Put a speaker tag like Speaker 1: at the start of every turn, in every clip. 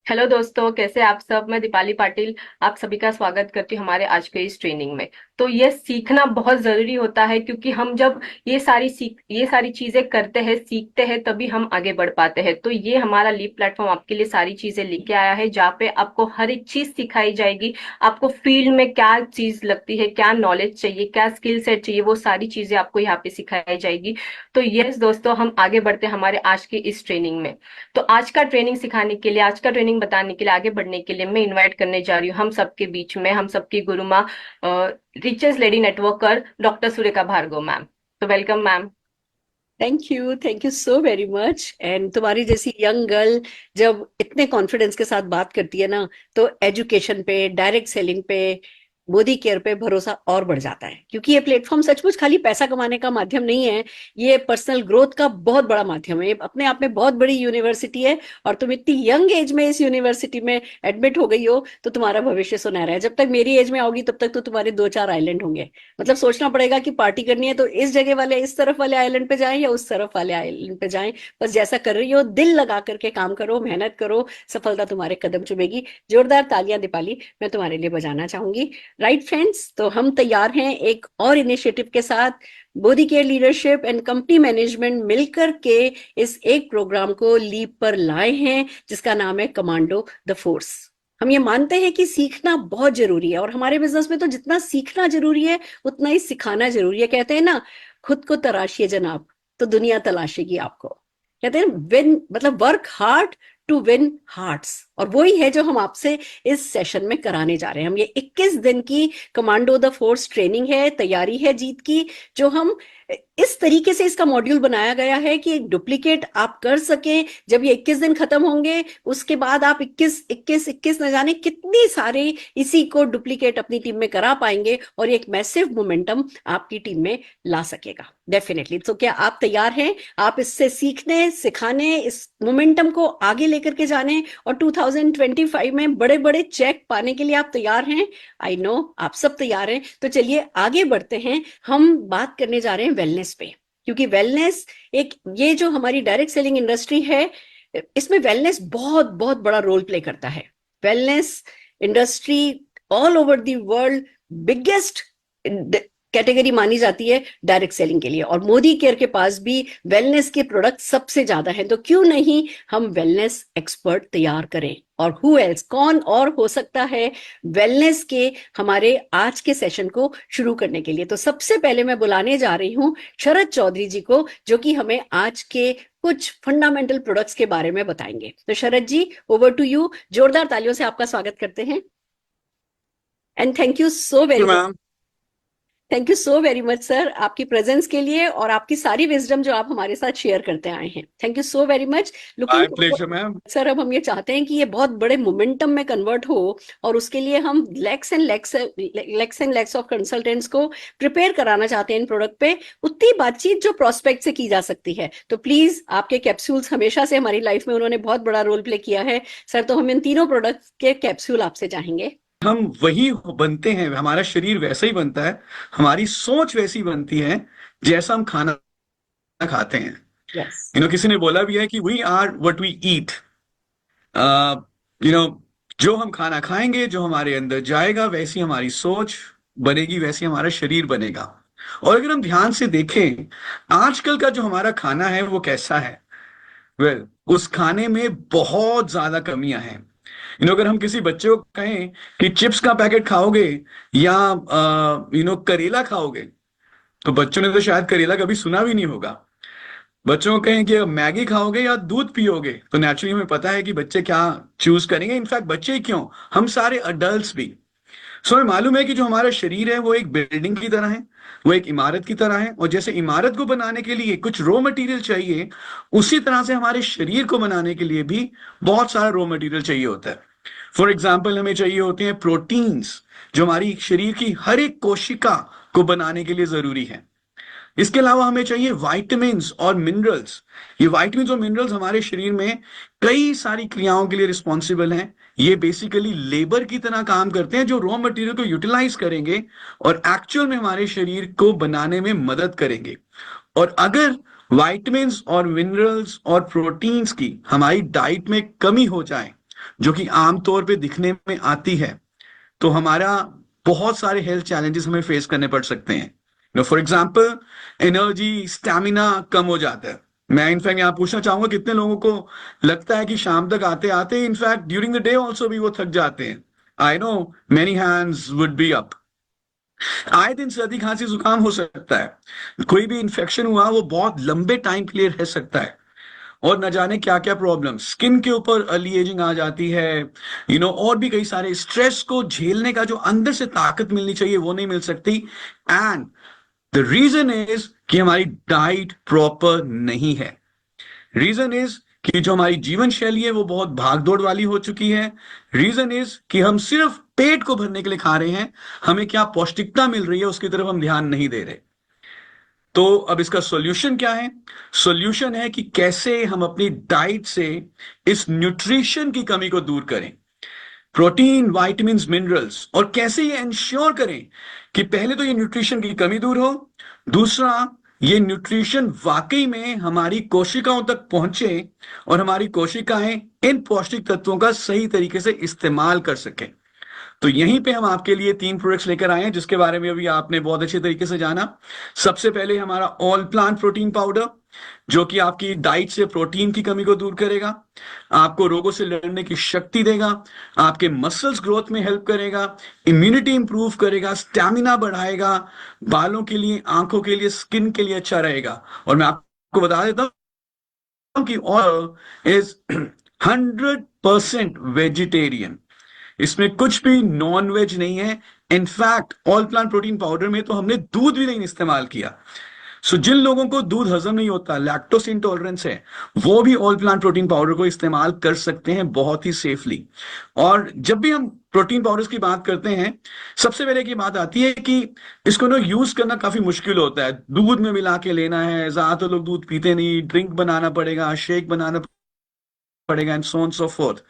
Speaker 1: Hello दोस्तों, कैसे आप सब। मैं दीपाली पाटिल आप सभी का स्वागत करती हूँ हमारे आज के इस ट्रेनिंग में। तो ये सीखना बहुत जरूरी होता है, क्योंकि हम जब ये सारी चीजें करते हैं, सीखते हैं, तभी हम आगे बढ़ पाते हैं। तो ये हमारा लीप प्लेटफॉर्म आपके लिए सारी चीजें लेके आया है, जहाँ पे आपको हर एक चीज सिखाई जाएगी। आपको फील्ड में क्या चीज लगती है, क्या नॉलेज चाहिए, क्या स्किल सेट चाहिए, वो सारी चीजें आपको यहाँ पे सिखाई जाएगी। तो यस दोस्तों, हम आगे बढ़ते हैं हमारे आज की इस ट्रेनिंग में। तो आज का ट्रेनिंग सिखाने के लिए, आज का ट्रेनिंग बताने के लिए, आगे बढ़ने के लिए मैं इनवाइट करने जा रही हूँ हम सबके बीच में, हम सबकी गुरु माँ, riches lady networker doctor Surekha Bhargav ma'am. तो welcome ma'am.
Speaker 2: Thank you so very much. And तुम्हारी जैसी यंग गर्ल जब इतने कॉन्फिडेंस के साथ बात करती है ना, तो एजुकेशन पे, डायरेक्ट सेलिंग पे, मोदी केयर पे भरोसा और बढ़ जाता है, क्योंकि ये प्लेटफॉर्म सचमुच खाली पैसा कमाने का माध्यम नहीं है। ये पर्सनल ग्रोथ का बहुत बड़ा माध्यम है। ये अपने आप में बहुत बड़ी यूनिवर्सिटी है। और तुम इतनी यंग एज में इस यूनिवर्सिटी में एडमिट हो गई हो, तो तुम्हारा भविष्य सुनहरा है। जब तक मेरी एज में आओगी, तब तक तो तुम्हारे दो चार आइलैंड होंगे। मतलब सोचना पड़ेगा कि पार्टी करनी है तो इस जगह वाले, इस तरफ वाले आइलैंड पे जाएं या उस तरफ वाले आइलैंड पे जाएं। बस जैसा कर रही हो, दिल लगा करके काम करो, मेहनत करो, सफलता तुम्हारे कदम चुमेगी। जोरदार तालियां दीपाली, मैं तुम्हारे लिए बजाना चाहूंगी। राइट फ्रेंड्स, तो हम तैयार हैं एक और इनिशिएटिव के साथ। Modi care leadership and company management मिलकर के इस एक प्रोग्राम को लीप पर लाए हैं, जिसका नाम है कमांडो द फोर्स। हम ये मानते हैं कि सीखना बहुत जरूरी है, और हमारे बिजनेस में तो जितना सीखना जरूरी है, उतना ही सिखाना जरूरी है। कहते हैं ना, खुद को तराशिए जनाब, तो दुनिया तलाशेगी आपको। कहते हैं विन, मतलब work hard to win hearts. और वही है जो हम आपसे इस सेशन में कराने जा रहे हैं। हम ये 21 दिन की कमांडो द फोर्स ट्रेनिंग है, तैयारी है जीत की, जो हम इस तरीके से इसका मॉड्यूल बनाया गया है कि एक डुप्लीकेट आप कर सके। जब ये 21 दिन खत्म होंगे, उसके बाद आप 21 21 21 न जाने कितनी सारे इसी को डुप्लीकेट अपनी टीम में करा पाएंगे, और एक मैसिव मोमेंटम आपकी टीम में ला सकेगा डेफिनेटली। तो क्या आप तैयार हैं? आप इससे सीखने, सिखाने, इस मोमेंटम को आगे लेकर के जाने और 2025 में बड़े बड़े चेक पाने के लिए आप तैयार हैं? आई नो आप सब तैयार हैं। तो चलिए आगे बढ़ते हैं। हम बात करने जा रहे हैं वेलनेस पे, क्योंकि वेलनेस एक, ये जो हमारी डायरेक्ट सेलिंग इंडस्ट्री है, इसमें वेलनेस बहुत बहुत बड़ा रोल प्ले करता है। Wellness industry all over the world biggest category मानी जाती है डायरेक्ट सेलिंग के लिए, और मोदी केयर के पास भी वेलनेस के प्रोडक्ट सबसे ज्यादा हैं। तो क्यों नहीं हम वेलनेस एक्सपर्ट तैयार करें? और हु एल्स, कौन और हो सकता है वेलनेस के हमारे आज के सेशन को शुरू करने के लिए? तो सबसे पहले मैं बुलाने जा रही हूं शरद चौधरी जी को, जो कि हमें आज के कुछ फंडामेंटल प्रोडक्ट्स के बारे में बताएंगे। तो शरद जी, ओवर टू यू। जोरदार तालियों से आपका स्वागत करते हैं। And thank you so very much.
Speaker 3: Ma'am.
Speaker 2: Thank you so very much sir, आपकी प्रेजेंस के लिए और आपकी सारी विजडम जो आप हमारे साथ शेयर करते आए हैं। Thank you so very much. Looking
Speaker 3: my pleasure ma'am.
Speaker 2: Sir, अब हम ये चाहते हैं कि ये बहुत बड़े मोमेंटम में कन्वर्ट हो, और उसके लिए हम लैक्स ऑफ कंसल्टेंट्स को प्रिपेयर कराना चाहते हैं इन प्रोडक्ट पे। उतनी बातचीत जो प्रोस्पेक्ट से की जा सकती है, तो प्लीज, आपके कैप्सूल्स हमेशा से हमारी लाइफ में उन्होंने बहुत बड़ा रोल प्ले किया है सर। तो हम इन तीनों प्रोडक्ट्स के कैप्सूल आपसे चाहेंगे।
Speaker 3: हम वही बनते हैं, हमारा शरीर वैसा ही बनता है, हमारी सोच वैसी बनती है जैसा हम खाना खाते हैं।
Speaker 2: यस।
Speaker 3: किसी ने बोला भी है कि we are what we eat. You know जो हम खाना खाएंगे, जो हमारे अंदर जाएगा, वैसी हमारी सोच बनेगी, वैसी हमारा शरीर बनेगा। और अगर हम ध्यान से देखें, आजकल का जो हमारा खाना है वो कैसा है? उस खाने में बहुत ज्यादा कमियां हैं। अगर हम किसी बच्चे को कहें कि चिप्स का पैकेट खाओगे या करेला खाओगे, तो बच्चों ने तो शायद करेला कभी सुना भी नहीं होगा। बच्चों को कहें कि मैगी खाओगे या दूध पियोगे, तो नेचुरली हमें पता है कि बच्चे क्या चूज करेंगे। इनफैक्ट बच्चे ही क्यों, हम सारे अडल्ट्स भी। सो हमें मालूम है कि जो हमारा शरीर है वो एक बिल्डिंग की तरह है, वो एक इमारत की तरह है, और जैसे इमारत को बनाने के लिए कुछ रॉ मटेरियल चाहिए, उसी तरह से हमारे शरीर को बनाने के लिए भी बहुत सारा रॉ मटेरियल चाहिए होता है। फॉर एग्जाम्पल, हमें चाहिए होते हैं प्रोटीन्स, जो हमारी शरीर की हर एक कोशिका को बनाने के लिए जरूरी है। इसके अलावा हमें चाहिए वाइटामिन्स और मिनरल्स। ये वाइटामिन्स और मिनरल्स हमारे शरीर में कई सारी क्रियाओं के लिए रिस्पॉन्सिबल हैं। ये बेसिकली लेबर की तरह काम करते हैं, जो रॉ मटेरियल को यूटिलाइज करेंगे और एक्चुअल में हमारे शरीर को बनाने में मदद करेंगे। और अगर वाइटामिन्स और मिनरल्स और प्रोटीन्स की हमारी डाइट में कमी हो जाए, जो कि आमतौर पे दिखने में आती है, तो हमारा बहुत सारे हेल्थ चैलेंजेस हमें फेस करने पड़ सकते हैं। फॉर एग्जाम्पल, एनर्जी, स्टैमिना कम हो जाता है। मैं इनफैक्ट यहाँ पूछना चाहूंगा, कितने लोगों को लगता है कि शाम तक आते आते in fact during the day also भी वो थक जाते हैं? I know many hands would be up. आए दिन सर्दी खांसी जुकाम हो सकता है, कोई भी इन्फेक्शन हुआ वो बहुत लंबे टाइम के लिए रह सकता है, और न जाने क्या क्या प्रॉब्लम, स्किन के ऊपर अर्ली एजिंग आ जाती है, और भी कई सारे, स्ट्रेस को झेलने का जो अंदर से ताकत मिलनी चाहिए वो नहीं मिल सकती। एंड द रीजन इज कि हमारी डाइट प्रॉपर नहीं है। रीजन इज कि जो हमारी जीवन शैली है वो बहुत भागदौड़ वाली हो चुकी है। रीजन इज कि हम सिर्फ पेट को भरने के लिए खा रहे हैं, हमें क्या पौष्टिकता मिल रही है उसकी तरफ हम ध्यान नहीं दे रहे। तो अब इसका सॉल्यूशन क्या है? सॉल्यूशन है कि कैसे हम अपनी डाइट से इस न्यूट्रिशन की कमी को दूर करें, प्रोटीन, विटामिन, मिनरल्स, और कैसे ये इंश्योर करें कि पहले तो ये न्यूट्रिशन की कमी दूर हो, दूसरा ये न्यूट्रिशन वाकई में हमारी कोशिकाओं तक पहुंचे और हमारी कोशिकाएं इन पौष्टिक तत्वों का सही तरीके से इस्तेमाल कर सकें। तो यहीं पे हम आपके लिए 3 प्रोडक्ट्स लेकर आए हैं जिसके बारे में अभी आपने बहुत अच्छे तरीके से जाना। सबसे पहले हमारा ऑल प्लांट प्रोटीन पाउडर, जो कि आपकी डाइट से प्रोटीन की कमी को दूर करेगा, आपको रोगों से लड़ने की शक्ति देगा, आपके मसल्स ग्रोथ में हेल्प करेगा, इम्यूनिटी इंप्रूव करेगा, स्टैमिना बढ़ाएगा, बालों के लिए, आंखों के लिए, स्किन के लिए अच्छा रहेगा। और मैं आपको बता देता हूं कि ऑयल इज 100% वेजिटेरियन, इसमें कुछ भी नॉन वेज नहीं है। In fact all plant protein powder में तो हमने दूध भी नहीं इस्तेमाल किया। सो जिन लोगों को दूध हजम नहीं होता, लैक्टोस इंटॉलरेंस है, वो भी ऑल प्लांट प्रोटीन पाउडर को इस्तेमाल कर सकते हैं बहुत ही सेफली। और जब भी हम प्रोटीन पाउडर्स की बात करते हैं, सबसे पहले की बात आती है कि इसको ना यूज करना काफी मुश्किल होता है, दूध में मिला के लेना है, ज्यादातर लोग दूध पीते नहीं, ड्रिंक बनाना पड़ेगा, शेक बनाना पड़ेगा, and so on so fourth.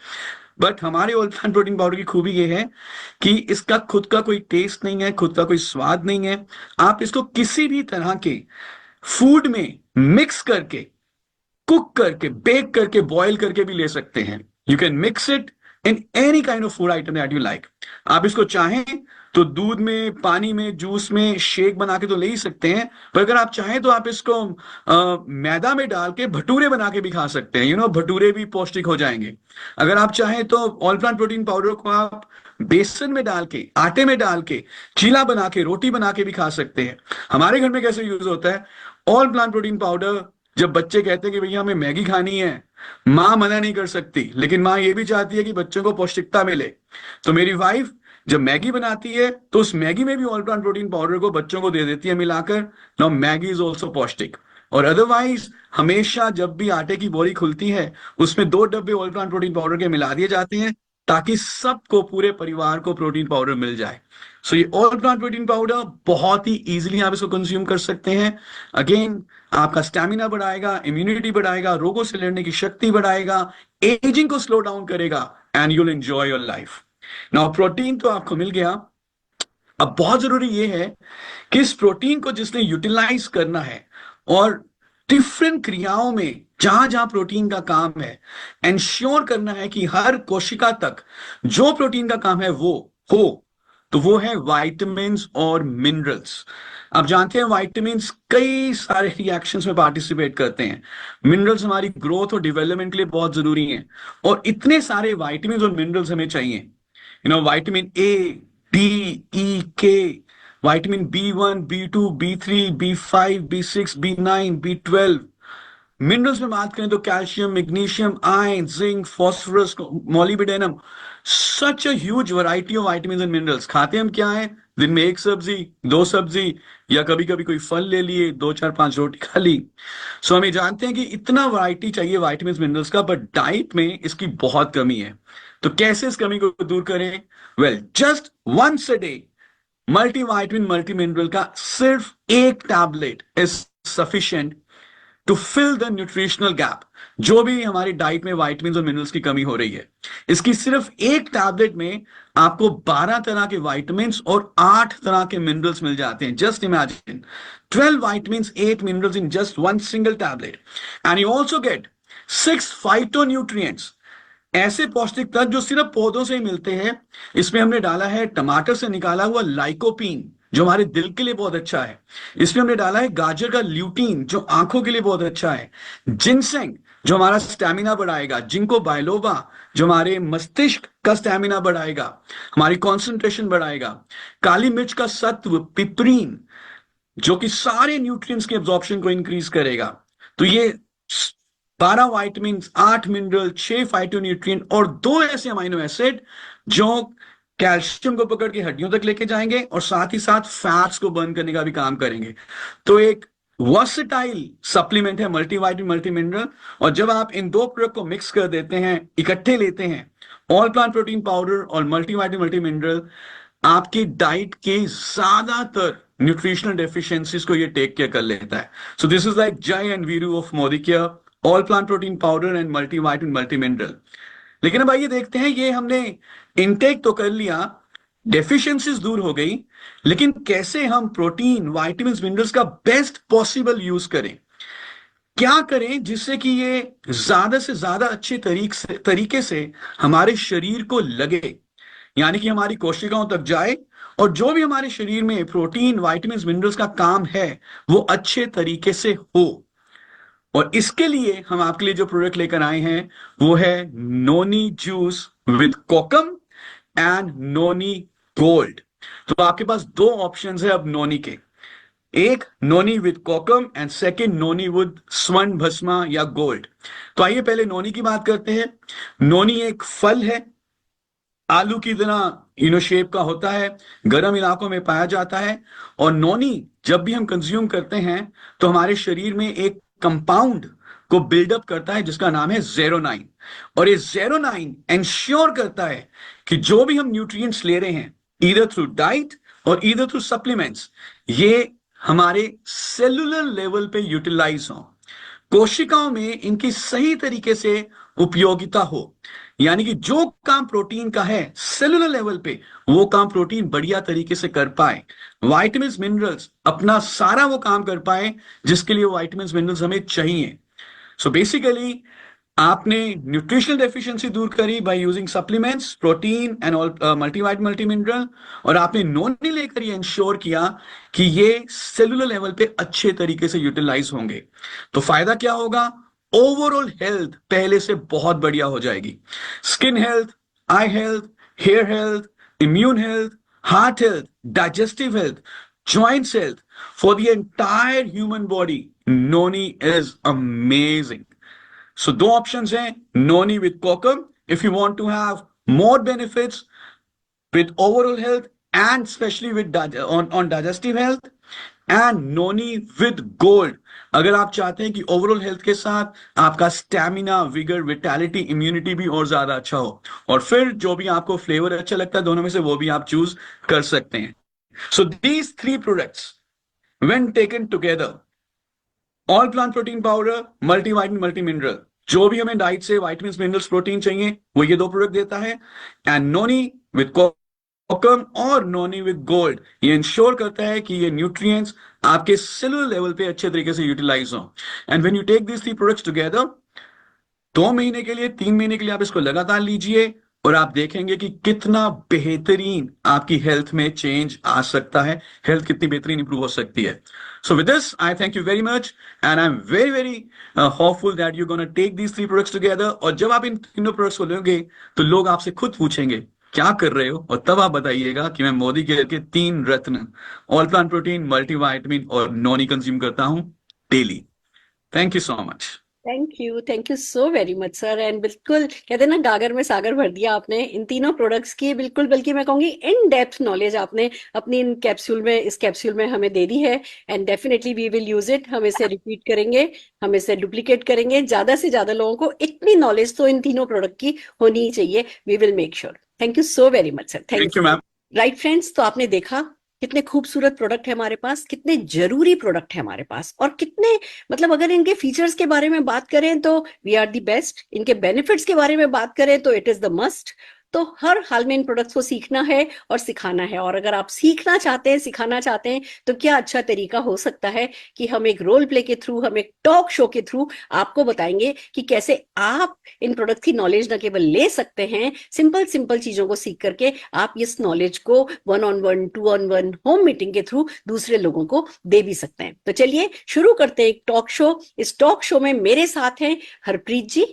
Speaker 3: But हमारे ऑल प्लांट प्रोटीन पाउडर की खूबी ये है कि इसका खुद का कोई टेस्ट नहीं है, खुद का कोई स्वाद नहीं है। आप इसको किसी भी तरह के फूड में मिक्स करके, कुक करके, बेक करके, बॉईल करके भी ले सकते हैं। You can mix it in any kind of food item that you like. आप इसको चाहें तो दूध में, पानी में, जूस में, शेक बना के तो ले ही सकते हैं, पर अगर आप चाहें तो आप इसको मैदा में डाल के भटूरे बना के भी खा सकते हैं। भटूरे भी पौष्टिक हो जाएंगे। अगर आप चाहें तो ऑल प्लांट प्रोटीन पाउडर को आप बेसन में डाल के, आटे में डाल के, चीला बना के, रोटी बना के भी खा सकते हैं। हमारे घर में कैसे यूज होता है ऑल प्लांट प्रोटीन पाउडर? जब बच्चे कहते हैं कि भैया हमें मैगी खानी है, माँ मना नहीं कर सकती, लेकिन माँ ये भी चाहती है कि बच्चों को पौष्टिकता मिले। तो मेरी वाइफ जब मैगी बनाती है तो उस मैगी में भी ऑल प्लांट प्रोटीन पाउडर को बच्चों को दे देती है मिलाकर। नाउ मैगी इज ऑल्सो पौष्टिक। और अदरवाइज हमेशा जब भी आटे की बोरी खुलती है उसमें 2 डब्बे ऑल प्लांट प्रोटीन पाउडर के मिला दिए जाते हैं, ताकि सबको, पूरे परिवार को प्रोटीन पाउडर मिल जाए। सो ये ऑल प्लांट प्रोटीन पाउडर बहुत ही इजीली आप इसको कंज्यूम कर सकते हैं। अगेन, आपका स्टैमिना बढ़ाएगा, इम्यूनिटी बढ़ाएगा, रोगों से लड़ने की शक्ति बढ़ाएगा, एजिंग को स्लो डाउन करेगा, and you'll enjoy your life. Now protein तो आपको मिल गया, अब बहुत जरूरी यह है कि इस प्रोटीन को जिसने यूटिलाइज करना है और डिफरेंट क्रियाओं में जहां जहां प्रोटीन का काम है, इंश्योर करना है कि हर कोशिका तक जो प्रोटीन का काम है वो हो, तो वो है विटामिन्स और मिनरल्स। आप जानते हैं विटामिन्स कई सारे रिएक्शंस में पार्टिसिपेट करते हैं, मिनरल्स हमारी ग्रोथ और डेवलपमेंट के लिए बहुत जरूरी हैं, और इतने सारे विटामिन्स और मिनरल्स हमें चाहिए। विटामिन ए, डी, ई, के, vitamin B1, B2, B3, B5, B6, B9, B12। Minerals में बात करें तो calcium, magnesium, iron, zinc, phosphorus, molybdenum, such a huge variety of vitamins and minerals. खाते हम क्या है? दिन में 1 सब्जी, 2 सब्जी, या कभी कभी कोई फल ले लिए, 2, 4, 5 रोटी खा ली। सो हम ये जानते हैं कि इतना वैरायटी चाहिए विटामिन्स मिनरल्स का, बट डाइट में इसकी बहुत कमी है। तो कैसे इस कमी को दूर करें? Well, just once a day multivitamin, multi mineral का सिर्फ 1 tablet is sufficient to fill the nutritional gap, जो भी हमारी डाइट में विटामिन्स और मिनरल्स की कमी हो रही है। इसकी सिर्फ 1 टैबलेट में आपको 12 तरह के विटामिन्स और 8 तरह के मिनरल्स मिल जाते हैं। Just imagine 12 vitamins, 8 minerals in just one single tablet. And you also get 6 phytonutrients ऐसे पौष्टिक तत्व जो सिर्फ पौधों से ही मिलते हैं। इसमें हमने डाला है टमाटर से निकाला हुआ लाइकोपीन, जो हमारे दिल के लिए बहुत अच्छा है। इसमें हमने डाला है गाजर का ल्यूटीन, जो आंखों के लिए बहुत अच्छा है। जिनसेंग, जो हमारा स्टैमिना बढ़ाएगा। जिंको बायलोबा, जो हमारे मस्तिष्क का स्टैमिना बढ़ाएगा, हमारी कंसंट्रेशन बढ़ाएगा। काली मिर्च का सत्व पिपरीन, जो कि सारे न्यूट्रिएंट्स के एब्जॉर्प्शन को इंक्रीज करेगा। तो ये 12 वाइटामिन, 8 मिनरल, 6 फाइटोन्यूट्रिएंट और 2 ऐसे अमीनो एसिड जो कैल्शियम को पकड़ के हड्डियों तक लेके जाएंगे और साथ ही साथ फैट्स को बर्न करने का भी काम करेंगे। तो एक वर्सेटाइल सप्लीमेंट है मल्टीवाइटामिन मल्टी मिनरल। और जब आप इन दो प्रोडक्ट को मिक्स कर देते हैं, इकट्ठे लेते हैं, ऑल प्लांट प्रोटीन पाउडर और मल्टीवाइटामिन मल्टी मिनरल, आपकी डाइट के ज्यादातर न्यूट्रिशनल डेफिशिएंसीज को ये टेक केयर कर लेता है। सो दिस इज लाइक जय and Veeru of Modi care, all plant protein powder and multivitamin multi mineral. लेकिन अब आइए देखते हैं, ये हमने इनटेक तो कर लिया, डेफिशिएंसीज दूर हो गई, लेकिन कैसे हम प्रोटीन, वाइटामिन, मिनरल्स का बेस्ट पॉसिबल यूज करें। क्या करें जिससे कि ये ज्यादा से ज्यादा अच्छे तरीके से हमारे शरीर को लगे, यानी कि हमारी कोशिकाओं तक जाए, और जो भी हमारे शरीर में प्रोटीन, वाइटामिन, मिनरल्स का काम है वो अच्छे तरीके से हो। और इसके लिए हम आपके लिए जो प्रोडक्ट लेकर आए हैं वो है noni juice with kokum and noni gold. तो आपके पास दो ऑप्शंस है अब नोनी के, एक noni with kokum and second noni with स्वर्ण भस्मा या गोल्ड। तो आइए पहले नोनी की बात करते हैं। नोनी एक फल है, आलू की तरह शेप का होता है, गर्म इलाकों में पाया जाता है। और नोनी जब भी हम कंज्यूम करते हैं तो हमारे शरीर में एक कंपाउंड को बिल्डअप करता है जिसका नाम है ज़ेरोनाइन। और ये ज़ेरोनाइन इंश्योर करता है कि जो भी हम न्यूट्रिएंट्स ले रहे हैं, ईदर थ्रू डाइट और ईदर थ्रू सप्लीमेंट्स, ये हमारे सेलुलर लेवल पे यूटिलाइज हो, कोशिकाओं में इनकी सही तरीके से उपयोगिता हो। यानी कि जो काम प्रोटीन का है सेलुलर लेवल पे, वो काम प्रोटीन बढ़िया तरीके से कर पाए, वाइटामिन मिनरल्स अपना सारा वो काम कर पाए जिसके लिए वाइटामिन मिनरल्स हमें चाहिए। सो बेसिकली आपने न्यूट्रिशनल डेफिशिएंसी दूर करी by using supplements, protein and all multivitamin multi mineral, और आपने नोनी लेकर ये इंश्योर किया कि ये सेलुलर लेवल पे अच्छे तरीके से यूटिलाइज होंगे। तो फायदा क्या होगा? ओवरऑल हेल्थ पहले से बहुत बढ़िया हो जाएगी। Skin health, eye health, hair health, immune health, heart health, digestive health, joints health, for the entire human body noni is amazing. So दो options हैं, noni with kokum if you want to have more benefits with overall health and especially with on digestive health, and noni with gold अगर आप चाहते हैं कि overall health के साथ आपका स्टैमिना, विगर, विटालिटी, इम्यूनिटी भी और ज्यादा अच्छा हो। और फिर जो भी आपको फ्लेवर अच्छा लगता है दोनों में से वो भी आप चूज कर सकते हैं। So these three products when taken together, all plant protein powder, multivitamin multi mineral, जो भी हमें डाइट से वाइटामिन, मिनरल्स, प्रोटीन चाहिए वो ये दो प्रोडक्ट देता है। एंड नोनी विद कोकम और नोनी विद गोल्ड ये इंश्योर करता है कि ये न्यूट्रिएंट्स आपके सेलुलर लेवल पे अच्छे तरीके से यूटिलाइज हो। And when you take this three products together, 2 महीने के लिए, 3 महीने के लिए आप इसको लगातार लीजिए और आप देखेंगे कि कितना बेहतरीन आपकी हेल्थ में चेंज आ सकता है, हेल्थ कितनी बेहतरीन इंप्रूव हो सकती है। So with this, I thank you very much, and I'm very, very hopeful that you're going to take these three products together. और जब आप इन तीनों प्रोडक्ट्स को लोगे तो लोग आपसे खुद पूछेंगे क्या कर रहे हो, और तब आप बताइएगा कि मैं मोदी केयर के 3 रत्न, ऑल प्लांट प्रोटीन, मल्टीवाइटामिन और नोनी कंज्यूम करता हूं daily. Thank you so much.
Speaker 2: Thank you so very much sir. And बिल्कुल कहते हैं ना, गागर में सागर भर दिया आपने इन तीनों प्रोडक्ट्स की, बिल्कुल, बल्कि मैं कहूंगी इन डेप्थ नॉलेज आपने अपनी इन कैप्सूल में, इस कैप्सूल में हमें दे दी है। And definitely we will use it, हम इसे रिपीट करेंगे, हम इसे डुप्लीकेट करेंगे। ज्यादा से ज्यादा लोगों को इतनी नॉलेज तो इन तीनों प्रोडक्ट की होनी ही चाहिए। We will make sure. Thank you so very much sir.
Speaker 3: Thank you ma'am.
Speaker 2: Right friends, तो आपने देखा कितने खूबसूरत प्रोडक्ट है हमारे पास, कितने जरूरी प्रोडक्ट है हमारे पास, और कितने, मतलब अगर इनके फीचर्स के बारे में बात करें तो वी आर दी बेस्ट, इनके बेनिफिट्स के बारे में बात करें तो इट इज द मस्ट। तो हर हाल में इन प्रोडक्ट्स को सीखना है और सिखाना है। और अगर आप सीखना चाहते हैं, सिखाना चाहते हैं, तो क्या अच्छा तरीका हो सकता है कि हम एक रोल प्ले के थ्रू, हम एक टॉक शो के थ्रू आपको बताएंगे कि कैसे आप इन प्रोडक्ट की नॉलेज न केवल ले सकते हैं, सिंपल सिंपल चीजों को सीख करके आप इस नॉलेज को 1-on-1, 2-on-1 होम मीटिंग के थ्रू दूसरे लोगों को दे भी सकते हैं। तो चलिए शुरू करते हैं एक टॉक शो। इस टॉक शो में मेरे साथ हैं हरप्रीत जी।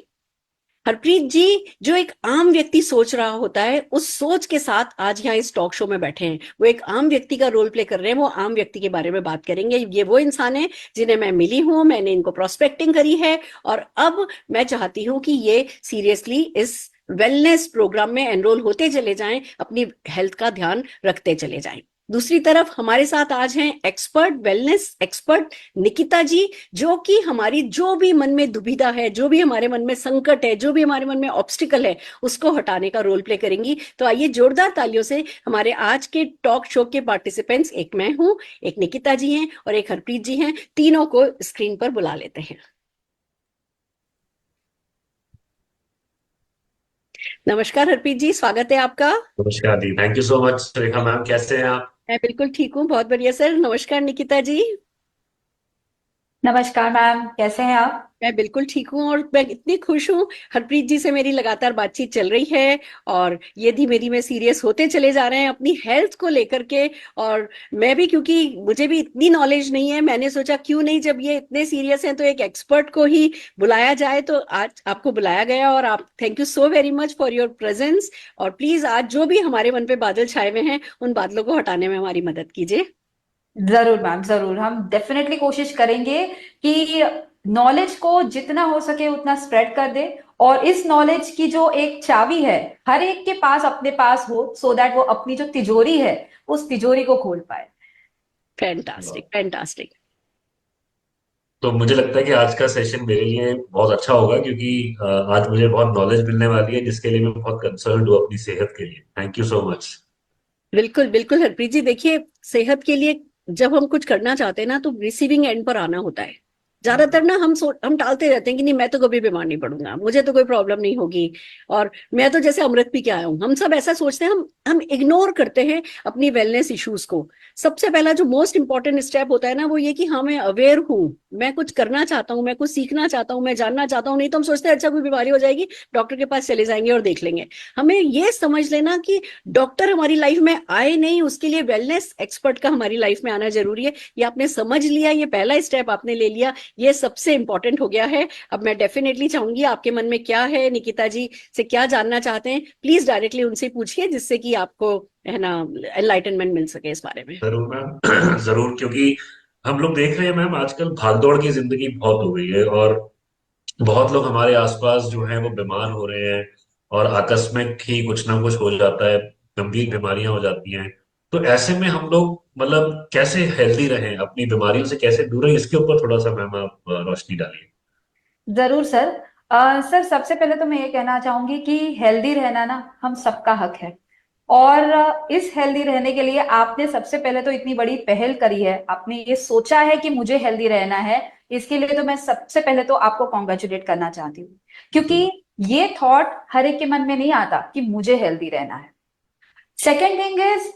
Speaker 2: हरप्रीत जी जो एक आम व्यक्ति सोच रहा होता है, उस सोच के साथ आज यहाँ इस टॉक शो में बैठे हैं। वो एक आम व्यक्ति का रोल प्ले कर रहे हैं, वो आम व्यक्ति के बारे में बात करेंगे। ये वो इंसान है जिन्हें मैं मिली हूं, मैंने इनको प्रोस्पेक्टिंग करी है, और अब मैं चाहती हूं कि ये सीरियसली इस वेलनेस प्रोग्राम में एनरोल होते चले जाएं, अपनी हेल्थ का ध्यान रखते चले जाएं। दूसरी तरफ हमारे साथ आज हैं एक्सपर्ट, वेलनेस एक्सपर्ट निकिता जी, जो कि हमारी जो भी मन में दुविधा है, जो भी हमारे मन में संकट है, जो भी हमारे मन में ऑब्स्टिकल है, उसको हटाने का रोल प्ले करेंगी। तो आइए जोरदार तालियों से हमारे आज के टॉक शो के पार्टिसिपेंट्स, एक मैं हूं, एक निकिता जी हैं और एक हरप्रीत जी हैं, तीनों को स्क्रीन पर बुला लेते हैं। नमस्कार हरप्रीत जी, स्वागत है आपका।
Speaker 4: नमस्कार दी, thank you so much Rekha ma'am. कैसे हैं आप?
Speaker 2: मैं बिल्कुल ठीक हूँ, बहुत बढ़िया सर। नमस्कार निकिता जी।
Speaker 5: नमस्कार मैम, कैसे हैं आप?
Speaker 2: मैं बिल्कुल ठीक हूँ और मैं इतनी खुश हूँ, हरप्रीत जी से मेरी लगातार बातचीत चल रही है और ये धीमे धीमे सीरियस होते चले जा रहे हैं अपनी हेल्थ को लेकर के। और मैं भी, क्योंकि मुझे भी इतनी नॉलेज नहीं है, मैंने सोचा क्यों नहीं, जब ये इतने सीरियस हैं तो एक एक्सपर्ट को ही बुलाया जाए। तो आज आपको बुलाया गया और आप, thank you so very much for your presence. और प्लीज आज जो भी हमारे मन पे बादल छाए हुए हैं, उन बादलों को हटाने में हमारी मदद कीजिए।
Speaker 5: जरूर मैम, जरूर। हम डेफिनेटली कोशिश करेंगे कि नॉलेज को जितना हो सके उतना स्प्रेड कर दे, और इस नॉलेज की जो एक चाबी है हर एक के पास अपने पास हो, सो दैट वो अपनी जो तिजोरी है उस तिजोरी को खोल पाए।
Speaker 2: Fantastic, fantastic.
Speaker 4: तो मुझे लगता है कि आज का सेशन मेरे लिए बहुत अच्छा होगा, क्योंकि आज मुझे बहुत नॉलेज मिलने वाली है, जिसके लिए मैं बहुत कंसर्न्ड हूँ अपनी सेहत के लिए। Thank you so much.
Speaker 2: बिल्कुल बिल्कुल हरप्रीत जी, देखिए सेहत के लिए जब हम कुछ करना चाहते हैं ना, तो रिसीविंग एंड पर आना होता है। ज्यादातर ना हम टालते रहते हैं कि नहीं, मैं तो कभी बीमार नहीं पड़ूंगा, मुझे तो कोई प्रॉब्लम नहीं होगी, और मैं तो जैसे अमृत पी के आया हूं। हम सब ऐसा सोचते हैं, हम इग्नोर करते हैं अपनी वेलनेस इश्यूज को। सबसे पहला जो मोस्ट इंपॉर्टेंट स्टेप होता है ना, वो ये कि हाँ मैं अवेयर हूँ, मैं कुछ करना चाहता हूँ, मैं कुछ सीखना चाहता हूँ, मैं जानना चाहता हूँ। नहीं तो हम सोचते हैं अच्छा कोई बीमारी हो जाएगी, डॉक्टर के पास चले जाएंगे और देख लेंगे। हमें ये समझ लेना कि डॉक्टर हमारी लाइफ में आए नहीं, उसके लिए वेलनेस एक्सपर्ट का हमारी लाइफ में आना जरूरी है। ये आपने समझ लिया, ये पहला स्टेप आपने ले लिया, ये सबसे इंपॉर्टेंट हो गया है। अब मैं डेफिनेटली चाहूंगी आपके मन में क्या है, निकिता जी से क्या जानना चाहते हैं, प्लीज डायरेक्टली उनसे पूछिए, जिससे कि आपको है ना एनलाइटनमेंट मिल सके इस बारे में।
Speaker 4: जरूर मैम जरूर, क्योंकि हम लोग देख रहे हैं मैम, आजकल भागदौड़ की जिंदगी बहुत हो गई है, और बहुत लोग हमारे आसपास जो है वो बीमार हो रहे हैं, और आकस्मिक ही कुछ ना कुछ हो जाता है, गंभीर बीमारियां हो जाती हैं। तो ऐसे में हम लोग मतलब कैसे हेल्दी रहें, अपनी बीमारियों से कैसे दूर रहें, इसके ऊपर थोड़ा सा मैम आप रोशनी डालिए।
Speaker 5: जरूर सर। सर, सबसे पहले तो मैं ये कहना चाहूंगी कि हेल्दी रहना ना हम सबका हक है। और इस हेल्दी रहने के लिए आपने सबसे पहले तो इतनी बड़ी पहल करी है, आपने ये सोचा है कि मुझे हेल्दी रहना है। इसके लिए तो मैं सबसे पहले तो आपको कॉन्ग्रेचुलेट करना चाहती हूँ, क्योंकि ये थॉट हर एक के मन में नहीं आता कि मुझे हेल्दी रहना है। सेकेंड थिंग इज,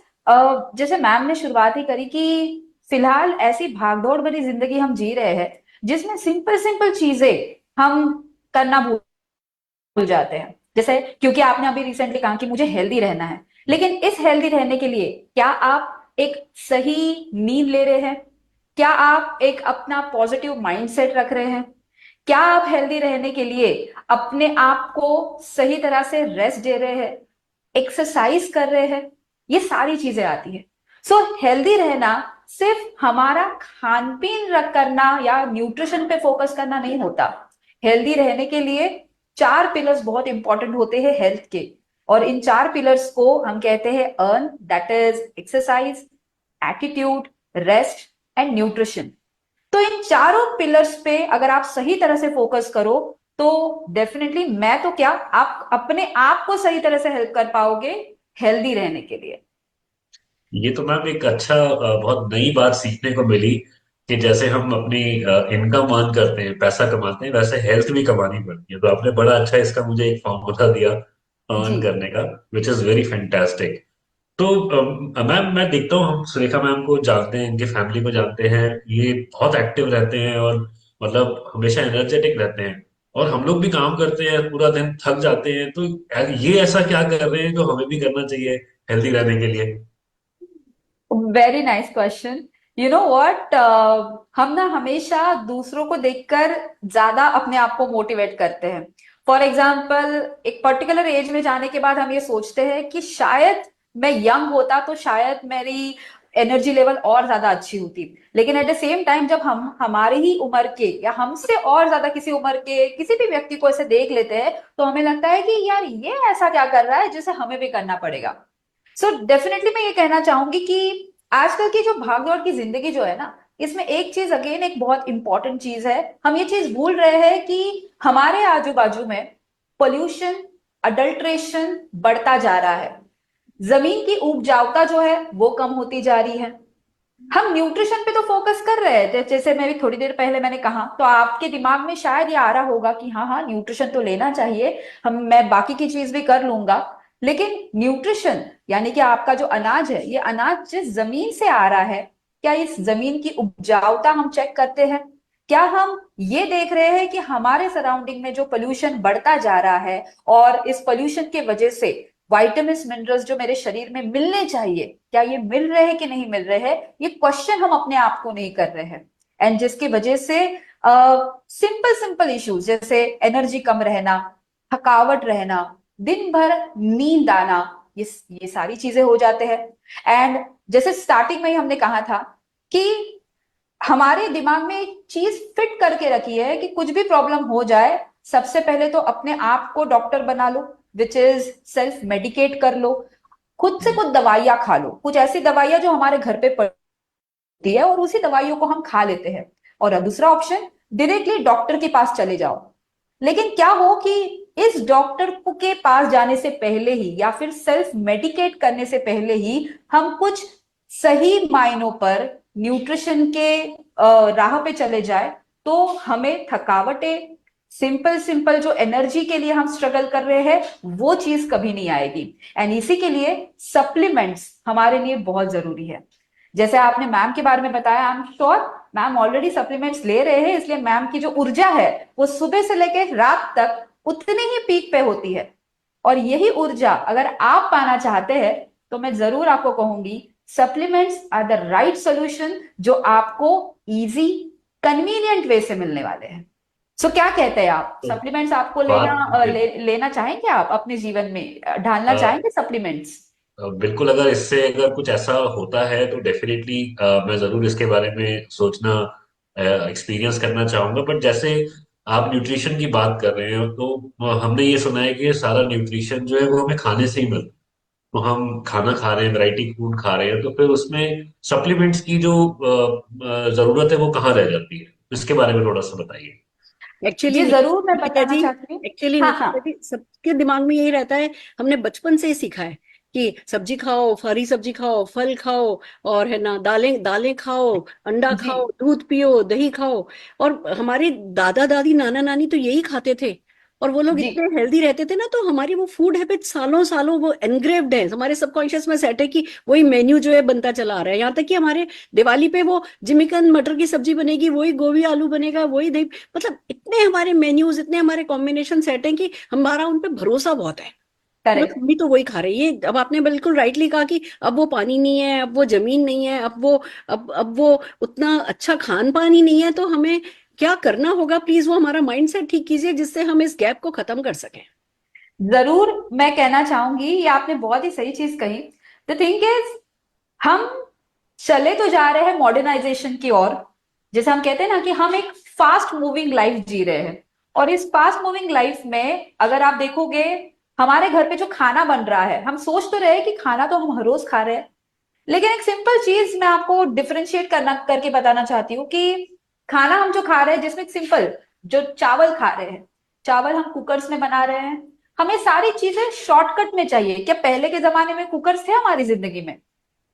Speaker 5: जैसे मैम ने शुरुआत ही करी कि फिलहाल ऐसी भागदौड़ भरी जिंदगी हम जी रहे हैं, जिसमें सिंपल सिंपल चीजें हम करना भूल जाते हैं। जैसे, क्योंकि आपने अभी रिसेंटली कहा कि मुझे हेल्दी रहना है, लेकिन इस हेल्दी रहने के लिए क्या आप एक सही नींद ले रहे हैं? क्या आप एक अपना पॉजिटिव माइंडसेट रख रहे हैं? क्या आप हेल्दी रहने के लिए अपने आप को सही तरह से रेस्ट दे रहे हैं, एक्सरसाइज कर रहे हैं? ये सारी चीजें आती है। सो हेल्दी रहना सिर्फ हमारा खान पीन रख करना या न्यूट्रिशन पे फोकस करना नहीं होता। हेल्दी रहने के लिए 4 पिलर्स बहुत इंपॉर्टेंट होते हैं हेल्थ के, और इन 4 पिलर्स को हम कहते हैं earn, that is exercise, attitude, rest and nutrition. तो इन चारों पिलर्स पे अगर आप सही तरह से फोकस करो, तो डेफिनेटली मैं तो क्या, आप अपने आप को सही तरह से हेल्प कर पाओगे हेल्दी रहने के लिए।
Speaker 4: ये तो मैम एक अच्छा बहुत नई बात सीखने को मिली, कि जैसे हम अपनी इनकम अर्न करते हैं, पैसा कमाते हैं, वैसे हेल्थ भी कमानी पड़ती है। तो आपने बड़ा अच्छा इसका मुझे एक फॉर्मूला दिया, अर्न
Speaker 5: जी
Speaker 4: करने का, विच इज वेरी फैंटास्टिक। तो मैम मैं देखता हूँ, हम सुरेखा मैम को जानते हैं, इनके फैमिली को जानते हैं, ये बहुत एक्टिव रहते हैं और मतलब हमेशा एनर्जेटिक रहते हैं। और हम लोग भी काम करते हैं पूरा दिन, थक जाते हैं, तो ये ऐसा क्या कर रहे हैं जो हमें भी करना चाहिए हेल्दी रहने के लिए?
Speaker 5: Very nice question. You know what, हम ना हमेशा दूसरों को देखकर ज्यादा अपने आप को मोटिवेट करते हैं। फॉर एग्जाम्पल, एक पर्टिकुलर एज में जाने के बाद हम ये सोचते हैं कि शायद मैं यंग होता तो शायद मेरी एनर्जी लेवल और ज्यादा अच्छी होती। लेकिन एट द सेम टाइम जब हम हमारी ही उम्र के या हमसे और ज्यादा किसी उम्र के किसी भी व्यक्ति को ऐसे देख लेते हैं तो हमें लगता है कि यार ये ऐसा क्या कर रहा है जिसे हमें भी करना पड़ेगा। सो डेफिनेटली मैं ये कहना चाहूंगी कि आजकल की जो भागदौड़ की जिंदगी जो है ना, इसमें एक चीज अगेन एक बहुत इंपॉर्टेंट चीज है। हम ये चीज भूल रहे हैं कि हमारे आजू बाजू में पोल्यूशन, अडल्ट्रेशन बढ़ता जा रहा है। जमीन की उपजाऊता जो है वो कम होती जा रही है। हम न्यूट्रिशन पे तो फोकस कर रहे हैं, जैसे मैं भी थोड़ी देर पहले मैंने कहा, तो आपके दिमाग में शायद ये आ रहा होगा कि हाँ हाँ न्यूट्रिशन तो लेना चाहिए, हम मैं बाकी की चीज भी कर लूंगा। लेकिन न्यूट्रिशन यानी कि आपका जो अनाज है, ये अनाज जिस जमीन से आ रहा है, क्या इस जमीन की उपजाऊता हम चेक करते हैं? क्या हम ये देख रहे हैं कि हमारे सराउंडिंग में जो पोल्यूशन बढ़ता जा रहा है और इस पोल्यूशन की वजह से वाइटामिन्स मिनरल्स जो मेरे शरीर में मिलने चाहिए, क्या ये मिल रहे हैं कि नहीं मिल रहे हैं? ये क्वेश्चन हम अपने आप को नहीं कर रहे हैं। एंड जिसकी वजह से सिंपल सिंपल इश्यूज जैसे एनर्जी कम रहना, थकावट रहना, दिन भर नींद आना, ये सारी चीजें हो जाते हैं। एंड जैसे स्टार्टिंग में ही हमने कहा था कि हमारे दिमाग में एक चीज फिट करके रखी है कि कुछ भी प्रॉब्लम हो जाए, सबसे पहले तो अपने आप को डॉक्टर बना लो, विच इज सेल्फ मेडिकेट कर लो, खुद से कुछ दवाइयां खा लो, कुछ ऐसी दवाइयां जो हमारे घर पे पड़ती है और उसी दवाइयों को हम खा लेते हैं। और अब दूसरा ऑप्शन, डायरेक्टली डॉक्टर के पास चले जाओ। लेकिन क्या हो कि इस डॉक्टर के पास जाने से पहले ही या फिर सेल्फ मेडिकेट करने से पहले ही हम कुछ सही मायनों पर न्यूट्रिशन के राह पे चले जाए, तो हमें थकावटें, सिंपल सिंपल जो एनर्जी के लिए हम स्ट्रगल कर रहे हैं, वो चीज कभी नहीं आएगी। एंड इसी के लिए सप्लीमेंट्स हमारे लिए बहुत जरूरी है। जैसे आपने मैम के बारे में बताया, I am sure ma'am already supplements ले रहे हैं, इसलिए मैम की जो ऊर्जा है वो सुबह से लेकर रात तक उतनी ही पीक पे होती है। और यही ऊर्जा अगर आप पाना चाहते हैं तो मैं जरूर आपको कहूंगी, supplements are the right solution जो आपको इजी, कन्वीनियंट वे से मिलने वाले हैं। सो क्या कहते हैं आप, सप्लीमेंट्स आपको
Speaker 4: बात
Speaker 5: लेना चाहेंगे? आप अपने जीवन में ढालना चाहेंगे सप्लीमेंट्स?
Speaker 4: बिल्कुल, अगर इससे अगर कुछ ऐसा होता है तो डेफिनेटली मैं जरूर इसके बारे में सोचना, एक्सपीरियंस करना चाहूंगा। बट जैसे आप न्यूट्रिशन की बात कर रहे हो, तो हमने ये सुना है कि ये सारा न्यूट्रिशन जो है वो हमें खाने से ही मिलता है। तो हम खाना खा रहे हैं, वैरायटी फूड खा रहे हैं, तो फिर उसमें सप्लीमेंट्स की जो जरूरत है वो कहाँ रह जाती है? इसके बारे में थोड़ा सा बताइए।
Speaker 2: एक्चुअली
Speaker 5: जी जरूर मैं
Speaker 2: निकिता
Speaker 5: बताना
Speaker 2: जी,
Speaker 5: चाहती हूँ।
Speaker 2: एक्चुअली
Speaker 5: हाँ
Speaker 2: निकिता
Speaker 5: हाँ
Speaker 2: जी, सबके दिमाग में यही रहता है। हमने बचपन से ही सीखा है कि सब्जी खाओ, हरी सब्जी खाओ, फल खाओ, और है ना, दालें दालें खाओ, अंडा
Speaker 5: जी
Speaker 2: खाओ, दूध पियो, दही खाओ। और हमारे दादा दादी नाना नानी तो यही खाते थे, और वो लोग
Speaker 5: जी
Speaker 2: इतने हेल्दी रहते थे ना। तो हमारी वो फूड हैबिट सालों सालों वो एनग्रेव्ड है, हमारे सबकॉन्शियस में सेट है कि वही मेन्यू जो है बनता चला आ रहा है। यहाँ तक कि हमारे दिवाली पे वो जिमिकन मटर की सब्जी बनेगी, वही गोभी आलू बनेगा, वही दही, मतलब इतने हमारे मेन्यूज, इतने हमारे कॉम्बिनेशन सेट हैं कि हमारा उन पे भरोसा बहुत है कि बस
Speaker 5: करेक्ट।
Speaker 2: हम भी तो वही खा रहे हैं। ये अब आपने बिल्कुल राइटली कहा कि अब वो पानी नहीं है, अब वो जमीन नहीं है, अब वो उतना अच्छा खान पान ही नहीं है। तो हमें क्या करना होगा? प्लीज वो हमारा माइंड सेट ठीक कीजिए जिससे हम इस गैप को खत्म कर सकें।
Speaker 5: जरूर मैं कहना चाहूंगी, ये आपने बहुत ही सही चीज कही। द थिंग इज, हम चले तो जा रहे हैं मॉडर्नाइजेशन की ओर। जैसे हम कहते हैं ना कि हम एक फास्ट मूविंग लाइफ जी रहे हैं, और इस फास्ट मूविंग लाइफ में अगर आप देखोगे, हमारे घर पे जो खाना बन रहा है, हम सोच तो रहे हैं कि खाना तो हम हर रोज खा रहे हैं, लेकिन एक सिंपल चीज मैं आपको डिफरेंशिएट करना करके बताना चाहती हूँ कि खाना हम जो खा रहे हैं, जिसमें सिंपल जो चावल खा रहे हैं, चावल हम कुकर्स में बना रहे हैं। हमें सारी चीजें शॉर्टकट में चाहिए। क्या पहले के जमाने में कुकर्स थे हमारी जिंदगी में?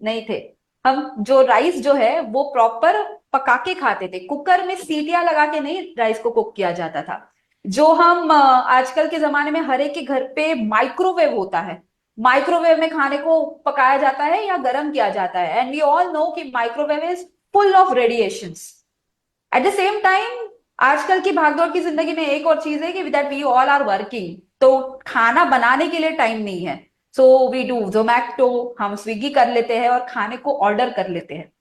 Speaker 5: नहीं थे। हम जो राइस जो है वो प्रॉपर पका के खाते थे, कुकर में सीटियां लगा के नहीं राइस को कुक किया जाता था। जो हम आजकल के जमाने में हर एक के घर पे माइक्रोवेव होता है, माइक्रोवेव में खाने को पकाया जाता है या गर्म किया जाता है, एंड वी ऑल नो कि microwave is full of radiations. At the same time आजकल की भागदौड़ की जिंदगी में एक और चीज है कि that we all are working, तो खाना बनाने के लिए टाइम नहीं है। सो वी डू जोमैटो, हम स्विगी कर लेते हैं और खाने को ऑर्डर कर लेते हैं।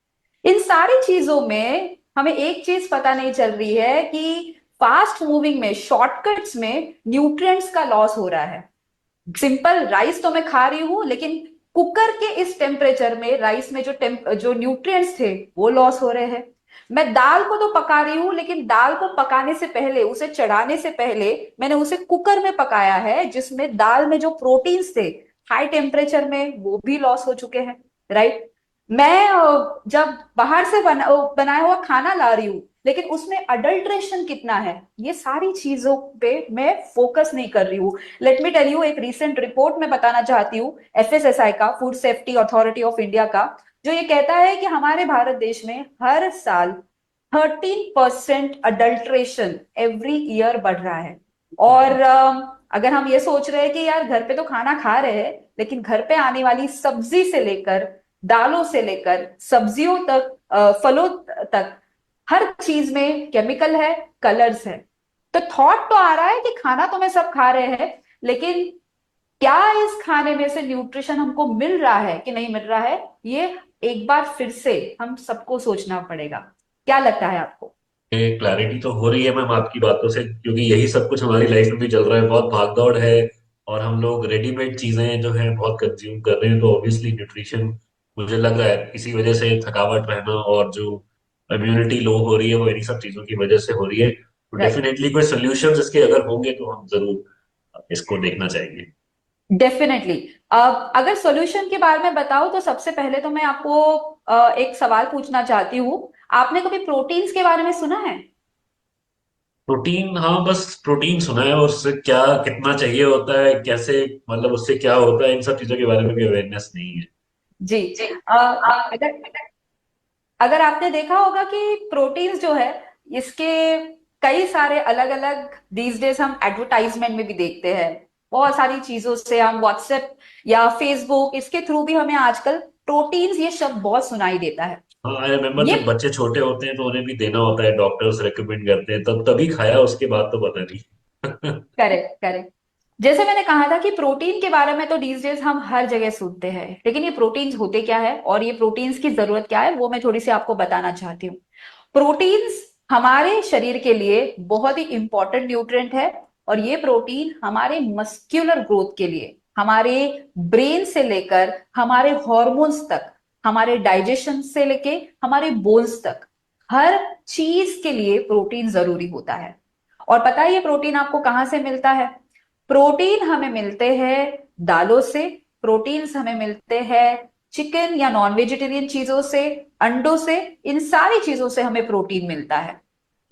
Speaker 5: इन सारी चीजों में हमें एक चीज पता नहीं चल रही है कि फास्ट मूविंग में, शॉर्टकट्स में न्यूट्रिएंट्स का लॉस हो रहा है। सिंपल राइस तो मैं खा रही हूं, लेकिन कुकर के इस टेम्परेचर में राइस में जो न्यूट्रिएंट्स थे वो लॉस हो रहे हैं। मैं दाल को तो पका रही हूँ, लेकिन दाल को पकाने से पहले, उसे चढ़ाने से पहले मैंने उसे कुकर में पकाया है, जिसमें दाल में जो प्रोटीन्स थे हाई टेम्परेचर में वो भी लॉस हो चुके हैं, राइट। मैं जब बाहर से बनाया हुआ खाना ला रही हूँ, लेकिन उसमें अडल्ट्रेशन कितना है, ये सारी चीजों पे मैं फोकस नहीं कर रही हूँ। लेट मी टेल यू, एक रिसेंट रिपोर्ट में बताना चाहती हूँ, एफएसएसआई का, food safety authority of India का, जो ये कहता है कि हमारे भारत देश में हर साल 13% अडल्ट्रेशन एवरी ईयर बढ़ रहा है। और अगर हम ये सोच रहे हैं कि यार घर पे तो खाना खा रहे हैं, लेकिन घर पे आने वाली सब्जी से लेकर, दालों से लेकर सब्जियों तक, फलों तक, हर चीज में केमिकल है, कलर्स है। तो थॉट तो आ रहा है कि खाना तो मैं सब खा रहे हैं, लेकिन क्या इस खाने में से न्यूट्रिशन हमको मिल रहा है कि नहीं मिल रहा है, ये एक बार फिर से हम सबको सोचना पड़ेगा। क्या लगता है आपको?
Speaker 4: क्लैरिटी तो हो रही है मैम आपकी बातों से, क्योंकि यही सब कुछ हमारी लाइफ में भी चल रहा है, बहुत भागदौड़ है और हम लोग रेडीमेड चीजें जो है बहुत कंज्यूम कर रहे हैं, तो ऑब्वियसली न्यूट्रिशन, मुझे लग रहा है इसी वजह से थकावट रहना और जो इम्यूनिटी लो हो रही है वो इन्हीं सब चीजों की वजह से हो रही है। तो
Speaker 5: राइट।
Speaker 4: डेफिनेटली कोई सोल्यूशन इसके अगर होंगे तो हम जरूर इसको देखना चाहेंगे।
Speaker 5: डेफिनेटली। अगर सॉल्यूशन के बारे में बताओ तो सबसे पहले तो मैं आपको एक सवाल पूछना चाहती हूँ। आपने कभी प्रोटीन्स के बारे में सुना है?
Speaker 4: प्रोटीन, हाँ बस प्रोटीन सुना है, और उससे क्या कितना चाहिए होता है, कैसे, मतलब उससे क्या होता है, इन सब चीजों के बारे में भी अवेयरनेस नहीं है।
Speaker 5: जी। अगर अगर आपने देखा होगा कि प्रोटीन्स जो है, इसके कई सारे अलग अलग दीज डेज हम एडवर्टाइजमेंट में भी देखते हैं। बहुत सारी चीजों से हम व्हाट्सएप या फेसबुक, इसके थ्रू भी हमें आजकल प्रोटीन्स ये शब्द बहुत सुनाई देता है।
Speaker 4: हाँ आई रिमेम्बर,
Speaker 5: ये
Speaker 4: जब बच्चे छोटे होते हैं तो उन्हें भी देना होता है, डॉक्टर्स रेकमेंड करते हैं, तब तभी खाया, उसके बाद तो पता नहीं।
Speaker 5: Correct, correct. जैसे मैंने कहा था कि प्रोटीन के बारे में तो डीज डेज हम हर जगह सुनते हैं, लेकिन ये प्रोटीन्स होते क्या है और ये प्रोटीन्स की जरूरत क्या है, वो मैं थोड़ी सी आपको बताना चाहती हूँ। प्रोटीन्स हमारे शरीर के लिए बहुत ही इंपॉर्टेंट न्यूट्रिएंट है, और ये प्रोटीन हमारे मस्क्यूलर ग्रोथ के लिए, हमारे ब्रेन से लेकर हमारे हॉर्मोन्स तक, हमारे डाइजेशन से लेके हमारे बोन्स तक, हर चीज के लिए प्रोटीन जरूरी होता है। और पता है ये प्रोटीन आपको कहाँ से मिलता है? प्रोटीन हमें मिलते हैं दालों से, प्रोटीन्स हमें मिलते हैं चिकन या नॉन वेजिटेरियन चीजों से, अंडों से, इन सारी चीजों से हमें प्रोटीन मिलता है।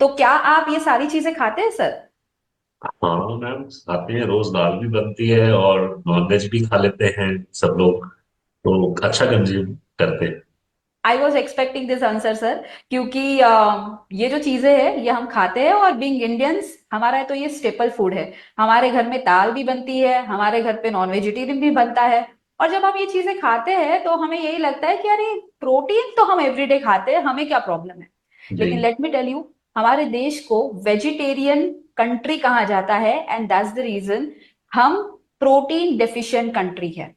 Speaker 5: तो क्या आप ये सारी चीजें खाते हैं सर?
Speaker 4: हाँ मैम, खाते हैं, रोज दाल भी बनती है और नॉनवेज भी खा लेते हैं सब लोग, तो अच्छा कंज्यूम करते हैं।
Speaker 5: I was expecting this answer sir, क्योंकि ये जो चीजें हैं ये हम खाते हैं, और बीइंग इंडियंस हमारा तो ये स्टेपल फूड है। हमारे घर में दाल भी बनती है, हमारे घर पे नॉन वेजिटेरियन भी बनता है, और जब हम ये चीजें खाते हैं तो हमें यही लगता है कि अरे प्रोटीन तो हम एवरीडे खाते हैं, हमें क्या प्रॉब्लम है।
Speaker 4: जी।
Speaker 5: लेकिन लेट मी टेल यू, हमारे देश को वेजिटेरियन कंट्री कहा जाता है, एंड दैट्स द रीजन हम प्रोटीन डेफिशिएंट कंट्री है।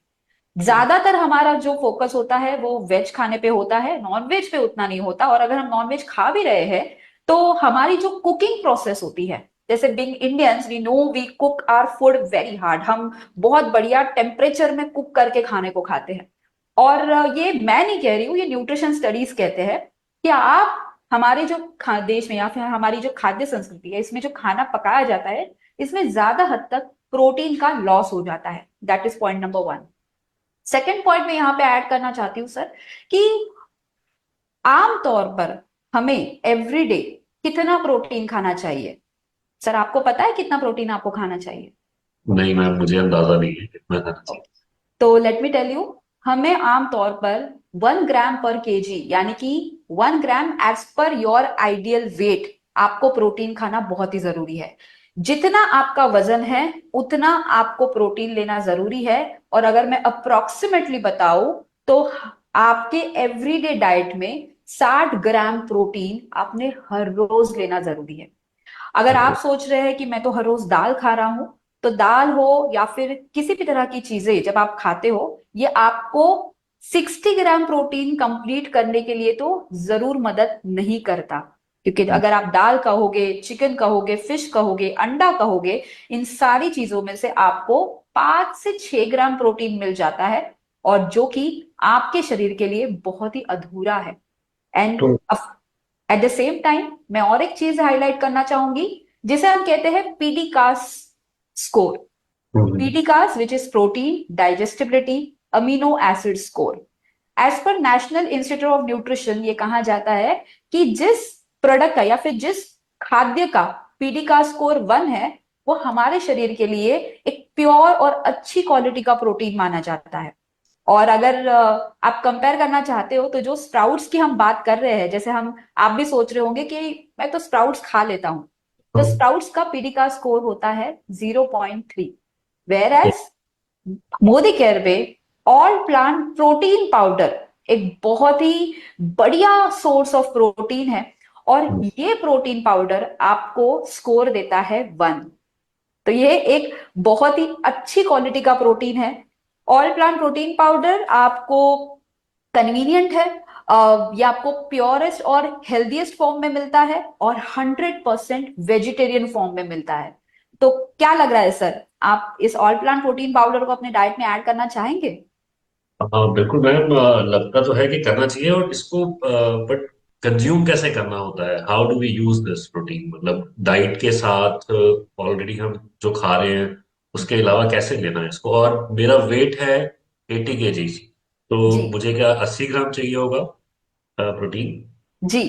Speaker 5: ज्यादातर हमारा जो फोकस होता है वो वेज खाने पे होता है, नॉन वेज पे उतना नहीं होता। और अगर हम नॉन वेज खा भी रहे हैं तो हमारी जो कुकिंग प्रोसेस होती है, जैसे being Indians we know we cook our food very hard, हम बहुत बढ़िया टेम्परेचर में कुक करके खाने को खाते हैं। और ये मैं नहीं कह रही हूँ, ये न्यूट्रिशन स्टडीज कहते हैं कि आप हमारे जो देश में या फिर हमारी जो खाद्य संस्कृति है, इसमें जो खाना पकाया जाता है, इसमें ज्यादा हद तक प्रोटीन का लॉस हो जाता है। That is point number one. Second point मैं यहाँ पे ऐड करना चाहती हूँ सर, कि आमतौर पर हमें एवरीडे कितना प्रोटीन खाना चाहिए? सर आपको पता है कितना प्रोटीन आपको खाना चाहिए?
Speaker 4: नहीं मैम, मुझे अंदाजा नहीं है कितना खाना चाहिए।
Speaker 5: तो लेट मी टेल यू, हमें आमतौर पर 1 ग्राम पर केजी, यानी कि 1 gram as per your ideal weight, आपको प्रोटीन खाना बहुत ही जरूरी है। जितना आपका वजन है उतना आपको प्रोटीन लेना जरूरी है। और अगर मैं अप्रोक्सीमेटली बताऊं तो आपके एवरीडे डाइट में 60 ग्राम प्रोटीन आपने हर रोज लेना जरूरी है। अगर आप सोच रहे हैं कि मैं तो हर रोज दाल खा रहा हूं, तो दाल हो या फिर किसी भी तरह की चीजें जब आप खाते हो, ये आपको 60 ग्राम प्रोटीन कंप्लीट करने के लिए तो जरूर मदद नहीं करता। क्योंकि अगर आप दाल कहोगे, चिकन कहोगे, फिश कहोगे, अंडा कहोगे, इन सारी चीजों में से आपको 5 से 6 ग्राम प्रोटीन मिल जाता है, और जो कि आपके शरीर के लिए बहुत ही अधूरा है। एंड
Speaker 4: तो
Speaker 5: एट द सेम टाइम मैं और एक चीज हाईलाइट करना चाहूंगी, जिसे हम कहते हैं PDCAAS score. PDCAAS which is protein digestibility amino acid score. As per National Institute of Nutrition ये कहा जाता है कि जिस प्रोडक्ट का या फिर जिस खाद्य का पीडीका स्कोर 1 है, वो हमारे शरीर के लिए एक प्योर और अच्छी क्वालिटी का प्रोटीन माना जाता है। और अगर आप कंपेयर करना चाहते हो तो जो स्प्राउट्स की हम बात कर रहे हैं, जैसे आप भी सोच रहे होंगे कि मैं तो स्प्राउट्स खा लेता हूं, तो स्प्राउट्स का पीडीका स्कोर होता है 0.3, वेयर एज मोदी केयर में ऑल प्लांट प्रोटीन पाउडर एक बहुत ही बढ़िया सोर्स ऑफ प्रोटीन है, और ये प्रोटीन पाउडर आपको स्कोर देता है 1। तो ये एक बहुत ही अच्छी क्वालिटी का प्रोटीन है। ऑल प्लांट प्रोटीन पाउडर आपको कन्वीनियंट है, ये आपको प्योरेस्ट और हेल्दीएस्ट फॉर्म में मिलता है, और 100% वेजिटेरियन फॉर्म में मिलता है। तो क्या लग रहा है सर, आप इस ऑल प्लांट प्रोटीन पाउडर को अपने डाइट में ऐड करना चाहेंगे?
Speaker 4: हाँ बिल्कुल मैम, लगता तो है कि करना चाहिए। और इसको बट कंज्यूम कैसे करना होता है? How do we use this protein? मतलब डाइट के साथ ऑलरेडी हम जो खा रहे हैं उसके अलावा कैसे लेना है इसको? और मेरा वेट है 80 kg, तो
Speaker 5: जी
Speaker 4: मुझे क्या 80 ग्राम चाहिए होगा प्रोटीन?
Speaker 5: जी।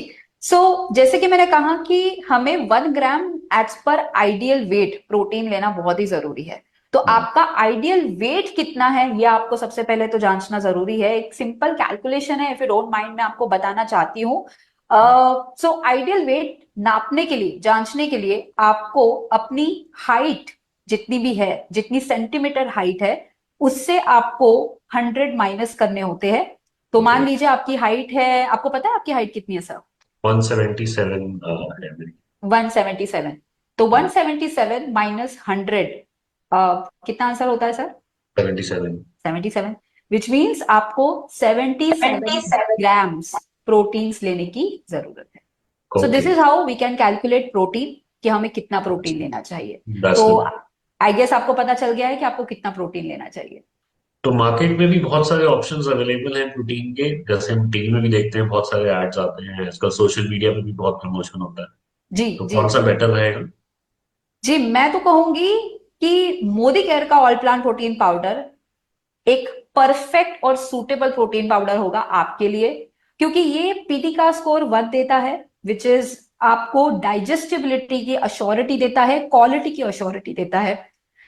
Speaker 5: जैसे कि मैंने कहा कि हमें 1 gram as per ideal weight protein लेना बहुत ही जरूरी है। तो आपका आइडियल वेट कितना है, ये आपको सबसे पहले तो जांचना जरूरी है। एक सिंपल कैलकुलेशन है, इफ यू डोंट माइंड, मैं आपको बताना चाहती हूँ। आइडियल वेट नापने के लिए, जांचने के लिए आपको अपनी हाइट जितनी भी है, जितनी सेंटीमीटर हाइट है, उससे आपको 100 माइनस करने होते हैं। तो मान लीजिए आपकी हाइट है, आपको पता है आपकी हाइट कितनी है सर?
Speaker 4: 177 है मेरी।
Speaker 5: 177। तो 177 माइनस 100, कितना आंसर होता है सर?
Speaker 4: 77।
Speaker 5: 77, विच मीन्स आपको 77 ग्राम्स प्रोटीन्स लेने की जरूरत है। So this
Speaker 4: okay,
Speaker 5: is how we can calculate protein, कि हमें कितना प्रोटीन लेना चाहिए।
Speaker 4: दैट्स
Speaker 5: तो
Speaker 4: गुड।
Speaker 5: आई गेस आपको पता चल गया है कि आपको कितना प्रोटीन लेना चाहिए।
Speaker 4: तो मार्केट में भी बहुत सारे ऑप्शंस अवेलेबल हैं प्रोटीन के, जैसे हम टीवी में भी देखते हैं, बहुत सारे एड्स आते हैं आजकल, सोशल मीडिया पे भी बहुत प्रमोशन होता है।
Speaker 5: जी
Speaker 4: तो
Speaker 5: जी
Speaker 4: कौन सा बेटर रहेगा?
Speaker 5: जी। मैं तो कहूंगी कि मोदी केयर का ऑल प्लांट प्रोटीन पाउडर एक परफेक्ट और सूटेबल प्रोटीन पाउडर होगा आपके लिए, क्योंकि ये पीटी का स्कोर 1 देता है, विच इज आपको डाइजेस्टिबिलिटी की अश्योरिटी देता है, क्वालिटी की अश्योरिटी देता है।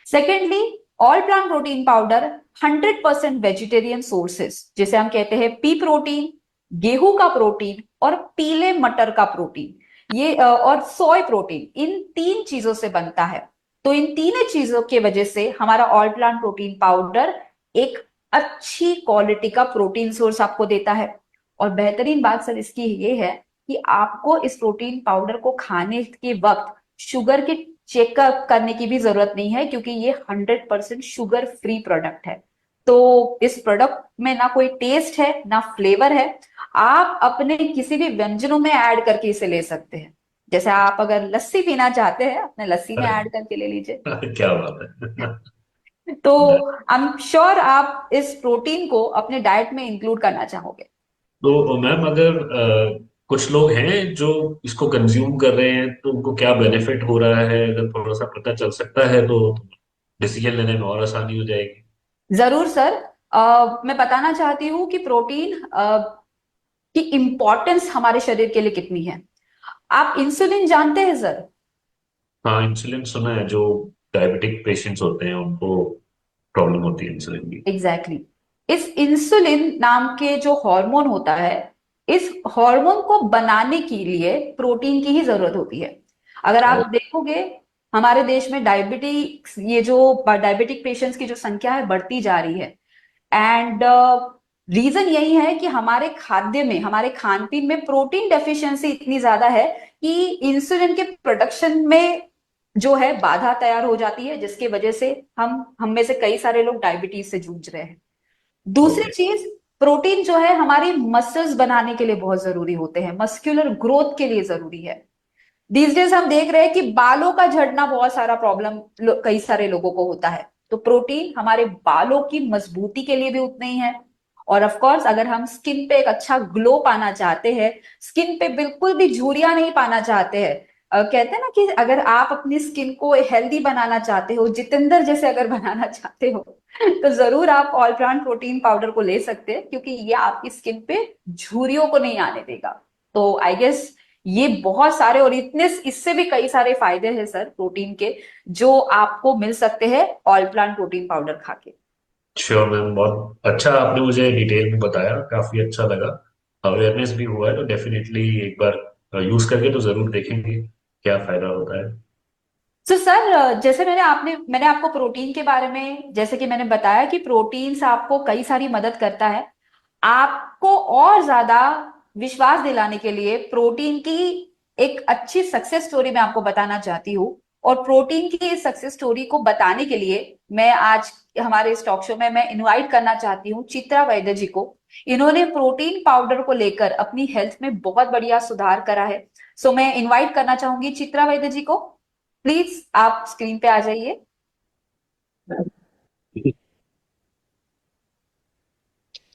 Speaker 5: Secondly, all plant protein powder 100% vegetarian sources, जिसे हम कहते हैं पी प्रोटीन, गेहूं का प्रोटीन और पीले मटर का प्रोटीन, ये और सोय प्रोटीन, इन 3 चीजों से बनता है। तो इन तीनों चीजों की वजह से हमारा ऑल प्लांट प्रोटीन पाउडर एक अच्छी क्वालिटी का प्रोटीन सोर्स आपको देता है। और बेहतरीन बात सर इसकी ये है कि आपको इस प्रोटीन पाउडर को खाने के वक्त शुगर के चेकअप करने की भी जरूरत नहीं है, क्योंकि ये 100% शुगर फ्री प्रोडक्ट है। तो इस प्रोडक्ट में ना कोई टेस्ट है ना फ्लेवर है। आप अपने किसी भी व्यंजनों में ऐड करके इसे ले सकते हैं। जैसे आप अगर लस्सी पीना चाहते हैं, अपने लस्सी में ऐड करके ले लीजिए।
Speaker 4: क्या बात है!
Speaker 5: तो आई एम श्योर आप इस प्रोटीन को अपने डाइट में इंक्लूड करना चाहोगे।
Speaker 4: तो मैम, अगर कुछ लोग हैं जो इसको कंज्यूम कर रहे हैं, तो उनको क्या बेनिफिट हो रहा है? अगर थोड़ा सा पता चल सकता है तो डिसीजन लेने में और आसानी हो जाएगी।
Speaker 5: जरूर सर। मैं बताना चाहती हूँ कि प्रोटीन की इंपॉर्टेंस हमारे शरीर के लिए कितनी है। आप इंसुलिन जानते हैं सर?
Speaker 4: हाँ, इंसुलिन सुना है। जो डायबिटिक पेशेंट्स होते हैं उनको प्रॉब्लम होती है इंसुलिन की।
Speaker 5: Exactly exactly. इस इंसुलिन नाम के जो हार्मोन होता है, इस हार्मोन को बनाने के लिए प्रोटीन की ही जरूरत होती है। अगर आप देखोगे हमारे देश में डायबिटीज, ये जो डायबिटिक पेशेंट्स की जो संख्या है बढ़ती जा रही है। एंड रीजन यही है कि हमारे खाद्य में, हमारे खान पीन में प्रोटीन डेफिशिएंसी इतनी ज्यादा है कि इंसुलिन के प्रोडक्शन में जो है बाधा तैयार हो जाती है, जिसकी वजह से हम में से कई सारे लोग डायबिटीज से जूझ रहे हैं। दूसरी
Speaker 4: ओके।
Speaker 5: चीज, प्रोटीन जो है हमारी मसल्स बनाने के लिए बहुत जरूरी होते हैं, मस्कुलर ग्रोथ के लिए जरूरी है। दीज डेज हम देख रहे हैं कि बालों का झड़ना बहुत सारा प्रॉब्लम कई सारे लोगों को होता है, तो प्रोटीन हमारे बालों की मजबूती के लिए भी उतना ही है। और ऑफ कोर्स अगर हम स्किन पे एक अच्छा ग्लो पाना चाहते हैं, स्किन पे बिल्कुल भी झुर्रियां नहीं पाना चाहते हैं, कहते हैं ना कि अगर आप अपनी स्किन को हेल्दी बनाना चाहते हो, जितेंद्र जैसे अगर बनाना चाहते हो, तो जरूर आप ऑल प्लांट प्रोटीन पाउडर को ले सकते हैं, क्योंकि ये आपकी स्किन पे झुर्रियों को नहीं आने देगा। तो आई गेस ये बहुत सारे, और इतने इससे भी कई सारे फायदे हैं सर प्रोटीन के, जो आपको मिल सकते हैं ऑल प्लांट प्रोटीन पाउडर खा के।
Speaker 4: श्योर मैम, बहुत अच्छा आपने मुझे डिटेल में बताया, काफी अच्छा लगा, अवेयरनेस भी हुआ है। तो डेफिनेटली एक बार यूज करके तो जरूर देखेंगे क्या फायदा होता है।
Speaker 5: तो सर जैसे मैंने आपको प्रोटीन के बारे में, जैसे कि मैंने बताया कि प्रोटीन से आपको कई सारी मदद करता है। आपको और ज्यादा विश्वास दिलाने के लिए प्रोटीन की एक अच्छी सक्सेस स्टोरी मैं आपको बताना चाहती हूँ। और प्रोटीन की इस सक्सेस स्टोरी को बताने के लिए मैं आज हमारे इस टॉक शो में मैं इनवाइट करना चाहती हूँ चित्रा वैद्य जी को। इन्होंने प्रोटीन पाउडर को लेकर अपनी हेल्थ में बहुत बढ़िया सुधार करा है। सो मैं इनवाइट करना चाहूंगी चित्रा वैद्य जी को। प्लीज आप स्क्रीन पे आ जाइए।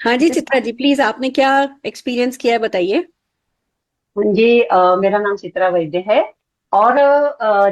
Speaker 2: हाँ जी चित्रा जी, प्लीज आपने क्या एक्सपीरियंस किया है बताइए।
Speaker 6: हाँ जी, मेरा नाम चित्रा वैद्य है। और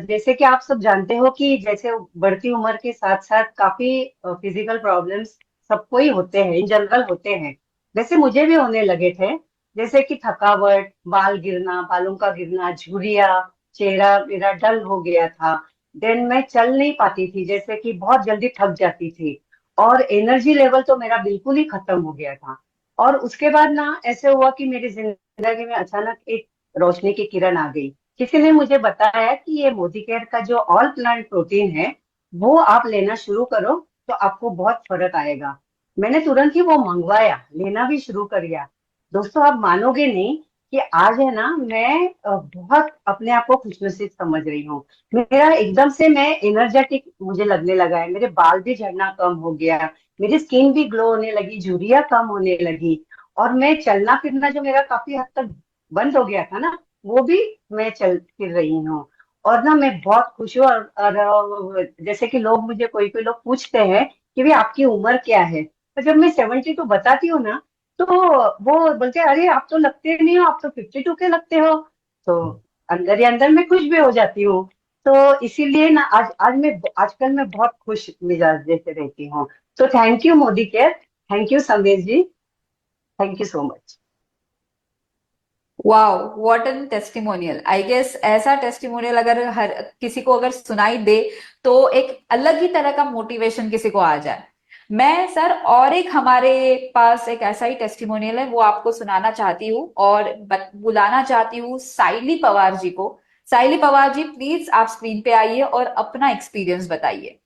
Speaker 6: जैसे कि आप सब जानते हो कि जैसे बढ़ती उम्र के साथ साथ काफी फिजिकल प्रॉब्लम्स सबको ही होते हैं, इन जनरल होते हैं। वैसे मुझे भी होने लगे थे, जैसे कि थकावट, बाल गिरना, बालों का गिरना, झुर्रियां, चेहरा मेरा डल हो गया था। देन मैं चल नहीं पाती थी, जैसे कि बहुत जल्दी थक जाती थी। और एनर्जी लेवल तो मेरा बिल्कुल ही खत्म हो गया था। और उसके बाद ना ऐसे हुआ कि मेरी जिंदगी में अचानक एक रोशनी की किरण आ गई। किसी ने मुझे बताया कि ये मोदी केयर का जो ऑल प्लांट प्रोटीन है वो आप लेना शुरू करो, तो आपको बहुत फर्क आएगा। मैंने तुरंत ही वो मंगवाया, लेना भी शुरू कर दिया। दोस्तों आप मानोगे नहीं कि आज है ना, मैं बहुत अपने आप को खुशनसीब समझ रही हूँ। मेरा एकदम से मैं एनर्जेटिक मुझे लगने लगा है, मेरे बाल भी झड़ना कम हो गया, मेरी स्किन भी ग्लो होने लगी, झुर्रियां कम होने लगी। और मैं चलना फिरना जो मेरा काफी हद तक बंद हो गया था ना, वो भी मैं चल फिर रही हूँ। और ना मैं बहुत खुश हूँ। और जैसे कि लोग मुझे, कोई कोई लोग पूछते हैं कि भाई आपकी उम्र क्या है, तो जब मैं 72 बताती हूँ ना, तो वो बोलते हैं अरे आप तो लगते नहीं हो, आप तो 52 के लगते हो। तो अंदर ही अंदर मैं खुश भी हो जाती हूँ। तो इसीलिए ना आजकल मैं बहुत खुश मिजाज जैसे रहती हूँ। तो thank you Modi care, thank you Sandesh ji, thank you so much.
Speaker 5: Wow, what an testimonial. I guess ऐसा टेस्टिमोनियल अगर हर किसी को अगर सुनाई दे, तो एक अलग ही तरह का मोटिवेशन किसी को आ जाए। मैं सर और एक हमारे पास एक ऐसा ही टेस्टिमोनियल है, वो आपको सुनाना चाहती हूँ और बुलाना चाहती हूँ साइली पवार जी को। साइली पवार जी प्लीज आप स्क्रीन पे आइए और अपना एक्सपीरियंस बताइए।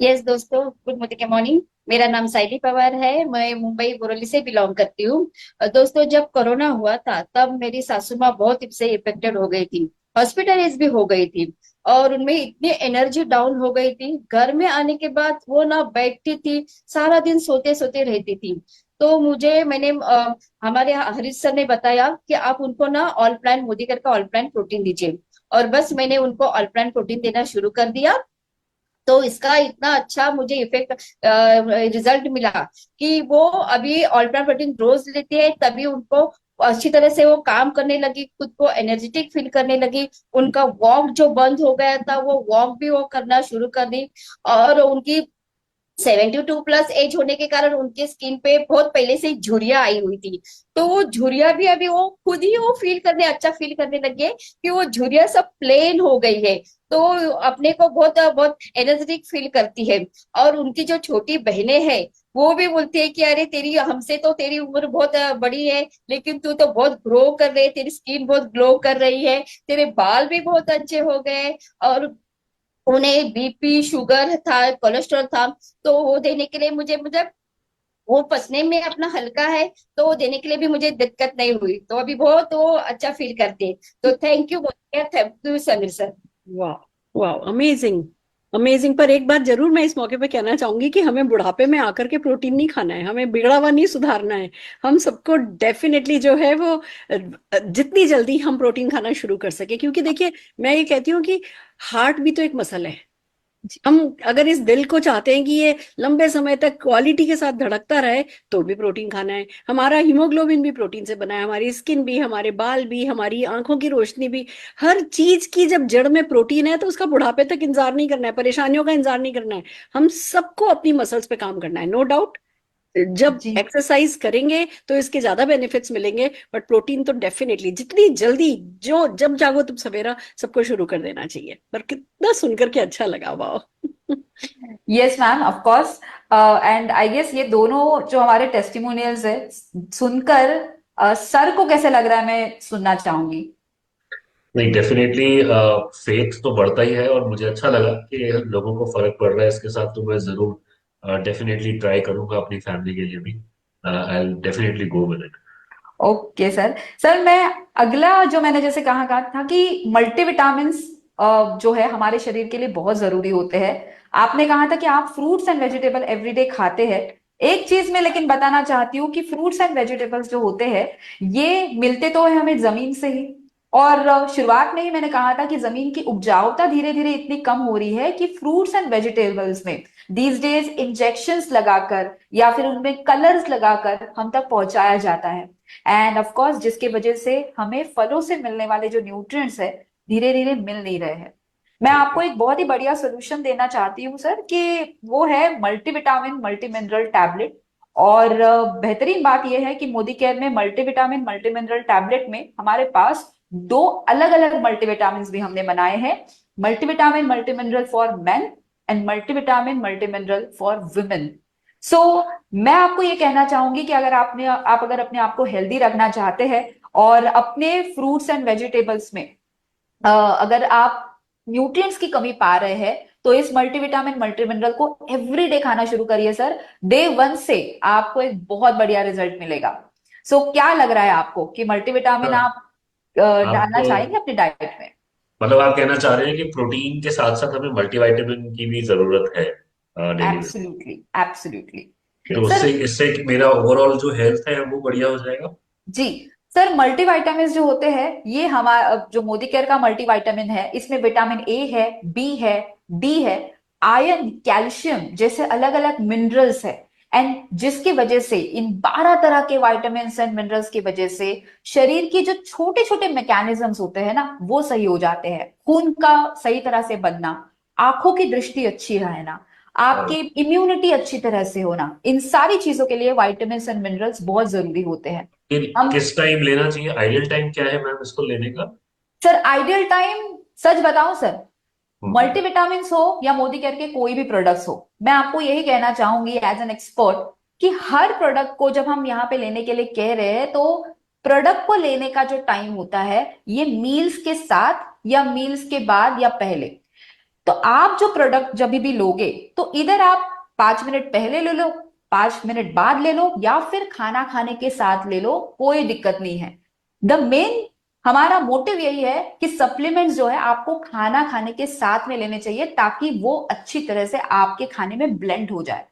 Speaker 7: यस दोस्तों, गुड मॉर्निंग। मेरा नाम साइली पवार है, मैं मुंबई बोरोली से बिलोंग करती हूँ। दोस्तों, जब कोरोना हुआ था तब मेरी सासू माँ बहुत इससे इफेक्टेड हो गई थी, हॉस्पिटलाइज भी हो गई थी, और उनमें इतनी एनर्जी डाउन हो गई थी। घर में आने के बाद वो ना बैठती थी, सारा दिन सोते सोते रहती थी। तो मैंने हमारे यहाँ हरीश सर ने बताया कि आप उनको ना ऑल प्लांट मोदी का ऑल प्लांट प्रोटीन दीजिए, और बस मैंने उनको ऑल प्लांट प्रोटीन देना शुरू कर दिया। तो इसका इतना अच्छा मुझे इफेक्ट रिजल्ट मिला कि वो अभी अल्ट्रा प्रोटीन रोज लेते हैं, तभी उनको अच्छी तरह से वो काम करने लगी, खुद को एनर्जेटिक फील करने लगी। उनका वॉक जो बंद हो गया था, वो वॉक भी वो करना शुरू कर दी, और उनकी 72+ एज होने के कारण उनके स्किन पे बहुत पहले से झुर्रियां आई हुई थी। तो वो झुर्रियां भी अभी वो खुद ही वो अच्छा फील करने लगे कि वो झुर्रियां सब प्लेन हो गई है। तो अपने को बहुत बहुत एनर्जेटिक फील करती है। और उनकी जो छोटी बहनें हैं वो भी बोलती है कि अरे तेरी हमसे तो तेरी उम्र बहुत बड़ी है, लेकिन तू तो बहुत ग्रो कर रही है, तेरी स्किन बहुत ग्लो कर रही है, तेरे बाल भी बहुत अच्छे हो गए। और उन्हें बीपी शुगर था, कोलेस्ट्रॉल था, तो वो देने के लिए मुझे मुझे वो पचने में अपना हल्का है, तो वो देने के लिए भी मुझे दिक्कत नहीं हुई। तो अभी बहुत वो अच्छा फील करते हैं। तो थैंक यू समीर सर।
Speaker 2: वाह, वाह, अमेजिंग, अमेजिंग। पर एक बात जरूर मैं इस मौके पे कहना चाहूंगी कि हमें बुढ़ापे में आकर के प्रोटीन नहीं खाना है, हमें बिगड़ा हुआ नहीं सुधारना है। हम सबको डेफिनेटली जो है वो जितनी जल्दी हम प्रोटीन खाना शुरू कर सके, क्योंकि देखिए मैं ये कहती हूँ कि हार्ट भी तो एक मसल है। हम अगर इस दिल को चाहते हैं कि ये लंबे समय तक क्वालिटी के साथ धड़कता रहे, तो भी प्रोटीन खाना है। हमारा हीमोग्लोबिन भी प्रोटीन से बना है, हमारी स्किन भी, हमारे बाल भी, हमारी आंखों की रोशनी भी, हर चीज की जब जड़ में प्रोटीन है तो उसका बुढ़ापे तक इंतजार नहीं करना है, परेशानियों का इंतजार नहीं करना है। हम सबको अपनी मसल्स पे काम करना है, नो डाउट। जब
Speaker 5: जी
Speaker 2: एक्सरसाइज करेंगे तो इसके ज्यादा बेनिफिट्स मिलेंगे, बट प्रोटीन तो डेफिनेटली जितनी जल्दी, जो जब जागो तुम सवेरा, सबको शुरू कर देना चाहिए। पर कितना सुनकर के अच्छा लगा, वाह।
Speaker 5: Yes ma'am, of course. And I guess ये दोनों जो हमारे टेस्टिमोनियल्स है सुनकर सर को कैसे लग रहा है मैं सुनना चाहूंगी।
Speaker 4: नहीं, डेफिनेटली फेथ तो बढ़ता ही है, और मुझे अच्छा लगा कि लोगों को फर्क पड़ रहा है इसके साथ। तो मैं जरूर डेफिनेटली ट्राई करूंगा अपनी फैमिली के लिए भी। I will definitely go with it.
Speaker 5: Okay sir. Sir मैं अगला जो मैंने जैसे कहा था कि मल्टीविटामिन्स जो है हमारे शरीर के लिए बहुत जरूरी होते हैं। आपने कहा था कि आप फ्रूट्स एंड वेजिटेबल एवरीडे खाते हैं। एक चीज मैं लेकिन बताना चाहती हूँ कि फ्रूट्स एंड वेजिटेबल्स जो होते हैं ये मिलते तो है हमें जमीन से ही। और शुरुआत में ही मैंने कहा था कि जमीन की उपजाऊता धीरे धीरे इतनी कम हो रही है कि फ्रूट्स एंड वेजिटेबल्स में दीज डेज इंजेक्शंस लगाकर या फिर उनमें कलर्स लगाकर हम तक पहुंचाया जाता है। एंड ऑफ कोर्स जिसकी वजह से हमें फलों से मिलने वाले जो न्यूट्रिएंट्स है धीरे धीरे मिल नहीं रहे हैं। मैं आपको एक बहुत ही बढ़िया सोल्यूशन देना चाहती हूँ सर कि वो है मल्टीविटामिन मल्टी मिनरल टैबलेट। और बेहतरीन बात यह है कि मोदी केयर में मल्टीविटामिन मल्टी मिनरल टैबलेट में हमारे पास दो अलग अलग मल्टीविटामिन भी हमने बनाए हैं। Multivitamin multi mineral for men and multivitamin multi mineral for women. So मैं आपको ये कहना चाहूंगी कि आप अगर अपने आप को हेल्दी रखना चाहते हैं और अपने फ्रूट्स एंड वेजिटेबल्स में अगर आप न्यूट्रिएंट्स की कमी पा रहे हैं तो इस मल्टीविटामिन मल्टी मिनरल को एवरीडे खाना शुरू करिए सर। डे 1 से आपको एक बहुत बढ़िया रिजल्ट मिलेगा। सो क्या लग रहा है आपको कि मल्टीविटामिन आप
Speaker 4: आप
Speaker 5: डालना चाहेंगे अपनी डाइट में।
Speaker 4: मतलब आप कहना चाह रहे हैं कि प्रोटीन के साथ साथ हमें मल्टीविटामिन की भी जरूरत है डेली में?
Speaker 5: एब्सोल्युटली एब्सोल्युटली
Speaker 4: तो उससे
Speaker 5: सर।
Speaker 4: इससे मेरा ओवरऑल जो हेल्थ है वो बढ़िया हो जाएगा?
Speaker 5: जी सर, मल्टीविटामिन जो होते हैं ये हमारा जो मोदी केयर का मल्टीविटामिन है इसमें विटामिन ए है, बी है, डी है, आयरन, कैल्शियम जैसे अलग अलग मिनरल्स है। एंड जिसकी वजह से इन 12 तरह के विटामिन एंड मिनरल्स की वजह से शरीर की जो छोटे छोटे मैकेनिज्म्स होते हैं ना वो सही हो जाते हैं। खून का सही तरह से बनना, आंखों की दृष्टि अच्छी रहना, आपकी इम्यूनिटी अच्छी तरह से होना, इन सारी चीजों के लिए विटामिन एंड मिनरल्स बहुत जरूरी होते हैं। हम
Speaker 4: किस टाइम लेना चाहिए? आइडियल टाइम क्या है मैम इसको लेने का?
Speaker 5: सर आइडियल टाइम सच बताऊं सर,
Speaker 4: हम्म।
Speaker 5: मल्टीविटामिन हो या मोदी केयर के कोई भी प्रोडक्ट्स हो, मैं आपको यही कहना चाहूंगी एज एन एक्सपर्ट कि हर प्रोडक्ट को जब हम यहाँ पे लेने के लिए कह रहे हैं तो प्रोडक्ट को लेने का जो टाइम होता है ये मील्स के साथ या मील्स के बाद या पहले। तो आप जो प्रोडक्ट जब भी लोगे तो इधर आप 5 मिनट पहले ले लो, 5 मिनट बाद ले लो या फिर खाना खाने के साथ ले लो, कोई दिक्कत नहीं है। द मेन हमारा मोटिव यही है कि सप्लीमेंट्स जो है आपको खाना खाने के साथ में लेने चाहिए ताकि वो अच्छी तरह से आपके खाने में ब्लेंड हो जाए।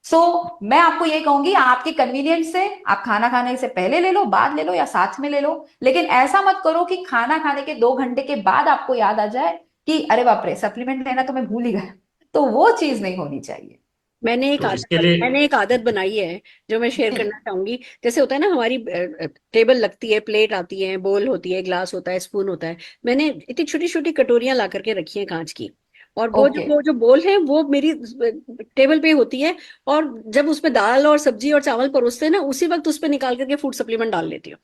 Speaker 5: सो मैं आपको ये कहूंगी आपके कन्वीनियंस से आप खाना खाने से पहले ले लो, बाद ले लो या साथ में ले लो, लेकिन ऐसा मत करो कि खाना खाने के 2 घंटे के बाद आपको याद आ जाए कि अरे बाप रे सप्लीमेंट लेना तो मैं भूल ही गया। तो वो चीज नहीं होनी चाहिए।
Speaker 4: तो इसके लिए
Speaker 2: मैंने एक आदत बनाई है जो मैं शेयर
Speaker 5: जी
Speaker 2: करना चाहूंगी। जैसे होता है ना, हमारी टेबल लगती है, प्लेट आती है, बोल होती है, ग्लास होता है, स्पून होता है। मैंने इतनी छोटी छोटी कटोरियां ला करके रखी हैं कांच की, और वो
Speaker 5: ओके,
Speaker 2: जो बोल है वो मेरी टेबल पे होती है, और जब उसमें दाल और सब्जी और चावल परोसते हैं ना, उसी वक्त उस पे निकाल करके फूड सप्लीमेंट डाल लेती हूँ।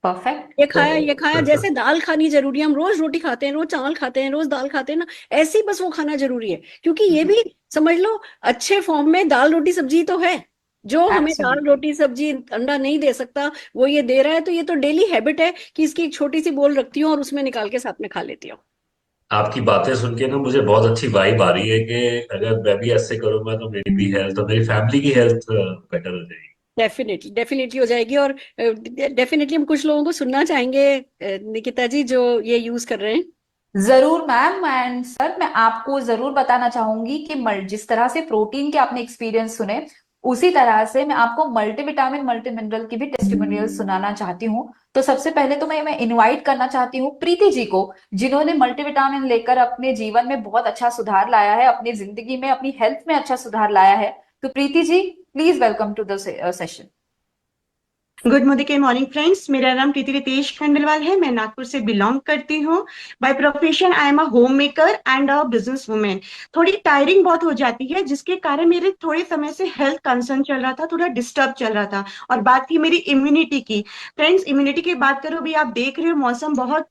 Speaker 5: परफेक्ट।
Speaker 2: ये खाया ये खाया,
Speaker 4: तो
Speaker 2: जैसे दाल खानी जरूरी है, हम रोज रोटी खाते हैं, रोज चावल खाते हैं, रोज दाल खाते हैं ना, ऐसे ही बस वो खाना जरूरी है। क्योंकि ये भी समझ लो, अच्छे फॉर्म में दाल रोटी सब्जी तो है। जो हमें दाल
Speaker 5: एब्सोल्युटली।
Speaker 2: रोटी सब्जी अंडा नहीं दे सकता, वो ये दे रहा है, तो ये तो डेली हैबिट है कि इसकी एक छोटी सी बोल रखती हूँ और उसमें निकाल के साथ में खा लेती हूँ।
Speaker 4: आपकी बातें सुन के ना मुझे बहुत अच्छी वाइब आ रही है कि अगर मैं भी ऐसे करूंगा तो मेरी भी हेल्थ और मेरी फैमिली की हेल्थ बेटर हो जाएगी।
Speaker 2: डेफिनेटली डेफिनेटली हो जाएगी। और डेफिनेटली हम कुछ लोगों को सुनना चाहेंगे, निकिता जी, जो ये यूज कर रहे हैं।
Speaker 5: जरूर मैम। एंड सर, मैं आपको जरूर बताना चाहूंगी कि जिस तरह से प्रोटीन के आपने एक्सपीरियंस सुने, उसी तरह से मैं आपको मल्टीविटामिन मल्टी मिनरल की भी टेस्टिमोनियल सुनाना चाहती हूँ। तो सबसे पहले तो मैं इनवाइट करना चाहती हूँ प्रीति जी को, जिन्होंने मल्टीविटामिन लेकर अपने जीवन में बहुत अच्छा सुधार लाया है, अपनी जिंदगी में, अपनी हेल्थ में अच्छा सुधार लाया है। तो Preeti ji, please welcome to the session.
Speaker 8: Good morning friends. मेरा नाम प्रीति रितेश खंडलवाल है। मैं नागपुर से बिलोंग करती हूँ। By profession I am a home maker and a business women. थोड़ी टायरिंग बहुत हो जाती है, जिसके कारण मेरे थोड़े समय से हेल्थ कंसर्न चल रहा था, थोड़ा डिस्टर्ब चल रहा था। और बात थी मेरी इम्यूनिटी की। फ्रेंड्स, इम्यूनिटी की बात करो, भी आप देख रहे हो मौसम बहुत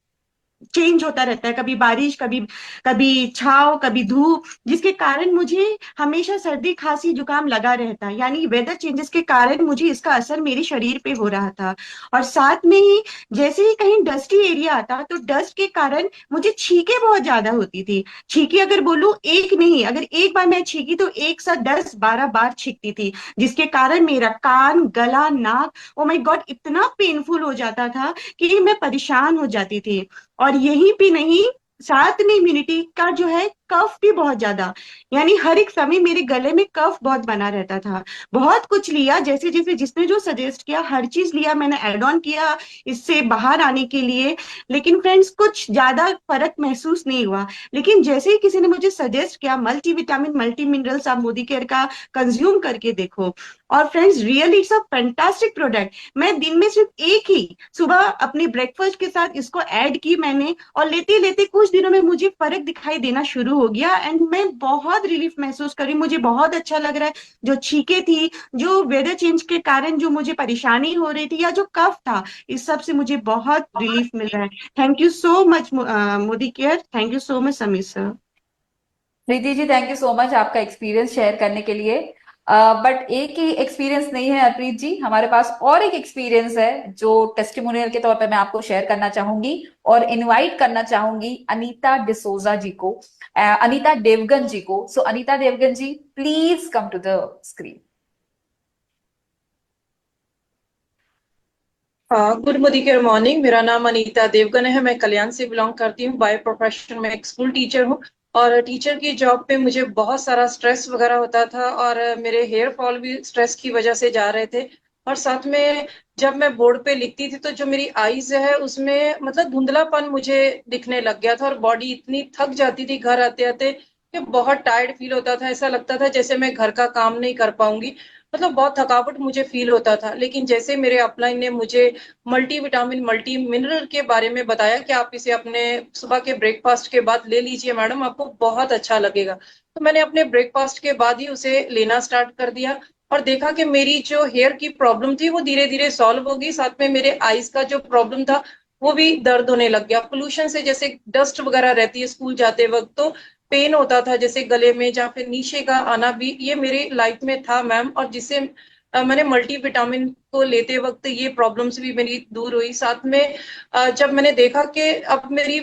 Speaker 8: चेंज होता रहता है, कभी बारिश, कभी कभी छाव, कभी धूप, जिसके कारण मुझे हमेशा सर्दी खांसी जुकाम लगा रहता है। यानी वेदर चेंजेस के कारण मुझे इसका असर मेरे शरीर पे हो रहा था। और साथ में ही जैसे ही कहीं डस्टी एरिया आता तो डस्ट के कारण मुझे छींके बहुत ज्यादा होती थी। छींके अगर बोलूं, एक नहीं, अगर एक बार मैं छींकी तो एक साथ 10-12 बार छींकती थी, जिसके कारण मेरा कान, गला, नाक, ओ माय गॉड, इतना पेनफुल हो जाता था कि मैं परेशान हो जाती थी। और यही भी नहीं, साथ में इम्यूनिटी का जो है, कफ भी बहुत ज्यादा, यानी हर एक समय मेरे गले में कफ बहुत बना रहता था। बहुत कुछ लिया, जैसे जैसे जिसने जो सजेस्ट किया हर चीज लिया, मैंने एड ऑन किया इससे बाहर आने के लिए। लेकिन फ्रेंड्स, कुछ ज्यादा फर्क महसूस नहीं हुआ। लेकिन जैसे ही किसी ने मुझे सजेस्ट किया मल्टी विटामिन मल्टी मिनरल्स, आप मोदी केयर का कंज्यूम करके देखो। और friends, really it's a fantastic product. मैं दिन में सिर्फ एक ही सुबह अपने ब्रेकफास्ट के साथ इसको ऐड की मैंने, और लेते लेते कुछ दिनों में मुझे फर्क दिखाई देना शुरू हो गया, एंड मैं बहुत रिलीफ महसूस करी, मुझे बहुत अच्छा लग रहा है। जो छींके थी, जो वेदर चेंज के कारण जो मुझे परेशानी हो रही थी, या जो कफ था, इस सब से मुझे बहुत रिलीफ मिल रहा है। Thank you so much Modi care, thank you so much Sameer sir.
Speaker 5: Preeti ji, thank you so much आपका एक्सपीरियंस शेयर करने के लिए। बट एक ही एक्सपीरियंस नहीं है हरप्रीत जी, हमारे पास और एक एक्सपीरियंस है जो टेस्टिमोनियल के तौर पे मैं आपको शेयर करना चाहूंगी, और इनवाइट करना चाहूंगी अनीता डिसोजा जी को, अनीता देवगन जी को। So Anita Devgan ji, please come to the screen.
Speaker 9: Good Modi morning. मेरा नाम अनीता देवगन है। मैं कल्याण से बिलोंग करती हूँ। बाय प्रोफेशन में एक स्कूल टीचर हूँ। और टीचर की जॉब पे मुझे बहुत सारा स्ट्रेस वगैरह होता था, और मेरे हेयर फॉल भी स्ट्रेस की वजह से जा रहे थे। और साथ में जब मैं बोर्ड पे लिखती थी तो जो मेरी आईज है उसमें मतलब धुंधलापन मुझे दिखने लग गया था, और बॉडी इतनी थक जाती थी घर आते आते कि बहुत टायर्ड फील होता था। ऐसा लगता था जैसे मैं घर का काम नहीं कर पाऊंगी, मतलब बहुत थकावट मुझे फील होता था। लेकिन जैसे मेरे अपलाइन ने मुझे मल्टी विटामिन मल्टी मिनरल के बारे में बताया कि आप इसे अपने सुबह के ब्रेकफास्ट के बाद ले लीजिए मैडम, आपको बहुत अच्छा लगेगा, तो मैंने अपने ब्रेकफास्ट के बाद ही उसे लेना स्टार्ट कर दिया। और देखा कि मेरी जो हेयर की प्रॉब्लम थी वो धीरे धीरे सॉल्व हो गई। साथ में मेरे आईज का जो प्रॉब्लम था वो भी दर्द होने लग गया। पोल्यूशन से जैसे डस्ट वगैरह रहती है स्कूल जाते वक्त, तो पेन होता था जैसे गले में, जहाँ पे नीचे का आना भी, ये मेरी लाइफ में था मैम। और जिससे मैंने मल्टी विटामिन को लेते वक्त ये प्रॉब्लम्स भी मेरी दूर हुई। साथ में जब मैंने देखा कि अब मेरी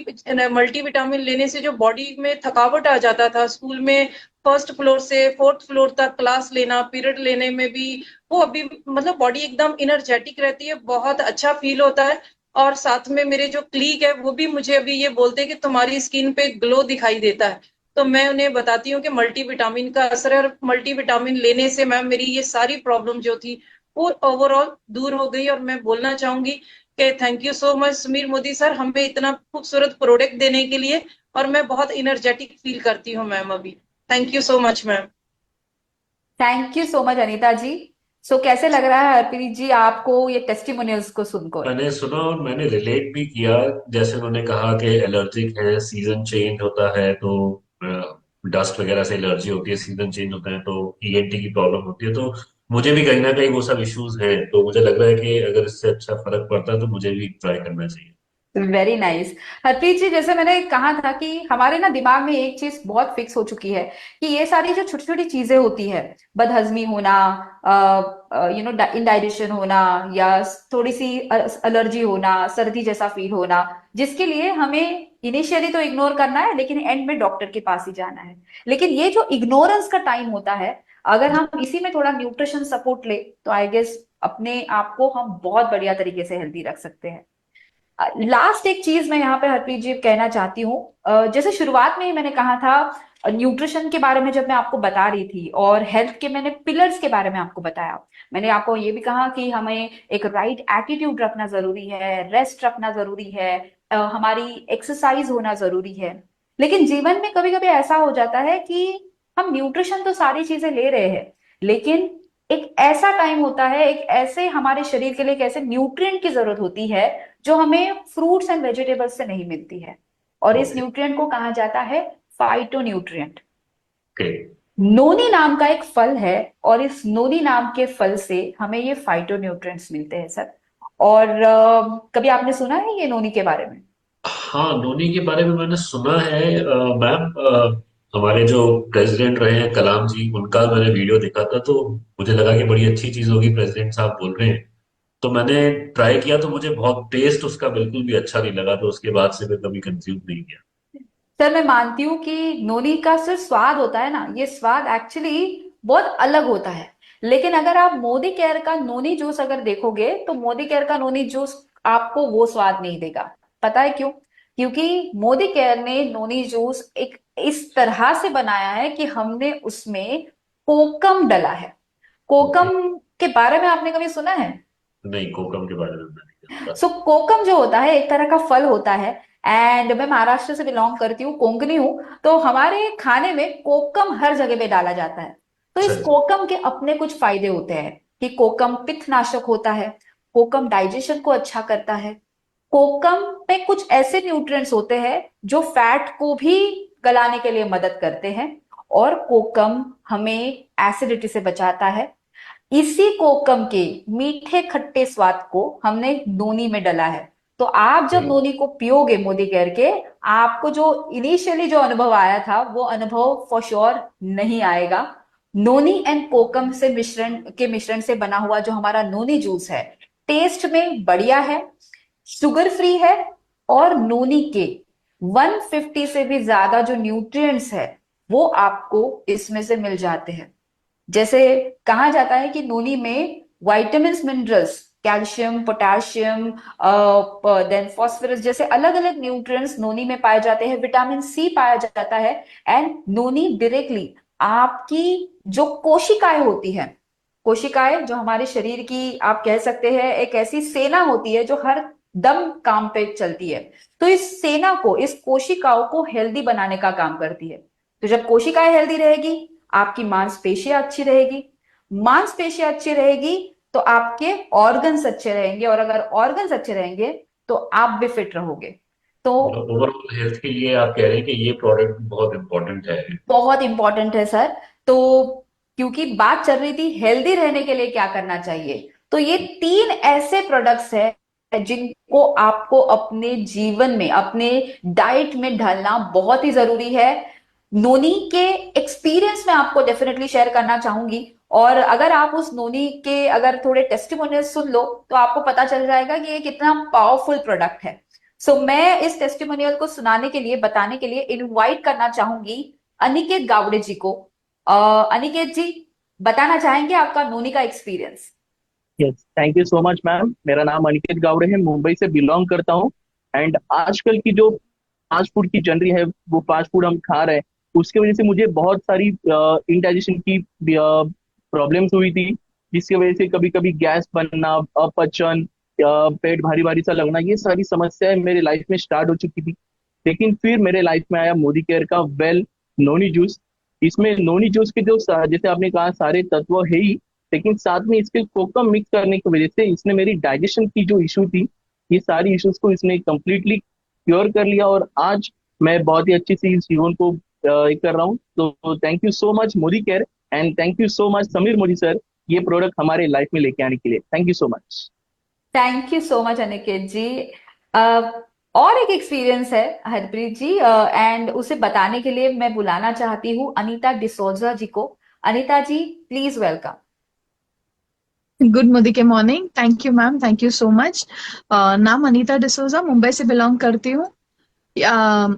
Speaker 9: मल्टी विटामिन लेने से जो बॉडी में थकावट आ जाता था स्कूल में, फर्स्ट फ्लोर से फोर्थ फ्लोर तक क्लास लेना, पीरियड लेने में भी, वो अभी मतलब बॉडी एकदम इनर्जेटिक रहती है, बहुत अच्छा फील होता है। और साथ में मेरे जो क्लीग है वो भी मुझे अभी ये बोलते हैं कि तुम्हारी स्किन पे ग्लो दिखाई देता है। तो मैं उन्हें बताती हूँ कि मल्टीविटामिन का असर है, और मल्टीविटामिन लेने से मैम मेरी ये सारी प्रॉब्लम जो थी वो ओवरऑल दूर हो गई। और मैं बोलना चाहूंगी कि thank you so much Sumeer Modi sir, हमें इतना खूबसूरत प्रोडक्ट देने के लिए। और मैं बहुत इनर्जेटिक फील करती हूँ मैम अभी। Thank you so much ma'am.
Speaker 5: Thank you so much Anita ji. So कैसे लग रहा है हरप्रीत जी आपको ये टेस्टिमोनियल्स को सुनकर?
Speaker 4: मैंने सुना और मैंने रिलेट भी किया। जैसे उन्होंने कहा कि एलर्जिक है, सीजन चेंज होता है तो डस्ट वगैरह से एलर्जी होती है, सीजन चेंज होता है तो ईएनटी की प्रॉब्लम होती है। तो मुझे भी कहीं ना कहीं वो सब इश्यूज हैं, तो मुझे लग रहा है कि अगर इससे अच्छा फर्क पड़ता है तो मुझे भी ट्राई करना चाहिए।
Speaker 5: Very nice. हरप्रीत जी, जैसे मैंने कहा था कि हमारे ना दिमाग में एक चीज बहुत फिक्स हो चुकी है कि ये सारी जो छोटी छोटी चीजें होती है, बदहजमी होना, इनडाइजेशन होना, या थोड़ी सी एलर्जी होना, सर्दी जैसा फील होना, जिसके लिए हमें इनिशियली तो इग्नोर करना है लेकिन एंड में डॉक्टर के पास ही जाना है। लेकिन ये जो इग्नोरेंस का टाइम होता है, अगर हम इसी में थोड़ा न्यूट्रिशन सपोर्ट ले तो आई गेस अपने आप को हम बहुत बढ़िया तरीके से हेल्दी रख सकते हैं। लास्ट एक चीज मैं यहाँ पे हरप्रीत जी कहना चाहती हूँ। जैसे शुरुआत में ही मैंने कहा था, न्यूट्रिशन के बारे में जब मैं आपको बता रही थी और हेल्थ के मैंने पिलर्स के बारे में आपको बताया, मैंने आपको ये भी कहा कि हमें एक राइट एटीट्यूड रखना जरूरी है, रेस्ट रखना जरूरी है, हमारी एक्सरसाइज होना जरूरी है। लेकिन जीवन में कभी कभी ऐसा हो जाता है कि हम न्यूट्रिशन तो सारी चीजें ले रहे हैं, लेकिन एक ऐसा टाइम होता है, एक ऐसे हमारे शरीर के लिए एक ऐसे न्यूट्रिएंट की जरूरत होती है जो हमें फ्रूट्स एंड वेजिटेबल्स से नहीं मिलती है, और इस
Speaker 4: ओके।
Speaker 5: न्यूट्रिएंट को कहा जाता है फाइटो न्यूट्रिएंट।
Speaker 4: ओके।
Speaker 5: नोनी नाम का एक फल है, और इस नोनी नाम के फल से हमें ये फाइटो न्यूट्रिएंट्स मिलते हैं सर। और कभी आपने सुना है ये नोनी के बारे में?
Speaker 4: हाँ, नोनी के बारे में मैंने सुना है मैम। हमारे जो प्रेसिडेंट रहे हैं कलाम जी, उनका मैंने वीडियो देखा था, तो मुझे लगा कि बड़ी अच्छी चीज होगी, प्रेसिडेंट साहब बोल रहे हैं। तो मैंने ट्राई किया, तो मुझे बहुत टेस्ट उसका बिल्कुल भी अच्छा नहीं लगा, तो उसके बाद से मैं कभी कंज्यूम नहीं किया।
Speaker 5: सर मैं मानती हूँ कि नोनी का सिर्फ स्वाद होता है ना, ये स्वाद एक्चुअली बहुत अलग होता है। लेकिन अगर आप मोदी केयर का नोनी जूस अगर देखोगे तो मोदी केयर का नोनी जूस आपको वो स्वाद नहीं देगा। पता है क्यों? क्योंकि मोदी केयर ने नोनी जूस एक इस तरह से बनाया है कि हमने उसमें कोकम डला है।
Speaker 4: ओके।
Speaker 5: कोकम के बारे में आपने कभी सुना है?
Speaker 4: नहीं, कोकम के बारे में मैं नहीं जानता।
Speaker 5: सो कोकम जो होता है एक तरह का फल होता है, एंड मैं महाराष्ट्र से बिलोंग करती हूँ, कोंकणी हूँ, तो हमारे खाने में कोकम हर जगह पे डाला जाता है। तो
Speaker 4: अच्छा
Speaker 5: इस
Speaker 4: जी।
Speaker 5: कोकम के अपने कुछ फायदे होते हैं कि कोकम पित्त नाशक होता है, कोकम डाइजेशन को अच्छा करता है, कोकम में कुछ ऐसे न्यूट्रिएंट्स होते हैं जो फैट को भी गलाने के लिए मदद करते हैं, और कोकम हमें एसिडिटी से बचाता है। इसी कोकम के मीठे खट्टे स्वाद को हमने नोनी में डला है। तो आप जब
Speaker 4: हम्म।
Speaker 5: नोनी को पियोगे मोदी केयर के, आपको जो इनिशियली जो अनुभव आया था वो अनुभव फॉर श्योर नहीं आएगा। नोनी एंड कोकम से मिश्रण से बना हुआ जो हमारा नोनी जूस है, टेस्ट में बढ़िया है, शुगर फ्री है, और नोनी के 150 से भी ज्यादा जो न्यूट्रिएंट्स है वो आपको इसमें से मिल जाते हैं। जैसे कहा जाता है कि नोनी में vitamins, minerals, calcium, potassium, then phosphorus जैसे अलग अलग न्यूट्रिएंट्स नोनी में पाए जाते हैं, विटामिन सी पाया जाता है। एंड नोनी डायरेक्टली आपकी जो कोशिकाएं होती हैं, कोशिकाएं जो हमारे शरीर की आप कह सकते हैं एक ऐसी सेना होती है जो हर दम काम पे चलती है, तो इस सेना को, इस कोशिकाओं को हेल्दी बनाने का काम करती है। तो जब कोशिकाएं हेल्दी रहेगी, आपकी मांसपेशियां अच्छी रहेगी, मांसपेशियां अच्छी रहेगी तो आपके ऑर्गन्स अच्छे रहेंगे, और अगर ऑर्गन्स अच्छे रहेंगे तो आप भी फिट रहोगे। तो
Speaker 4: मतलब ओवरऑल हेल्थ के लिए आप कह रहे हैं कि ये प्रोडक्ट बहुत इंपॉर्टेंट है।
Speaker 5: बहुत इंपॉर्टेंट है सर। तो क्योंकि बात चल रही थी हेल्दी रहने के लिए क्या करना चाहिए, तो ये 3 ऐसे प्रोडक्ट्स है जिनको आपको अपने जीवन में, अपने डाइट में ढालना बहुत ही जरूरी है। नोनी के एक्सपीरियंस में आपको डेफिनेटली शेयर करना चाहूंगी, और अगर आप उस नोनी के अगर थोड़े टेस्टिमोनियल सुन लो तो आपको पता चल जाएगा कि ये कितना पावरफुल प्रोडक्ट है। सो मैं इस टेस्टिमोनियल को सुनाने के लिए, बताने के लिए इनवाइट करना चाहूंगी अनिकेत गावड़े जी को। अनिकेत जी, बताना चाहेंगे आपका नोनी का experience?
Speaker 10: Yes, thank you so much ma'am. मेरा नाम अनिकेत गावड़े है, मुंबई से बिलोंग करता हूँ। एंड आजकल की जो फास्ट फूड की जनरी है, वो फास्ट फूड हम खा रहे हैं, उसकी वजह से मुझे बहुत सारी इंडाइजेशन की प्रॉब्लम्स हुई थी, जिसकी वजह से कभी कभी गैस बनना, अपचन, पेट भारी भारी सा लगना, ये सारी समस्याएं मेरे लाइफ में स्टार्ट हो चुकी थी। लेकिन फिर मेरे लाइफ में आया मोदी केयर का वेल नोनी जूस। इसमें नोनी जूस के जो जैसे आपने कहा सारे तत्व है ही, लेकिन साथ में इसके कोकम मिक्स करने की वजह से इसने मेरी डाइजेशन की जो इशू थी, ये सारी इश्यूज को इसने कंप्लीटली क्योर कर लिया, और आज मैं बहुत ही अच्छी से इस जीवन को कर रहा हूँ। तो thank you so much Modi care, and thank you so much Sameer Modi sir, ये प्रोडक्ट हमारे लाइफ में लेके आने के लिए। Thank you so much.
Speaker 5: Thank you so much Aniket ji. अ, और एक एक्सपीरियंस है हरप्रीत जी, एंड उसे बताने के लिए मैं बुलाना चाहती हूँ अनीता डिसोजा जी को। अनीता जी, प्लीज वेलकम।
Speaker 11: गुड मोदी के morning. Thank you ma'am, thank you so much. नाम अनीता डिसोजा, मुंबई से बिलोंग करती हूँ।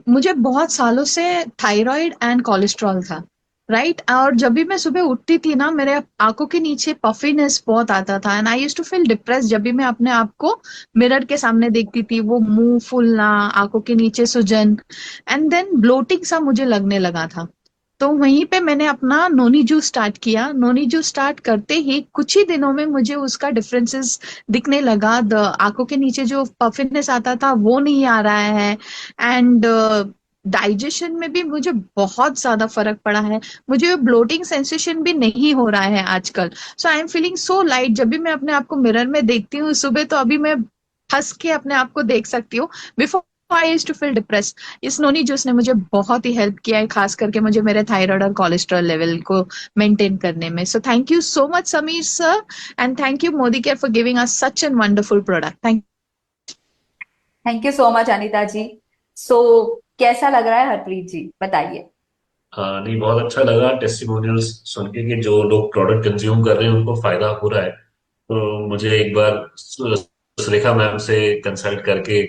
Speaker 11: मुझे बहुत सालों से थायराइड एंड कोलेस्ट्रॉल था, राइट। और जब भी मैं सुबह उठती थी ना, मेरे आंखों के नीचे पफीनेस बहुत आता था, and I used to feel depress जब भी मैं अपने आप को मिरर के सामने देखती थी। वो मुंह फूलना, आंखों के नीचे सूजन, एंड देन ब्लोटिंग सा मुझे लगने लगा था। तो वहीं पे मैंने अपना नोनी जूस स्टार्ट किया। नोनी जूस स्टार्ट करते ही कुछ ही दिनों में मुझे उसका डिफरेंसेस दिखने लगा। आंखों के नीचे जो पफिनेस आता था वो नहीं आ रहा है, एंड डाइजेशन में भी मुझे बहुत ज्यादा फर्क पड़ा है। मुझे ब्लोटिंग सेंसेशन भी नहीं हो रहा है आजकल। So I am feeling so light. जब भी मैं अपने आप को मिरर में देखती हूँ सुबह, तो अभी मैं हंस के अपने आप को देख सकती हूँ। Before I used to feel depress. इस नोनी जूस ने मुझे बहुत ही हेल्प किया है, खास करके मुझे मेरे थायराइड और कोलेस्ट्रॉल लेवल को मेंटेन करने में। So thank you so much Sameer sir, and thank you Modi care for giving us such an wonderful product.
Speaker 5: Thank you so much Anita ji. So कैसा लग रहा है हरप्रीत जी, बताइए।
Speaker 4: नहीं, बहुत अच्छा लगा टेस्टिमोनियल्स सुन के कि जो लोग प्रोडक्ट कंज्यूम कर रहे हैं उनको फायदा हो रहा है। तो मुझे एक बार सुरेखा मैम से कंसल्ट करके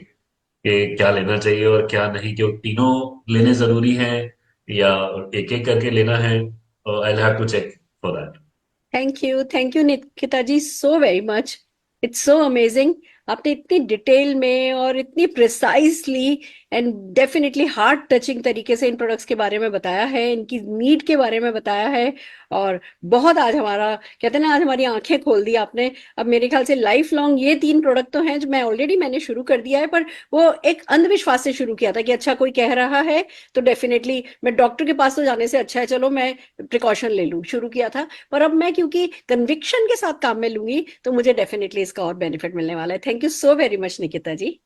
Speaker 4: कि क्या लेना चाहिए और क्या नहीं, कि तीनों लेने जरूरी हैं या एक एक करके लेना है। I have to check for that.
Speaker 2: Thank you Nikita ji so very much. It's so amazing. आपने इतनी डिटेल में और इतनी precisely and definitely heart touching तरीके से इन प्रोडक्ट्स के बारे में बताया है, इनकी नीड के बारे में बताया है। और बहुत आज हमारा, कहते हैं ना, आज हमारी आंखें खोल दी आपने। अब मेरे ख्याल से लाइफ लॉन्ग ये 3 प्रोडक्ट तो हैं जो मैंने शुरू कर दिया है, पर वो एक अंधविश्वास से शुरू किया था कि अच्छा कोई कह रहा है तो डेफिनेटली मैं डॉक्टर के पास तो जाने से अच्छा है चलो मैं प्रिकॉशन ले लूं, शुरू किया था। पर अब मैं क्योंकि कन्विक्शन के साथ काम में लूंगी तो मुझे डेफिनेटली इसका और बेनिफिट मिलने वाला है। Thank you so very much Nikita ji.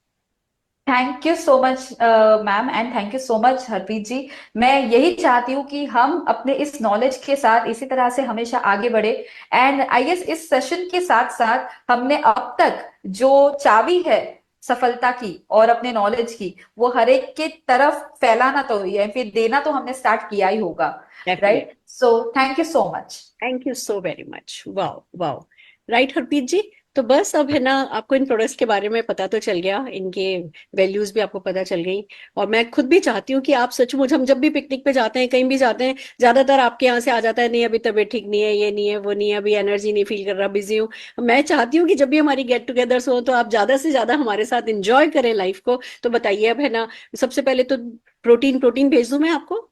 Speaker 5: Thank you so much ma'am, and thank you so much Harpreet ji. मैं यही चाहती हूँ कि हम अपने इस नॉलेज के साथ इसी तरह से हमेशा आगे बढ़े। एंड आई गेस इस सेशन के साथ साथ हमने अब तक जो चाबी है सफलता की और अपने नॉलेज की, वो हर एक के तरफ फैलाना तो या फिर देना तो हमने स्टार्ट किया ही होगा, right. So thank you so much.
Speaker 2: Thank you so very much. Wow wow. Right Harpreet ji. तो बस अब है ना, आपको इन प्रोडक्ट्स के बारे में पता तो चल गया, इनके वैल्यूज भी आपको पता चल गई। और मैं खुद भी चाहती हूँ कि आप सचमुच, हम जब भी पिकनिक पे जाते हैं, कहीं भी जाते हैं, ज्यादातर आपके यहाँ से आ जाता है नहीं अभी तबीयत ठीक नहीं है, ये नहीं है, वो नहीं है, अभी एनर्जी नहीं फील कर रहा, बिजी हूँ। मैं चाहती हूँ कि जब भी हमारी गेट टुगेदर्स हो तो आप ज्यादा से ज्यादा हमारे साथ इंजॉय करें लाइफ को। तो बताइए अब है ना, सबसे पहले तो प्रोटीन प्रोटीन भेज दूं मैं आपको।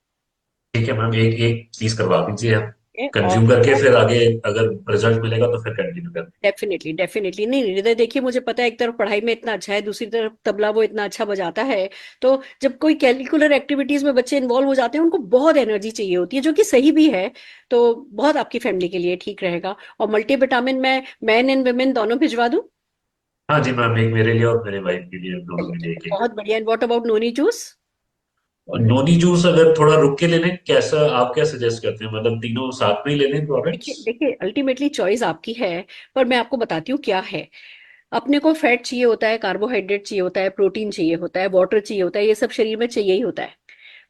Speaker 4: ठीक है मैम, एक एक चीज करवा दीजिए, हम
Speaker 2: और
Speaker 4: कंज्यूम करके फिर आगे अगर रिजल्ट मिलेगा तो फिर कंटिन्यू करें।
Speaker 2: Definitely definitely. नहीं नहीं, हृदय देखिए, मुझे पता है एक तरफ पढ़ाई में इतना अच्छा है, दूसरी तरफ तबला वो इतना अच्छा बजाता है। तो जब कोई कैरिकुलर एक्टिविटीज में बच्चे इन्वॉल्व हो जाते हैं, उनको बहुत एनर्जी चाहिए होती है, जो कि सही भी है। तो बहुत आपकी फैमिली के लिए ठीक रहेगा। और मल्टीविटामिन मैं मैन एंड वुमेन दोनों भिजवा दूं?
Speaker 4: हाँ जी मैम, एक मेरे लिए और मेरे वाइफ के लिए, दोनों के लिए एक एक।
Speaker 2: बहुत बढ़िया। And what about noni juice?
Speaker 4: और नोनी जूस अगर थोड़ा रुक के लेने, कैसा आप क्या सजेस्ट करते हैं, मतलब तीनों साथ में ही ले लें
Speaker 2: देखिए
Speaker 4: प्रोडक्ट्स?
Speaker 2: देखिए, अल्टीमेटली चॉइस आपकी है, पर मैं आपको बताती हूँ क्या है। अपने को फैट चाहिए होता है, कार्बोहाइड्रेट चाहिए होता है, प्रोटीन चाहिए होता है, वाटर चाहिए होता है, ये सब शरीर में चाहिए ही होता है।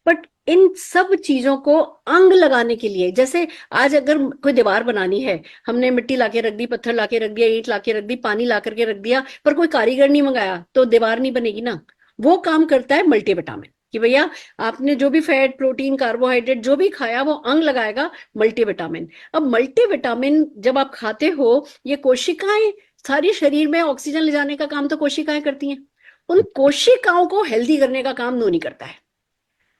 Speaker 2: बट इन सब चीजों को अंग लगाने के लिए, जैसे आज अगर कोई दीवार बनानी है, हमने मिट्टी लाके रख दी, पत्थर लाके रख दिया, ईंट लाके रख दी, पानी ला करके रख दिया, पर कोई कारीगर नहीं मंगाया, तो दीवार नहीं बनेगी ना। वो काम करता है मल्टीविटामिन, कि भैया आपने जो भी फैट, प्रोटीन, कार्बोहाइड्रेट जो भी खाया वो अंग लगाएगा मल्टीविटामिन। अब मल्टीविटामिन जब आप खाते हो, ये कोशिकाएं, सारी शरीर में ऑक्सीजन ले जाने का काम तो कोशिकाएं करती हैं, उन कोशिकाओं को हेल्दी करने का काम नोनी करता है।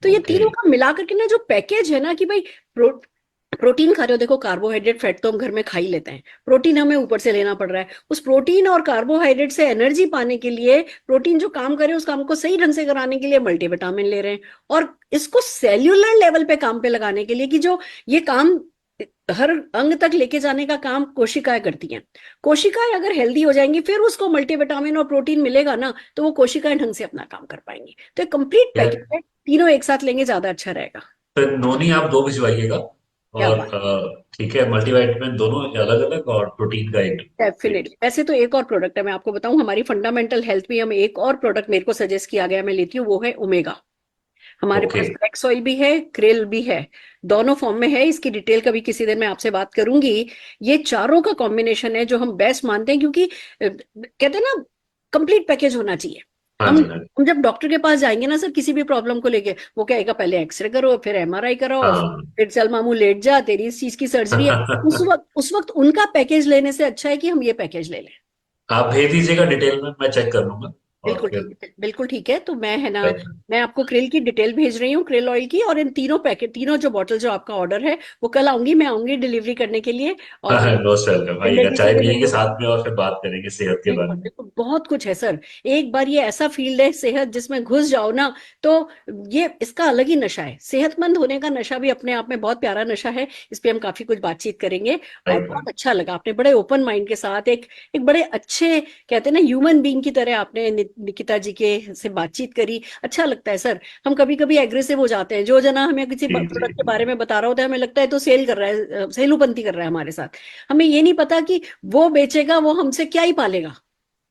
Speaker 2: तो ये
Speaker 4: ओके।
Speaker 2: तीनों का मिला करके ना जो पैकेज है ना, कि भाई प्रोटीन खा रहे हो, देखो कार्बोहाइड्रेट फैट तो हम घर में खा ही लेते हैं, प्रोटीन हमें ऊपर से लेना पड़ रहा है। उस प्रोटीन और कार्बोहाइड्रेट से एनर्जी पाने के लिए, प्रोटीन जो काम करे उस काम को सही ढंग से कराने के लिए मल्टीविटामिन ले रहे हैं। और इसको सेल्यूलर लेवल पे काम पे लगाने के लिए, कि जो ये काम हर अंग तक लेके जाने का काम कोशिकाएं करती हैं। कोशिकाएं अगर हेल्दी हो जाएंगी, फिर उसको मल्टीविटामिन और प्रोटीन मिलेगा ना, तो वो कोशिकाएं ढंग से अपना काम कर पाएंगी। तो एक कंप्लीट
Speaker 4: यार,
Speaker 2: पैकेज है, तीनों एक साथ लेंगे ज्यादा अच्छा रहेगा।
Speaker 4: फिर नोनी आप 2 भिजवाइएगा।
Speaker 2: क्या
Speaker 4: और
Speaker 2: बात।
Speaker 4: ठीक है, मल्टीवाइटमिन दोनों अलग अलग, और प्रोटीन का एक।
Speaker 2: डेफिनेटली। वैसे तो एक और प्रोडक्ट है, मैं आपको बताऊं, हमारी फंडामेंटल हेल्थ में हम एक और प्रोडक्ट मेरे को सजेस्ट किया गया, मैं लेती हूँ, वो है ओमेगा। हमारे
Speaker 4: ओके।
Speaker 2: पास फ्लेक्स ऑयल भी है, क्रेल भी है, दोनों फॉर्म में है। इसकी डिटेल कभी किसी दिन मैं आपसे बात करूंगी। ये चारों का कॉम्बिनेशन है जो हम बेस्ट मानते हैं, क्योंकि कहते हैं ना, कंप्लीट पैकेज होना चाहिए।
Speaker 4: हाँ
Speaker 2: हम
Speaker 4: जी, हाँ जी।
Speaker 2: हम जब डॉक्टर के पास जाएंगे ना सर, किसी भी प्रॉब्लम को लेके, वो कहेगा पहले एक्सरे करो, फिर एमआरआई कराओ,
Speaker 4: हाँ।
Speaker 2: फिर चल मामू लेट जा, तेरी इस चीज की सर्जरी है। उस वक्त उनका पैकेज लेने से अच्छा है कि हम ये पैकेज ले लें।
Speaker 4: आप भेज दीजिएगा डिटेल में, मैं चेक कर लूंगा। और
Speaker 2: बिल्कुल
Speaker 4: फिर
Speaker 2: ठीक है, बिल्कुल ठीक है। तो मैं है ना,
Speaker 4: right।
Speaker 2: मैं आपको क्रिल की डिटेल भेज रही हूँ, क्रिल ऑयल की, और इन तीनों पैकेट, तीनों जो बॉटल जो आपका ऑर्डर है, वो कल आऊंगी, मैं आऊंगी डिलीवरी करने के लिए। और
Speaker 4: मोस्ट वेलकम, आइएगा,
Speaker 2: जिंदगी से
Speaker 4: चाय पियेंगे
Speaker 2: रिलेटेड,
Speaker 4: साथ में और फिर बात करेंगे सेहत के बारे
Speaker 2: बिल्कुल
Speaker 4: में।
Speaker 2: बिल्कुल, बहुत कुछ है सर। एक बार ये ऐसा फील्ड है सेहत, जिसमें घुस जाओ ना, तो ये इसका अलग ही नशा है। सेहतमंद होने का नशा भी अपने आप में बहुत प्यारा नशा है। इस पे हम काफी कुछ बातचीत करेंगे। और
Speaker 4: राइट।
Speaker 2: बहुत अच्छा लगा, आपने बड़े ओपन माइंड के साथ एक एक बड़े अच्छे, कहते हैं ना, ह्यूमन बीइंग की तरह आपने निकिता जी के से बातचीत करी। अच्छा लगता है सर। हम कभी कभी एग्रेसिव हो जाते हैं, जो जना हमें किसी
Speaker 4: जी जी
Speaker 2: प्रोडक्ट के
Speaker 4: जी।
Speaker 2: बारे में बता रहा होता है, हमें लगता है तो सेल कर रहा है, सेलूपंती कर रहा है हमारे साथ। हमें ये नहीं पता कि वो बेचेगा, वो हमसे क्या ही पालेगा।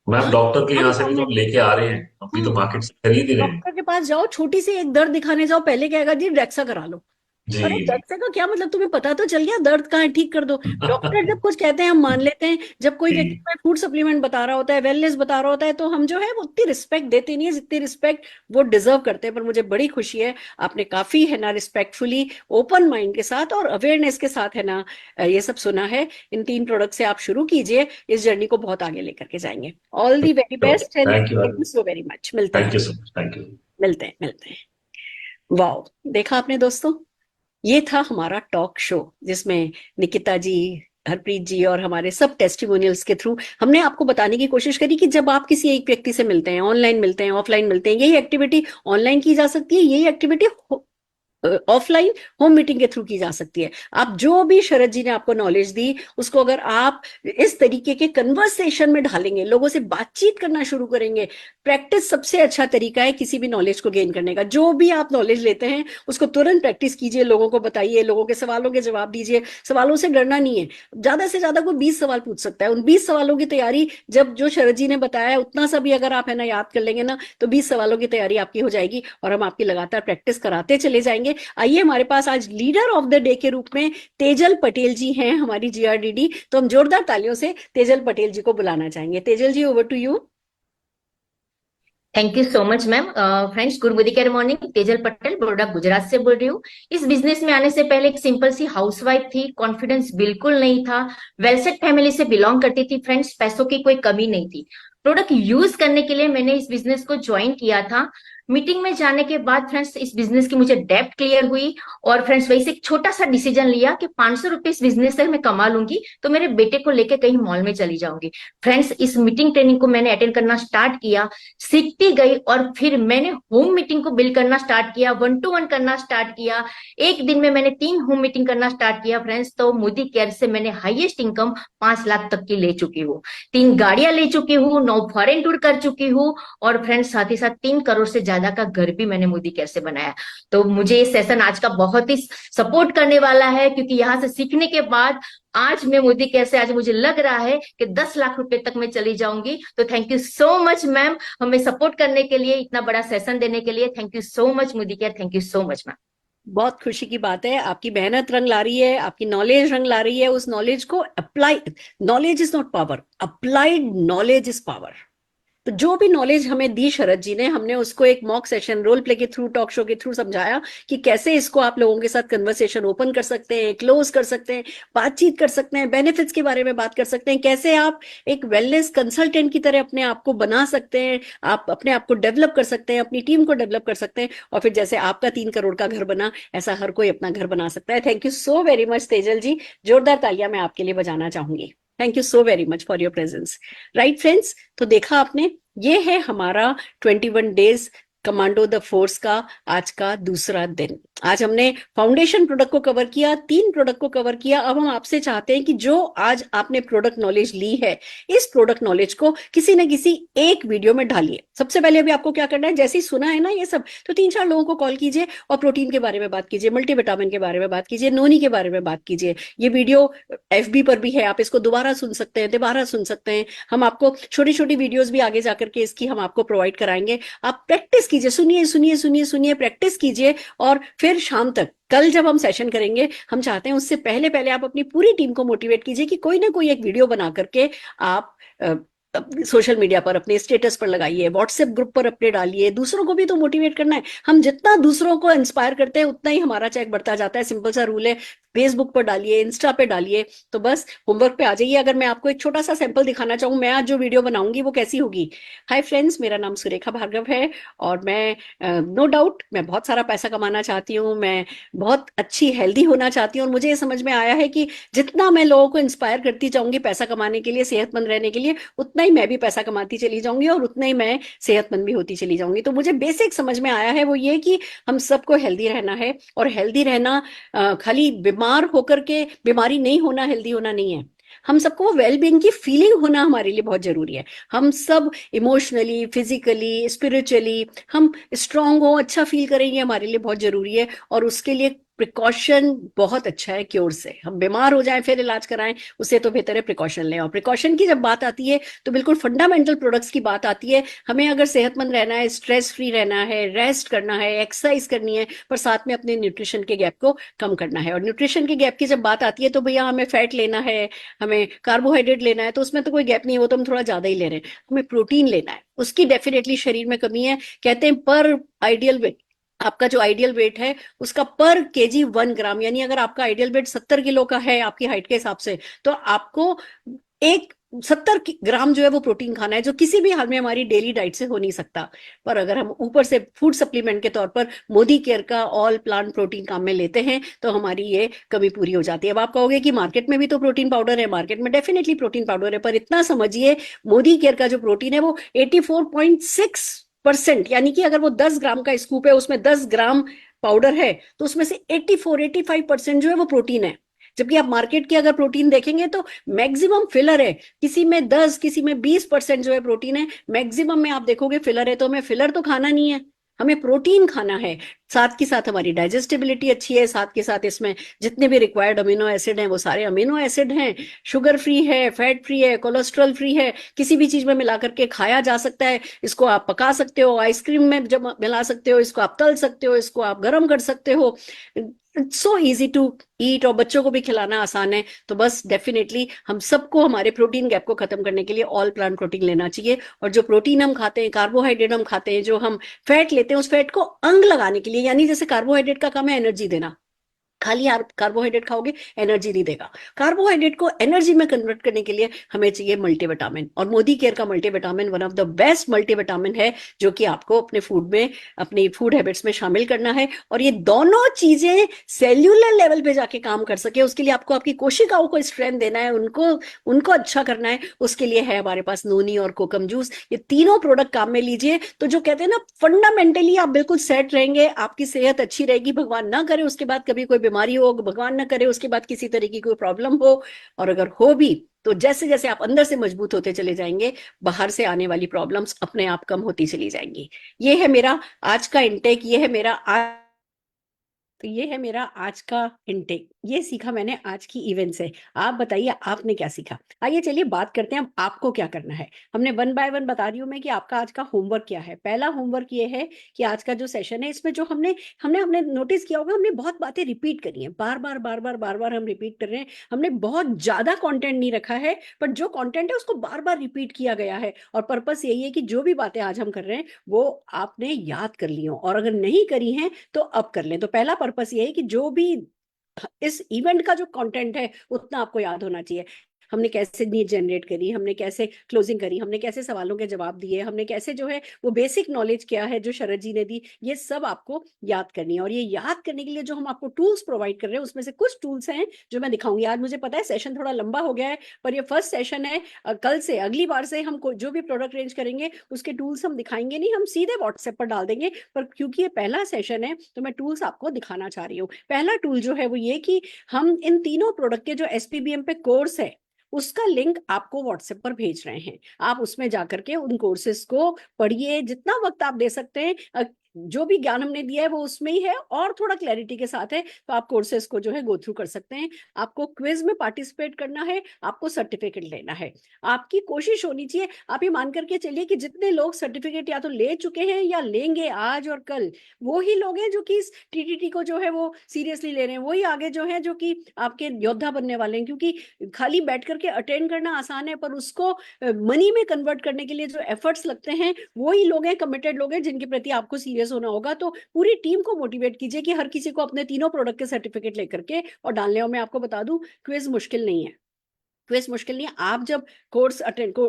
Speaker 4: मैम, डॉक्टर के
Speaker 2: हम
Speaker 4: यहाँ से भी तो
Speaker 2: सामने,
Speaker 4: हम लेके आ रहे हैं, हम भी तो
Speaker 2: हाँ,
Speaker 4: मार्केट से खरीद ही रहे हैं।
Speaker 2: डॉक्टर के पास जाओ, छोटी सी एक दर्द दिखाने जाओ, पहले कहेगा जी डेक्सा करा लो।
Speaker 4: जी
Speaker 2: अरे
Speaker 4: जी।
Speaker 2: डेक्सा का क्या मतलब, तुम्हें पता तो चल गया दर्द कहाँ है, ठीक कर दो। डॉक्टर जब कुछ कहते हैं हम मान लेते हैं। जब कोई व्यक्ति
Speaker 4: जी।
Speaker 2: हमें फूड सप्लीमेंट बता रहा होता है, वेलनेस बता रहा होता है, तो हम जो है वो उतनी रिस्पेक्ट देते नहीं है जितनी रिस्पेक्ट वो डिजर्व करते हैं। पर मुझे बड़ी खुशी है, आपने काफी है ना रिस्पेक्टफुली, ओपन माइंड के साथ और अवेयरनेस के साथ है ना, ये सब सुना है। इन 3 प्रोडक्ट से आप शुरू कीजिए, इस जर्नी को बहुत आगे लेकर के जाएंगे। All the very best and
Speaker 4: thank you.
Speaker 2: Thank you so very much. मिलते
Speaker 4: थैंक
Speaker 2: हैं,
Speaker 4: you so much, thank you.
Speaker 2: मिलते हैं, मिलते हैं। वाह, देखा आपने दोस्तों, ये था हमारा टॉक शो, जिसमें निकिता जी, हरप्रीत जी और हमारे सब टेस्टिमोनियल्स के थ्रू हमने आपको बताने की कोशिश करी कि जब आप किसी एक व्यक्ति से मिलते हैं, ऑनलाइन मिलते हैं, ऑफलाइन मिलते हैं, यही एक्टिविटी ऑनलाइन की जा सकती है, यही एक्टिविटी ऑफलाइन होम मीटिंग के थ्रू की जा सकती है। आप जो भी शरद जी ने आपको नॉलेज दी, उसको अगर आप इस तरीके के कन्वर्सेशन में ढालेंगे, लोगों से बातचीत करना शुरू करेंगे, प्रैक्टिस सबसे अच्छा तरीका है किसी भी नॉलेज को गेन करने का। जो भी आप नॉलेज लेते हैं, उसको तुरंत प्रैक्टिस कीजिए, लोगों को बताइए, लोगों के सवालों के जवाब दीजिए। सवालों से डरना नहीं है, ज्यादा से ज्यादा कोई 20 सवाल पूछ सकता है। उन 20 सवालों की तैयारी, जब जो शरद जी ने बताया है उतना सा भी अगर आप है ना याद कर लेंगे ना, तो 20 सवालों की तैयारी आपकी हो जाएगी, और हम आपकी लगातार प्रैक्टिस कराते चले जाएंगे। आइए, हमारे पास आज लीडर ऑफ द डे के रूप में तेजल पटेल जी हैं, हमारी जीआरडीडी। तो हम जोरदार तालियों से तेजल पटेल जी को बुलाना चाहेंगे। Tejal ji, over to you.
Speaker 12: Thank you so much ma'am. Friends, good morning. Tejal Patel, Baroda, Gujarat से बोल रही हूँ। इस बिजनेस में आने से पहले एक सिंपल सी हाउसवाइफ थी, कॉन्फिडेंस बिल्कुल नहीं था, वेलसेट फैमिली से बिलोंग करती थी। फ्रेंड्स, पैसों की कोई कमी नहीं थी। प्रोडक्ट यूज करने के लिए मैंने इस बिजनेस को ज्वाइन किया था। मीटिंग में जाने के बाद फ्रेंड्स, इस बिजनेस की मुझे डेब्ट क्लियर हुई। और फ्रेंड्स, वही से एक छोटा सा डिसीजन लिया कि 500 रुपए इस बिजनेस से मैं कमा लूंगी तो मेरे बेटे को लेकर कहीं मॉल में चली जाऊंगी। फ्रेंड्स, इस मीटिंग ट्रेनिंग को मैंने अटेंड करना स्टार्ट किया, सीखती गई, और फिर मैंने होम मीटिंग को बिल्ड करना स्टार्ट किया, 1 to 1 करना स्टार्ट किया। एक दिन में मैंने 3 होम मीटिंग करना स्टार्ट किया। फ्रेंड्स, तो मोदी केयर से मैंने हाईएस्ट इनकम 5 लाख तक की ले चुकी हूँ, 3 गाड़ियां ले चुकी हूँ, 9 फॉरेन टूर कर चुकी हूँ, और फ्रेंड्स साथ ही साथ 3 करोड़ से ज्यादा का घर भी मैंने मोदी केयर से बनाया। तो मुझे ये सेशन आज का बहुत ही सपोर्ट करने वाला है, क्योंकि यहाँ से सीखने के बाद आज मैं मोदी केयर से, आज मुझे लग रहा है कि 10 लाख रुपए तक मैं चली जाऊंगी। तो thank you so much ma'am, हमें सपोर्ट करने के लिए, इतना बड़ा सेशन देने के लिए। Thank you so much Modi care, thank you so much ma'am.
Speaker 2: बहुत खुशी की बात है, आपकी मेहनत रंग ला रही है, आपकी नॉलेज रंग ला रही है। उस नॉलेज को apply, knowledge is not power, applied knowledge is power. तो जो भी नॉलेज हमें दी शरद जी ने, हमने उसको एक मॉक सेशन, रोल प्ले के थ्रू, टॉक शो के थ्रू समझाया कि कैसे इसको आप लोगों के साथ कन्वर्सेशन ओपन कर सकते हैं, क्लोज कर सकते हैं, बातचीत कर सकते हैं, बेनिफिट्स के बारे में बात कर सकते हैं, कैसे आप एक वेलनेस कंसल्टेंट की तरह अपने आप को बना सकते हैं, आप अपने आप को डेवलप कर सकते हैं, अपनी टीम को डेवलप कर सकते हैं, और फिर जैसे आपका 3 करोड़ का घर बना, ऐसा हर कोई अपना घर बना सकता है। Thank you so very much Tejal ji, जोरदार तालियां मैं आपके लिए बजाना चाहूंगी। Thank you so very much for your presence. Right friends, तो देखा आपने, ये है हमारा 21 डेज कमांडो द फोर्स का आज का दूसरा दिन। आज हमने फाउंडेशन प्रोडक्ट को कवर किया, 3 प्रोडक्ट को कवर किया। अब हम आपसे चाहते हैं कि जो आज आपने प्रोडक्ट नॉलेज ली है, इस प्रोडक्ट नॉलेज को किसी न किसी एक वीडियो में ढालिए। सबसे पहले अभी आपको क्या करना है, जैसे ही सुना है ना ये सब, तो 3-4 लोगों को कॉल कीजिए और प्रोटीन के बारे में बात कीजिए, मल्टीविटामिन के बारे में बात कीजिए, नोनी के बारे में बात कीजिए। ये वीडियो FB पर भी है, आप इसको दोबारा सुन सकते हैं, दोबारा सुन सकते हैं। हम आपको छोटी छोटी वीडियोस भी आगे जाकर के इसकी हम आपको प्रोवाइड कराएंगे। आप प्रैक्टिस कीजिए, सुनिए सुनिए सुनिए सुनिए, प्रैक्टिस कीजिए। और फिर शाम तक, कल जब हम सेशन करेंगे, हम चाहते हैं उससे पहले पहले आप अपनी पूरी टीम को मोटिवेट कीजिए कि कोई ना कोई एक वीडियो बना करके आप सोशल मीडिया पर अपने स्टेटस पर लगाइए, व्हाट्सएप ग्रुप पर अपने डालिए। दूसरों को भी तो मोटिवेट करना है। हम जितना दूसरों को इंस्पायर करते हैं उतना ही हमारा चेक बढ़ता जाता है। सिंपल सा रूल है। फेसबुक पर डालिए, इंस्टा पे डालिए। तो बस होमवर्क पे आ जाइए। अगर मैं आपको एक छोटा सा सैंपल दिखाना चाहूँ, मैं आज जो वीडियो बनाऊंगी वो कैसी होगी। हाय फ्रेंड्स, मेरा नाम सुरेखा भार्गव है और मैं नो डाउट मैं बहुत सारा पैसा कमाना चाहती हूँ, मैं बहुत अच्छी हेल्दी होना चाहती हूँ। और मुझे ये समझ में आया है कि जितना मैं लोगों को इंस्पायर करती जाऊंगी पैसा कमाने के लिए, सेहतमंद रहने के लिए, उतना ही मैं भी पैसा कमाती चली जाऊंगी और उतना ही मैं सेहतमंद भी होती चली जाऊंगी। तो मुझे बेसिक समझ में आया है वो ये कि हम सबको हेल्दी रहना है। और हेल्दी रहना खाली बीमार होकर के, बीमारी नहीं होना हेल्दी होना नहीं है। हम सबको वेल बीइंग की फीलिंग होना हमारे लिए बहुत जरूरी है। हम सब इमोशनली, फिजिकली, स्पिरिचुअली हम स्ट्रांग हो, अच्छा फील करेंगे, हमारे लिए बहुत जरूरी है। और उसके लिए प्रिकॉशन बहुत अच्छा है क्योर से। हम बीमार हो जाएं फिर इलाज कराएं, उससे तो बेहतर है प्रिकॉशन लें। और प्रिकॉशन की जब बात आती है तो बिल्कुल फंडामेंटल प्रोडक्ट्स की बात आती है। हमें अगर सेहतमंद रहना है, स्ट्रेस फ्री रहना है, रेस्ट करना है, एक्सरसाइज करनी है, पर साथ में अपने न्यूट्रिशन के गैप को कम करना है। और न्यूट्रिशन के गैप की जब बात आती है तो भैया हमें फैट लेना है, हमें कार्बोहाइड्रेट लेना है, तो उसमें तो कोई गैप नहीं है, वो तो हम थोड़ा ज्यादा ही ले रहे हैं। हमें प्रोटीन लेना है, उसकी डेफिनेटली शरीर में कमी है। कहते हैं पर आइडियल वेट, आपका जो आइडियल वेट है उसका पर केजी 1 ग्राम, यानी अगर आपका आइडियल वेट 70 किलो का है आपकी हाइट के हिसाब से, तो आपको एक 70 ग्राम जो है वो प्रोटीन खाना है, जो किसी भी हाल में हमारी डेली डाइट से हो नहीं सकता। पर अगर हम ऊपर से फूड सप्लीमेंट के तौर पर मोदी केयर का ऑल प्लांट प्रोटीन काम में लेते हैं तो हमारी ये कमी पूरी हो जाती है। अब आप कहोगे कि मार्केट में भी तो प्रोटीन पाउडर है, मार्केट में डेफिनेटली प्रोटीन पाउडर है, पर इतना समझिए मोदी केयर का जो प्रोटीन है वो 84.6%, यानी कि अगर वो 10 ग्राम का स्कूप है, उसमें 10 ग्राम पाउडर है, तो उसमें से 84-85% जो है वो प्रोटीन है। जबकि आप मार्केट की अगर प्रोटीन देखेंगे तो मैक्सिमम फिलर है, किसी में 10, किसी में 20% जो है प्रोटीन है, मैक्सिमम में आप देखोगे फिलर है। तो हमें फिलर तो खाना नहीं है, हमें प्रोटीन खाना है। साथ के साथ हमारी डाइजेस्टिबिलिटी अच्छी है, साथ के साथ इसमें जितने भी रिक्वायर्ड अमीनो एसिड हैं वो सारे अमीनो एसिड हैं। शुगर फ्री है, फैट फ्री है, कोलेस्ट्रॉल फ्री है, किसी भी चीज में मिला करके खाया जा सकता है। इसको आप पका सकते हो, आइसक्रीम में जब मिला सकते हो, इसको आप तल सकते हो, इसको आप गर्म कर सकते हो। सो इजी टू ईट और बच्चों को भी खिलाना आसान है। तो बस डेफिनेटली हम सबको हमारे प्रोटीन गैप को खत्म करने के लिए ऑल प्लांट प्रोटीन लेना चाहिए। और जो प्रोटीन हम खाते हैं, कार्बोहाइड्रेट हम खाते हैं, जो हम फैट लेते हैं, उस फैट को अंग लगाने के लिए, यानी जैसे कार्बोहाइड्रेट का काम है एनर्जी देना, खाली कार्बोहाइड्रेट खाओगे एनर्जी नहीं देगा। कार्बोहाइड्रेट को एनर्जी में कन्वर्ट करने के लिए हमें चाहिए मल्टीविटामिन। और मोदी केयर का multivitamin one of the best multivitamin है जो कि आपको अपने फूड में, अपनी फूड हैबिट्स में शामिल करना है। और ये दोनों चीजें सेल्यूलर लेवल पे जाके काम कर सके, उसके लिए आपको आपकी कोशिकाओं को स्ट्रेंथ देना है, उनको अच्छा करना है। उसके लिए है हमारे पास नोनी और कोकम जूस। ये तीनों प्रोडक्ट काम में लीजिए तो जो कहते हैं ना, फंडामेंटली आप बिल्कुल सेट रहेंगे, आपकी सेहत अच्छी रहेगी। भगवान ना करे उसके बाद कभी कोई बीमारी हो, भगवान ना करे उसके बाद किसी तरह की कोई प्रॉब्लम हो, और अगर हो भी तो जैसे जैसे आप अंदर से मजबूत होते चले जाएंगे, बाहर से आने वाली प्रॉब्लम्स अपने आप कम होती चली जाएंगी। ये है मेरा आज का इंटेक, ये है मेरा आज का इंटेक। ये सीखा मैंने आज की इवेंट से। आप बताइए आपने क्या सीखा। आइए चलिए बात करते हैं अब आपको क्या करना है। हमने 1 बाय 1 बता रही हूँ मैं कि आपका आज का होमवर्क क्या है। पहला होमवर्क ये है कि आज का जो सेशन है इसमें जो हमने नोटिस किया होगा, हमने बहुत बातें रिपीट करी हैं, बार बार हम रिपीट कर रहे हैं। हमने बहुत ज्यादा कंटेंट नहीं रखा है, पर जो कंटेंट है उसको बार बार रिपीट किया गया है। और पर्पस यही है कि जो भी बातें आज हम कर रहे हैं वो आपने याद कर ली हो, और अगर नहीं करी हैं तो अब कर लें। तो पहला पर्पस ये है कि जो भी इस इवेंट का जो कंटेंट है उतना आपको याद होना चाहिए। हमने कैसे नीड जनरेट करी, हमने कैसे क्लोजिंग करी, हमने कैसे सवालों के जवाब दिए, हमने कैसे जो है वो बेसिक नॉलेज क्या है जो शरद जी ने दी, ये सब आपको याद करनी है। और ये याद करने के लिए जो हम आपको टूल्स प्रोवाइड कर रहे हैं उसमें से कुछ टूल्स हैं जो मैं दिखाऊंगी। आज मुझे पता है सेशन थोड़ा लंबा हो गया है, पर ये फर्स्ट सेशन है। कल से अगली बार से हम जो भी प्रोडक्ट रेंज करेंगे उसके टूल्स हम दिखाएंगे नहीं, हम सीधे व्हाट्सएप पर डाल देंगे। पर क्योंकि ये पहला सेशन है तो मैं टूल्स आपको दिखाना चाह रही हूँ। पहला टूल जो है वो ये कि हम इन तीनों प्रोडक्ट के जो एसपीबीएम पे कोर्स है उसका लिंक आपको व्हाट्सएप पर भेज रहे हैं। आप उसमें जाकर के उन कोर्सेज को पढ़िए, जितना वक्त आप दे सकते हैं। जो भी ज्ञान हमने दिया है वो उसमें ही है और थोड़ा क्लैरिटी के साथ है, तो आप कोर्सेज को जो है गो थ्रू कर सकते हैं। आपको क्विज में पार्टिसिपेट करना है, आपको सर्टिफिकेट लेना है। आपकी कोशिश होनी चाहिए, आप ये मान करके चलिए कि जितने लोग सर्टिफिकेट या तो ले चुके हैं या लेंगे आज और कल, वो ही लोग हैं जो कि इस टीटीटी को जो है वो सीरियसली ले रहे हैं, वही आगे जो है जो कि आपके योद्धा बनने वाले हैं। क्योंकि खाली बैठ करके अटेंड करना आसान है, पर उसको मनी में कन्वर्ट करने के लिए जो एफर्ट्स लगते हैं वही लोग हैं, कमिटेड लोग हैं, जिनके प्रति आपको सीरियस होना होगा। तो पूरी टीम को मोटिवेट कीजिए कि हर किसी को अपने तीनों प्रोडक्ट के सर्टिफिकेट लेकर के और डालने। और मैं आपको बता दूं, क्विज मुश्किल नहीं है, क्विज मुश्किल नहीं है। आप जब कोर्स अटेंड को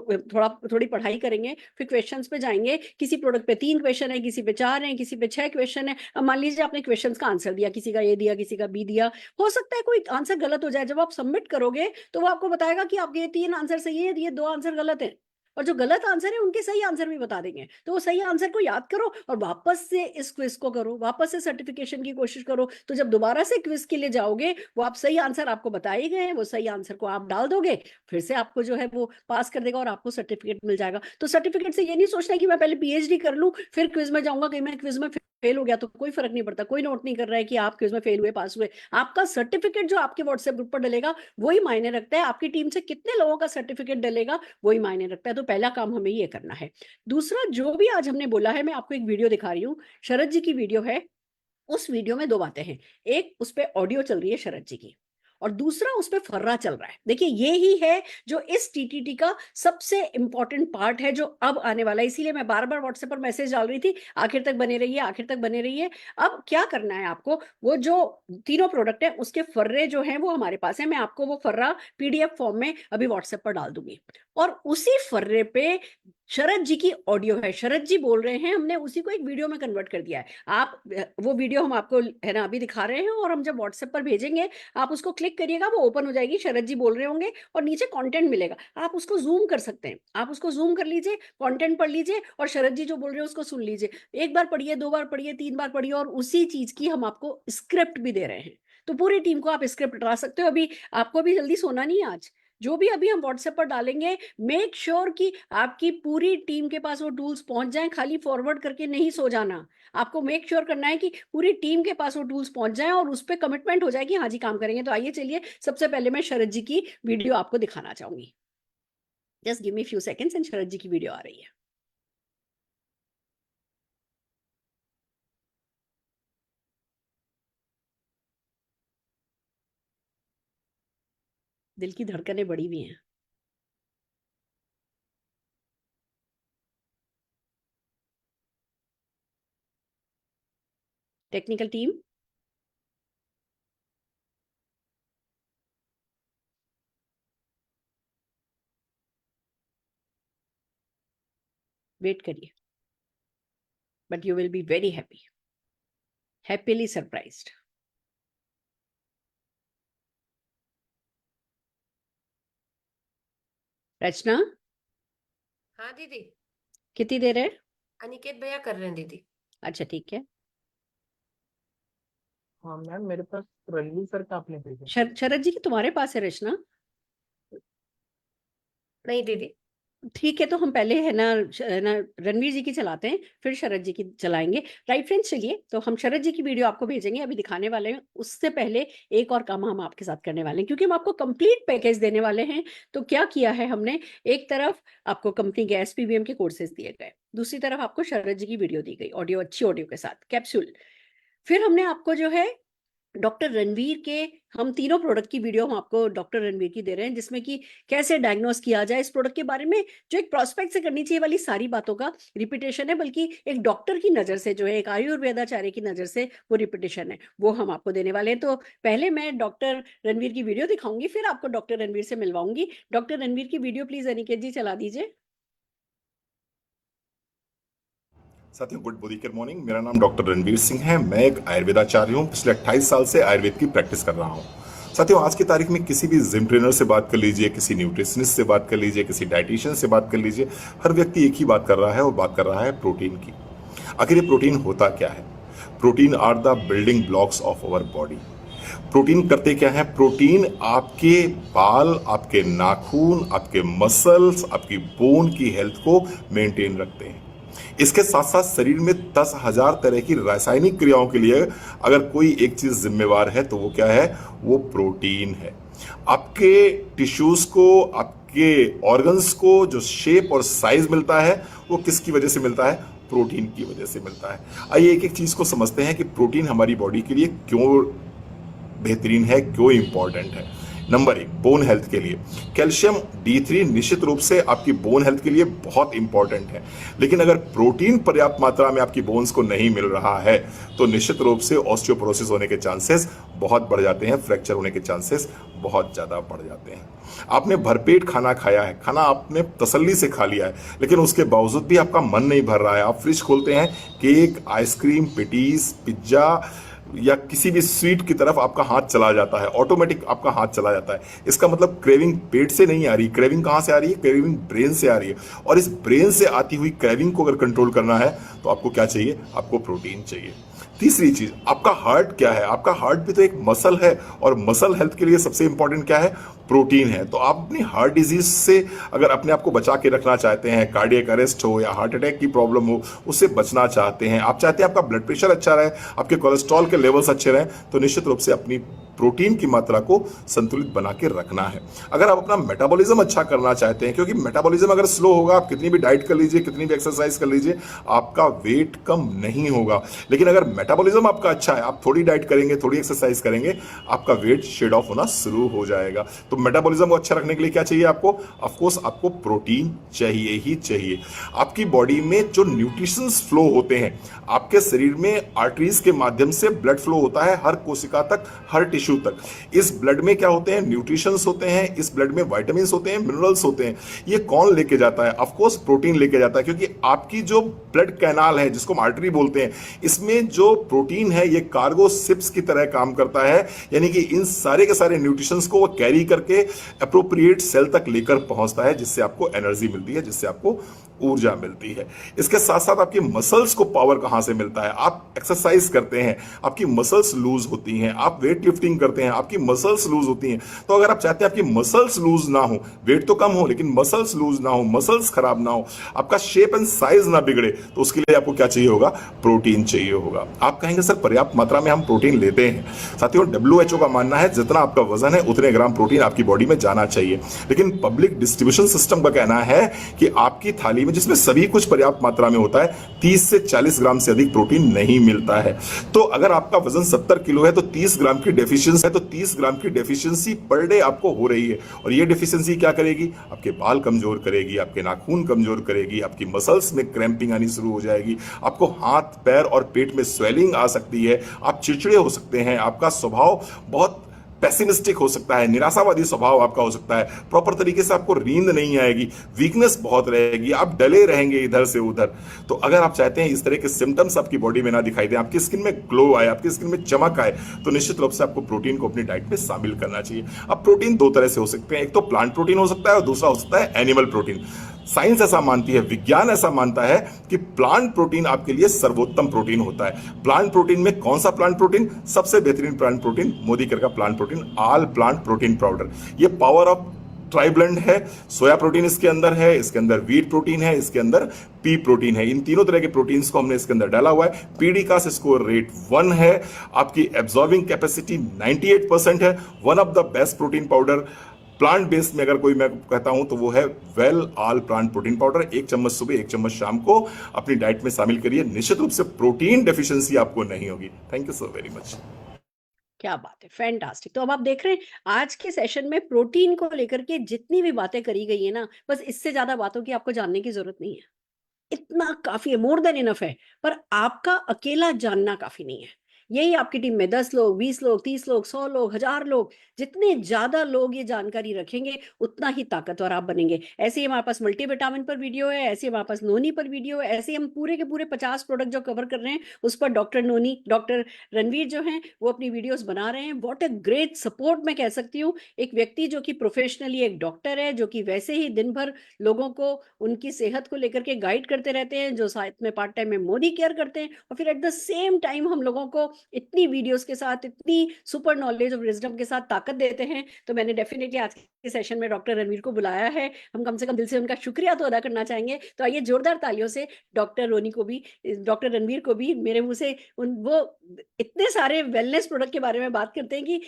Speaker 2: थोड़ी पढ़ाई करेंगे, फिर क्वेश्चंस पे जाएंगे। किसी प्रोडक्ट पे 3 क्वेश्चन है, किसी पे 4 है, किसी पे 6 क्वेश्चन है। अब मान लीजिए आपने क्वेश्चंस का आंसर दिया, किसी का ए दिया, किसी का बी दिया, हो सकता है कोई आंसर गलत हो जाए। जब आप सबमिट करोगे तो वो आपको बताएगा कि आपके ये 3 आंसर सही है, ये 2 आंसर गलत है। और जो गलत आंसर है उनके सही आंसर भी बता देंगे। तो वो सही आंसर को याद करो और वापस से इस क्विज को करो, वापस से सर्टिफिकेशन की कोशिश करो। तो जब दोबारा से क्विज के लिए जाओगे, वो आप सही आंसर आपको बताए गए हैं, वो सही आंसर को आप डाल दोगे, फिर से आपको जो है वो पास कर देगा और आपको सर्टिफिकेट मिल जाएगा। तो सर्टिफिकेट से ये नहीं सोचना कि मैं पहले पीएचडी कर लूं फिर क्विज में जाऊंगा, कहीं मैं क्विज में फेल हो गया तो कोई फर्क नहीं पड़ता। कोई नोट नहीं कर रहा है कि आप क्विज में फेल हुए पास हुए। आपका सर्टिफिकेट जो आपके व्हाट्सएप ग्रुप पर डलेगा वही मायने रखता है, आपकी टीम से कितने लोगों का सर्टिफिकेट डलेगा वही मायने रखता है। तो पहला काम हमें ये करना है। दूसरा, जो भी आज हमने बोला है, मैं आपको एक वीडियो दिखा रही हूँ, शरद जी की वीडियो है। उस वीडियो में 2 बातें हैं, एक उस पर ऑडियो चल रही है शरद जी की, और दूसरा उस पर फर्रा चल रहा है। देखिए ये ही है जो इस टीटीटी का सबसे इंपॉर्टेंट पार्ट है जो अब आने वाला है। इसीलिए मैं बार बार व्हाट्सएप पर मैसेज डाल रही थी, आखिर तक बने रहिए, आखिर तक बने रहिए। अब क्या करना है आपको, वो जो तीनों प्रोडक्ट है उसके फर्रे जो हैं वो हमारे पास है। मैं आपको वो फर्रा पीडीएफ फॉर्म में अभी व्हाट्सएप पर डाल दूंगी, और उसी फर्रे पे शरद जी की ऑडियो है। शरद जी बोल रहे हैं, हमने उसी को एक वीडियो में कन्वर्ट कर दिया है। आप वो वीडियो हम आपको है ना अभी दिखा रहे हैं, और हम जब व्हाट्सएप पर भेजेंगे आप उसको क्लिक करिएगा, वो ओपन हो जाएगी, शरद जी बोल रहे होंगे और नीचे कंटेंट मिलेगा। आप उसको जूम कर सकते हैं, आप उसको जूम कर लीजिए, कंटेंट पढ़ लीजिए और शरद जी जो बोल रहे हैं उसको सुन लीजिए। 1 बार पढ़िए, 2 बार पढ़िए, 3 बार पढ़िए, और उसी चीज की हम आपको स्क्रिप्ट भी दे रहे हैं। तो पूरी टीम को आप स्क्रिप्ट डरा सकते हो। अभी आपको भी जल्दी सोना नहीं है आज। जो भी अभी हम व्हाट्सएप पर डालेंगे, मेक श्योर कि आपकी पूरी टीम के पास वो टूल्स पहुंच जाएं। खाली फॉरवर्ड करके नहीं सो जाना, आपको मेक श्योर करना है कि पूरी टीम के पास वो टूल्स पहुंच जाएं और उस पर कमिटमेंट हो जाए कि हाँ जी काम करेंगे। तो आइए चलिए, सबसे पहले मैं शरद जी की वीडियो आपको दिखाना चाहूंगी। Just give me few seconds and Sharad ji की वीडियो आ रही है। दिल की धड़कनें बढ़ी हुई हैं। टेक्निकल टीम, वेट करिए, but you will be very happy, happily surprised. Rachna,
Speaker 13: हाँ दीदी।
Speaker 2: कितनी देर है?
Speaker 13: अनिकेत भैया कर रहे हैं दीदी।
Speaker 2: अच्छा ठीक है।
Speaker 10: हाँ मैम, मेरे पास रणवीर सर का आपने भेजा।
Speaker 2: शरद जी की तुम्हारे पास है रचना?
Speaker 13: नहीं दीदी।
Speaker 2: ठीक है, तो हम पहले है ना रणवीर जी की चलाते हैं, फिर शरद जी की चलाएंगे। राइट फ्रेंड्स, चलिए तो हम शरद जी की वीडियो आपको भेजेंगे, अभी दिखाने वाले हैं। उससे पहले एक और काम हम आपके साथ करने वाले हैं, क्योंकि हम आपको कंप्लीट पैकेज देने वाले हैं। तो क्या किया है हमने, एक तरफ आपको कंपनी के एसपीबीएम के कोर्सेज दिए गए, दूसरी तरफ आपको शरद जी की वीडियो दी गई, ऑडियो, अच्छी ऑडियो के साथ कैप्सूल। फिर हमने आपको जो है डॉक्टर रणवीर के हम तीनों प्रोडक्ट की वीडियो हम आपको डॉक्टर रणवीर की दे रहे हैं, जिसमें कि कैसे डायग्नोस किया जाए इस प्रोडक्ट के बारे में, जो एक प्रोस्पेक्ट से करनी चाहिए वाली सारी बातों का रिपीटेशन है, बल्कि एक डॉक्टर की नजर से जो है, एक आयुर्वेदाचार्य की नजर से वो रिपीटेशन है, वो हम आपको देने वाले हैं। तो पहले मैं डॉक्टर रणवीर की वीडियो दिखाऊंगी, फिर आपको डॉक्टर रणवीर से मिलवाऊंगी। डॉक्टर रणवीर की वीडियो प्लीज अनिकेत जी चला दीजिए।
Speaker 14: साथियों गुड गुड मॉर्निंग। मेरा नाम डॉक्टर रणवीर सिंह है। मैं एक आयुर्वेदाचार्य हूँ। पिछले 28 साल से आयुर्वेद की प्रैक्टिस कर रहा हूँ। साथियों आज की तारीख में किसी भी जिम ट्रेनर से बात कर लीजिए, किसी न्यूट्रिशनिस्ट से बात कर लीजिए, किसी डाइटिशियन से बात कर लीजिए, हर व्यक्ति एक ही बात कर रहा है और बात कर रहा है प्रोटीन की। आखिर ये प्रोटीन होता क्या है? Protein are the building blocks of our body. Protein करते क्या है? प्रोटीन आपके बाल, आपके नाखून, आपके मसल्स, आपकी बोन की हेल्थ को मेंटेन रखते हैं। इसके साथ साथ शरीर में 10,000 तरह की रासायनिक क्रियाओं के लिए अगर कोई एक चीज जिम्मेवार है तो वो क्या है? वो प्रोटीन है। आपके टिश्यूज को, आपके ऑर्गन्स को जो शेप और साइज मिलता है वो किसकी वजह से मिलता है? प्रोटीन की वजह से मिलता है। आइए एक एक चीज को समझते हैं कि प्रोटीन हमारी बॉडी के लिए क्यों बेहतरीन है, क्यों इंपॉर्टेंट है। नंबर 1, बोन हेल्थ के लिए कैल्शियम D3 निश्चित रूप से आपकी बोन हेल्थ के लिए बहुत इंपॉर्टेंट है। लेकिन अगर प्रोटीन पर्याप्त मात्रा में आपकी बोन्स को नहीं मिल रहा है तो निश्चित रूप से ऑस्टियोपोरोसिस होने के चांसेस बहुत बढ़ जाते हैं, फ्रैक्चर होने के चांसेस बहुत ज्यादा बढ़ जाते हैं। आपने भरपेट खाना खाया है, खाना आपने तसल्ली से खा लिया है, लेकिन उसके बावजूद भी आपका मन नहीं भर रहा है। आप फ्रिज खोलते हैं, केक, आइसक्रीम, पेटीज, पिज्जा या किसी भी स्वीट की तरफ आपका हाथ चला जाता है, ऑटोमेटिक आपका हाथ चला जाता है। इसका मतलब क्रेविंग पेट से नहीं आ रही, क्रेविंग कहां से आ रही है? क्रेविंग ब्रेन से आ रही है। और इस ब्रेन से आती हुई क्रेविंग को अगर कंट्रोल करना है तो आपको क्या चाहिए? आपको प्रोटीन चाहिए। तीसरी चीज, आपका हार्ट क्या है? आपका हार्ट भी तो एक मसल है और मसल हेल्थ के लिए सबसे इंपॉर्टेंट क्या है? प्रोटीन है। तो आप अपनी हार्ट डिजीज से अगर अपने आप को बचा के रखना चाहते हैं, कार्डियक अरेस्ट हो या हार्ट अटैक की प्रॉब्लम हो, उससे बचना चाहते हैं, आप चाहते हैं आपका ब्लड प्रेशर अच्छा रहे, आपके कोलेस्ट्रॉल के लेवल्स अच्छे रहें, तो निश्चित रूप से अपनी प्रोटीन की मात्रा को संतुलित बना के रखना है। अगर आप अपना मेटाबॉलिज्म अच्छा करना चाहते हैं, क्योंकि मेटाबॉलिज्म अगर स्लो होगा, आप कितनी भी डाइट कर लीजिए, कितनी भी एक्सरसाइज कर लीजिए, आपका वेट कम नहीं होगा। लेकिन अगर मेटाबॉलिज्म आपका अच्छा है, आप थोड़ी डाइट करेंगे, थोड़ी एक्सरसाइज करेंगे, आपका वेट शेड ऑफ होना शुरू हो जाएगा। तो मेटाबॉलिज्म को अच्छा रखने के लिए क्या चाहिए आपको? ऑफ कोर्स आपको प्रोटीन चाहिए ही चाहिए। आपकी बॉडी में जो न्यूट्रिशंस फ्लो होते हैं, आपके शरीर में आर्टरीज के माध्यम से ब्लड फ्लो होता है हर कोशिका तक, हर टिश्यू तक। इस ब्लड में क्या होते हैं? न्यूट्रिशंस होते हैं, इस ब्लड में विटामिन्स होते हैं, मिनरल्स होते हैं। ये कौन लेके जाता है? ऑफ कोर्स प्रोटीन लेके जाता है, क्योंकि आपकी जो ब्लड कैनाल है, जिसको हम आर्टरी बोलते हैं, इसमें जो प्रोटीन है ये कार्गो शिप्स की तरह काम करता है। यानी कि इन सारे के सारे न्यूट्रिशंस को वो कैरी करके अप्रोप्रिएट सेल तक लेकर पहुंचता है, जिससे आपको एनर्जी मिलती है, जिससे आपको ऊर्जा मिलती है। इसके साथ साथ आपकी मसल्स को पावर कहां से मिलता है? आप एक्सरसाइज करते हैं, आपकी मसल्स लूज होती हैं, आप वेट लिफ्टिंग करते हैं, आपकी मसल्स लूज होती हैं। तो अगर आप चाहते हैं आपकी मसल्स लूज ना हो, वेट तो कम हो लेकिन मसल्स लूज ना हो, मसल्स खराब ना हो, आपका शेप एंड साइज ना बिगड़े, तो उसके लिए आपको क्या चाहिए होगा? प्रोटीन चाहिए होगा। आप कहेंगे सर पर्याप्त मात्रा में हम प्रोटीन लेते हैं। साथियों WHO का मानना है जितना आपका वजन है उतने ग्राम प्रोटीन आपकी बॉडी में जाना चाहिए। लेकिन पब्लिक डिस्ट्रीब्यूशन सिस्टम का कहना है कि आपकी थाली जिसमें सभी कुछ पर्याप्त मात्रा में होता है, 30 से 40 ग्राम से अधिक प्रोटीन नहीं मिलता है। तो अगर आपका वजन 70 किलो है तो 30 ग्राम की डेफिशिएंसी पर डे आपको हो रही है। और ये डेफिशिएंसी क्या करेगी? आपके बाल कमजोर करेगी, आपके नाखून कमजोर करेगी, आपकी मसल्स में क्रैम्पिंग आनी शुरू हो जाएगी, आपको हाथ, पैर और पेट में स्वेलिंग आ सकती है, आप चिड़चिड़े हो सकते हैं, आपका स्वभाव बहुत पेसिमिस्टिक हो सकता है, निराशावादी स्वभाव आपका हो सकता है, प्रॉपर तरीके से आपको नींद नहीं आएगी, वीकनेस बहुत रहेगी, आप डले रहेंगे इधर से उधर। तो अगर आप चाहते हैं इस तरह के सिम्टम्स आपकी बॉडी में ना दिखाई दे, आपकी स्किन में ग्लो आए, आपकी स्किन में चमक आए, तो निश्चित रूप से आपको प्रोटीन को अपनी डाइट में शामिल करना चाहिए। अब प्रोटीन दो तरह से हो सकते हैं, एक तो प्लांट प्रोटीन हो सकता है और दूसरा हो सकता है एनिमल प्रोटीन। साइंस ऐसा मानती है, विज्ञान ऐसा मानता है कि प्लांट प्रोटीन आपके लिए सर्वोत्तम प्रोटीन होता है। प्लांट प्रोटीन में कौन सा प्लांट प्रोटीन? सबसे बेहतरीन प्लांट प्रोटीन मोदीकेयर का plant protein, all plant protein powder. ये पावर ऑफ ट्राइब्लेंड है। सोया प्रोटीन इसके अंदर है, इसके अंदर व्हीट प्रोटीन है, इसके अंदर पी प्रोटीन है। इन तीनों तरह के प्रोटीन्स को हमने इसके अंदर डाला हुआ है। पीडी का स्कोर रेट 1 है, आपकी एब्जॉर्बिंग कैपेसिटी 98% है। One of the best protein powder plant based में अगर कोई मैं कहता हूं तो वो है well all plant protein powder. 1 चम्मच सुबह, 1 चम्मच शाम को अपनी डाइट में शामिल करिए। निश्चित रूप से प्रोटीन डेफिशिएंसी आपको नहीं होगी। Thank you so very much.
Speaker 2: क्या बात है, फैंटास्टिक। तो अब आप देख रहे हैं आज के सेशन में प्रोटीन को लेकर के जितनी भी बातें करी गई है ना, बस इससे ज्यादा बातों की आपको जानने की जरूरत नहीं है। इतना काफी है, मोर देन इनफ है। पर आपका अकेला जानना काफी नहीं है। यही आपकी टीम में 10 लोग, 20 लोग, 30 लोग, 100 लोग, 1000 लोग, जितने ज्यादा लोग ये जानकारी रखेंगे उतना ही ताकतवर आप बनेंगे। ऐसे ही हमारे पास मल्टीविटामिन पर वीडियो है, ऐसे ही हमारे पास नोनी पर वीडियो है, ऐसे ही हम पूरे के पूरे 50 प्रोडक्ट जो कवर कर रहे हैं उस पर डॉक्टर नोनी, डॉक्टर रणवीर जो हैं वो अपनी वीडियोस बना रहे हैं। व्हाट अ ग्रेट सपोर्ट मैं कह सकती हूँ। एक व्यक्ति जो कि प्रोफेशनली एक डॉक्टर है, जो कि वैसे ही दिन भर लोगों को उनकी सेहत को लेकर के गाइड करते रहते हैं, जो साथ में पार्ट टाइम में मोदी केयर करते हैं, और फिर एट द सेम टाइम हम लोगों को इतनी वीडियोस के साथ, इतनी सुपर नॉलेज और विजडम के साथ ताकत देते हैं। तो मैंने डेफिनेटली आज के सेशन में डॉक्टर रणवीर को बुलाया है। हम कम से कम दिल से उनका शुक्रिया तो अदा करना चाहेंगे। तो आइए जोरदार तालियों से डॉक्टर रोनी को भी, डॉक्टर रणवीर को भी मेरे मुंह से वो इतने सारे वेलनेस प्रोडक्ट के बारे में बात करते हैं कि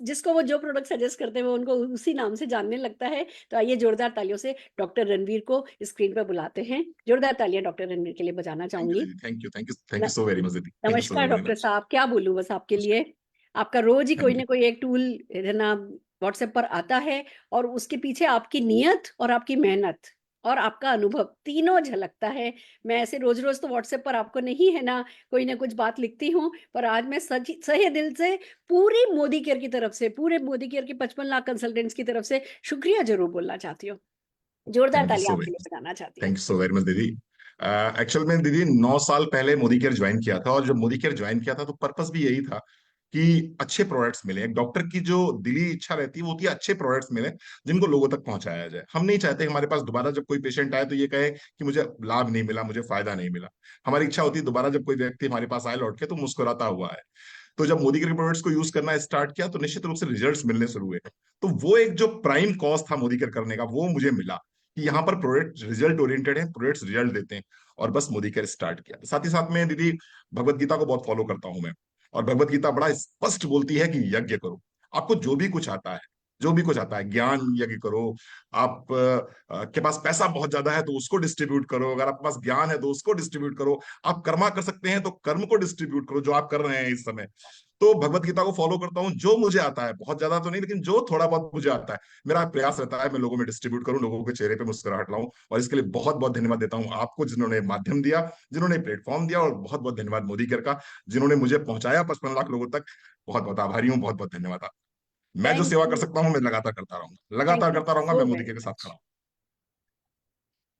Speaker 2: जिसको वो जो प्रोडक्ट सजेस्ट करते हैं वो उनको उसी नाम से जानने लगता है। तो आइए जोरदार तालियों से डॉक्टर रणवीर को स्क्रीन पर बुलाते हैं। जोरदार तालियां डॉक्टर रणवीर के लिए बजाना चाहूंगी।
Speaker 14: Thank you so very much दीदी, थैंक यू सो
Speaker 2: नमस्कार
Speaker 14: वेरी
Speaker 2: डॉक्टर
Speaker 14: मच।
Speaker 2: साहब, क्या बोलूं बस आपके लिए। आपका रोज ही कोई ना कोई एक टूल है ना व्हाट्सएप पर आता है, और उसके पीछे आपकी नियत और आपकी मेहनत और आपका अनुभव तीनों झलकता है। मैं ऐसे रोज रोज तो व्हाट्सएप पर आपको नहीं है ना कोई ना कुछ बात लिखती हूँ, पर आज मैं सही दिल से पूरी मोदी केयर की तरफ से, पूरे मोदी केयर के 55 लाख कंसल्टेंट्स की तरफ से शुक्रिया जरूर बोलना चाहती हूँ। जोरदार
Speaker 14: थैंक यू
Speaker 2: तालियां
Speaker 14: सो
Speaker 2: आपके
Speaker 14: वेरी
Speaker 2: लिए बजाना चाहती हूँ।
Speaker 14: Thank you so very much दीदी। एक्चुअल में दीदी 9 साल पहले मोदी केयर ज्वाइन किया था, और जब मोदी केयर ज्वाइन किया था तो पर्पस भी यही था कि अच्छे प्रोडक्ट्स मिले। एक डॉक्टर की जो दिली इच्छा रहती है वो होती है अच्छे प्रोडक्ट्स मिले जिनको लोगों तक पहुंचाया जाए। हम नहीं चाहते हमारे पास दोबारा जब कोई पेशेंट आए तो ये कहे कि मुझे लाभ नहीं मिला, मुझे फायदा नहीं मिला। हमारी इच्छा होती है दोबारा जब कोई व्यक्ति हमारे पास आए लौट के तो मुस्कुराता हुआ है। तो जब मोदी केयर प्रोडक्ट्स को यूज करना स्टार्ट किया तो निश्चित रूप से रिजल्ट्स मिलने शुरू हुए। तो वो एक जो प्राइम कॉज था मोदी केयर करने का वो मुझे मिला कि यहाँ पर प्रोडक्ट रिजल्ट ओरिएंटेड है, प्रोडक्ट्स रिजल्ट देते हैं, और बस मोदी केयर स्टार्ट किया। साथ ही साथ में दीदी भगवत गीता को बहुत फॉलो करता हूं मैं, और भगवत गीता बड़ा स्पष्ट बोलती है कि यज्ञ करो। आपको जो भी कुछ आता है, जो भी कुछ आता है, ज्ञान यज्ञ करो। आप के पास पैसा बहुत ज्यादा है तो उसको डिस्ट्रीब्यूट करो, अगर आपके पास ज्ञान है तो उसको डिस्ट्रीब्यूट करो। आप कर्मा कर सकते हैं तो कर्म को डिस्ट्रीब्यूट करो, जो आप कर रहे हैं इस समय। तो भगवत गीता को फॉलो करता हूँ, जो मुझे आता है, बहुत ज्यादा तो नहीं लेकिन जो थोड़ा बहुत मुझे आता है, मेरा प्रयास रहता है मैं लोगों में डिस्ट्रीब्यूट करूं, लोगों के चेहरे पे मुस्कुराहट लाऊं। और इसके लिए बहुत बहुत धन्यवाद देता हूं आपको जिन्होंने माध्यम दिया, जिन्होंने प्लेटफॉर्म दिया, और बहुत बहुत धन्यवाद मोदी केयर का जिन्होंने मुझे पहुंचाया 55 लाख लोगों तक। बहुत बहुत आभारी हूँ, बहुत बहुत धन्यवाद। मैं जो
Speaker 2: थैंक
Speaker 14: सेवा कर
Speaker 2: यू,
Speaker 14: सकता हूँ मैं लगातार करता रहूंगा,
Speaker 2: थैंक
Speaker 14: लगातार
Speaker 2: यू
Speaker 14: करता रहूंगा।
Speaker 2: सो
Speaker 14: मैं मोदी
Speaker 2: वेरी
Speaker 14: केयर के साथ
Speaker 2: मच।
Speaker 14: खड़ा हूँ।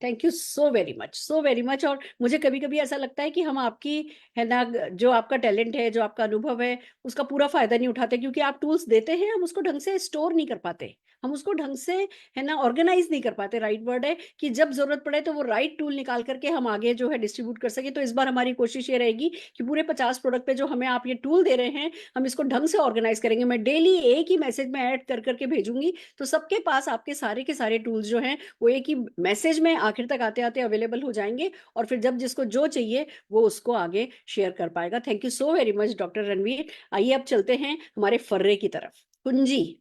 Speaker 2: Thank you so very much, so very much. और मुझे कभी कभी ऐसा लगता है कि हम आपकी, है ना, जो आपका टैलेंट है, जो आपका अनुभव है, उसका पूरा फायदा नहीं उठाते, क्योंकि आप टूल्स देते हैं, हम उसको ढंग से स्टोर नहीं कर पाते, हम उसको ढंग से, है ना, ऑर्गेनाइज नहीं कर पाते। राइट वर्ड है कि जब जरूरत पड़े तो वो राइट टूल निकाल करके हम आगे जो है डिस्ट्रीब्यूट कर सके। तो इस बार हमारी कोशिश ये रहेगी कि पूरे 50 प्रोडक्ट पे जो हमें आप ये टूल दे रहे हैं, हम इसको ढंग से ऑर्गेनाइज करेंगे। मैं डेली एक ही मैसेज में ऐड कर करके भेजूंगी, तो सबके पास आपके सारे के सारे टूल्स जो हैं वो एक ही मैसेज में आखिर तक आते आते अवेलेबल हो जाएंगे, और फिर जब जिसको जो चाहिए वो उसको आगे शेयर कर पाएगा। Thank you so very much doctor Ranveer. आइए अब चलते हैं हमारे फर्रे की तरफ। कुंजी,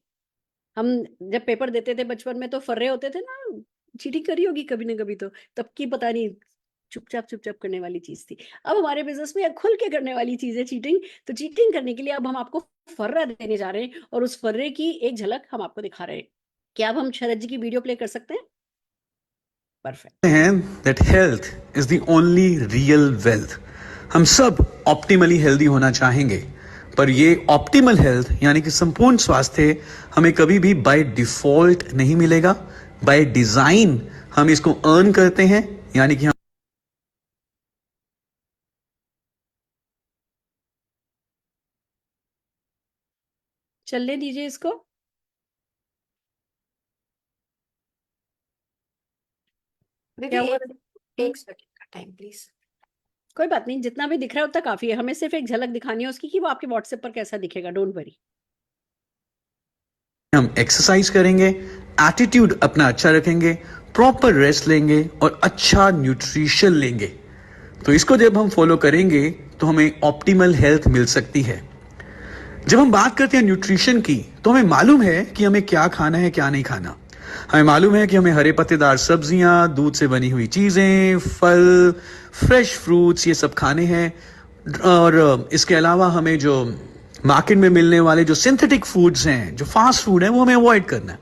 Speaker 2: हम जब पेपर देते थे बचपन में तो फर्रे होते थे ना, चीटिंग करी होगी कभी ना कभी, तो तब की पता नहीं चुपचाप चुपचाप करने वाली चीज थी। अब हमारे बिजनेस में खुल के करने वाली चीज है चीटिंग। तो चीटिंग करने के लिए अब हम आपको फर्रा देने जा रहे हैं, और उस फर्रे की एक झलक हम आपको दिखा रहे हैं। क्या अब हम शरद जी की वीडियो प्ले कर सकते हैं? परफेक्ट।
Speaker 15: हैं that health is the only real wealth। हम सब ऑप्टिमली हेल्दी होना चाहेंगे, पर ये ऑप्टिमल हेल्थ यानी कि संपूर्ण स्वास्थ्य हमें कभी भी बाय डिफॉल्ट नहीं मिलेगा। बाय डिजाइन हम इसको अर्न करते हैं, यानी कि हम
Speaker 2: चलने दीजिए इसको।
Speaker 13: दीदी
Speaker 2: क्या हुआ?
Speaker 13: एक सेकंड का टाइम प्लीज।
Speaker 2: कोई बात नहीं, जितना भी दिख रहा है उतना काफी है। हमें सिर्फ एक झलक दिखानी है उसकी कि वो आपके व्हाट्सएप पर कैसा दिखेगा। Don't worry.
Speaker 15: हम एक्सरसाइज करेंगे, एटीट्यूड अपना अच्छा रखेंगे, प्रॉपर रेस्ट लेंगे और अच्छा न्यूट्रिशन लेंगे। तो इसको जब हम फॉलो करेंगे तो हमें ऑप्टिमल हेल्थ मिल सकती है। जब हम बात करते हैं न्यूट्रिशन की, तो हमें मालूम है कि हमें क्या खाना है, क्या नहीं खाना। हमें मालूम है कि हमें हरे पत्तेदार सब्जियां, दूध से बनी हुई चीजें, फल, फ्रेश फ्रूट्स, ये सब खाने हैं। और इसके अलावा हमें जो मार्केट में मिलने वाले जो सिंथेटिक फूड्स हैं, जो फास्ट फूड है, वो हमें अवॉइड करना है।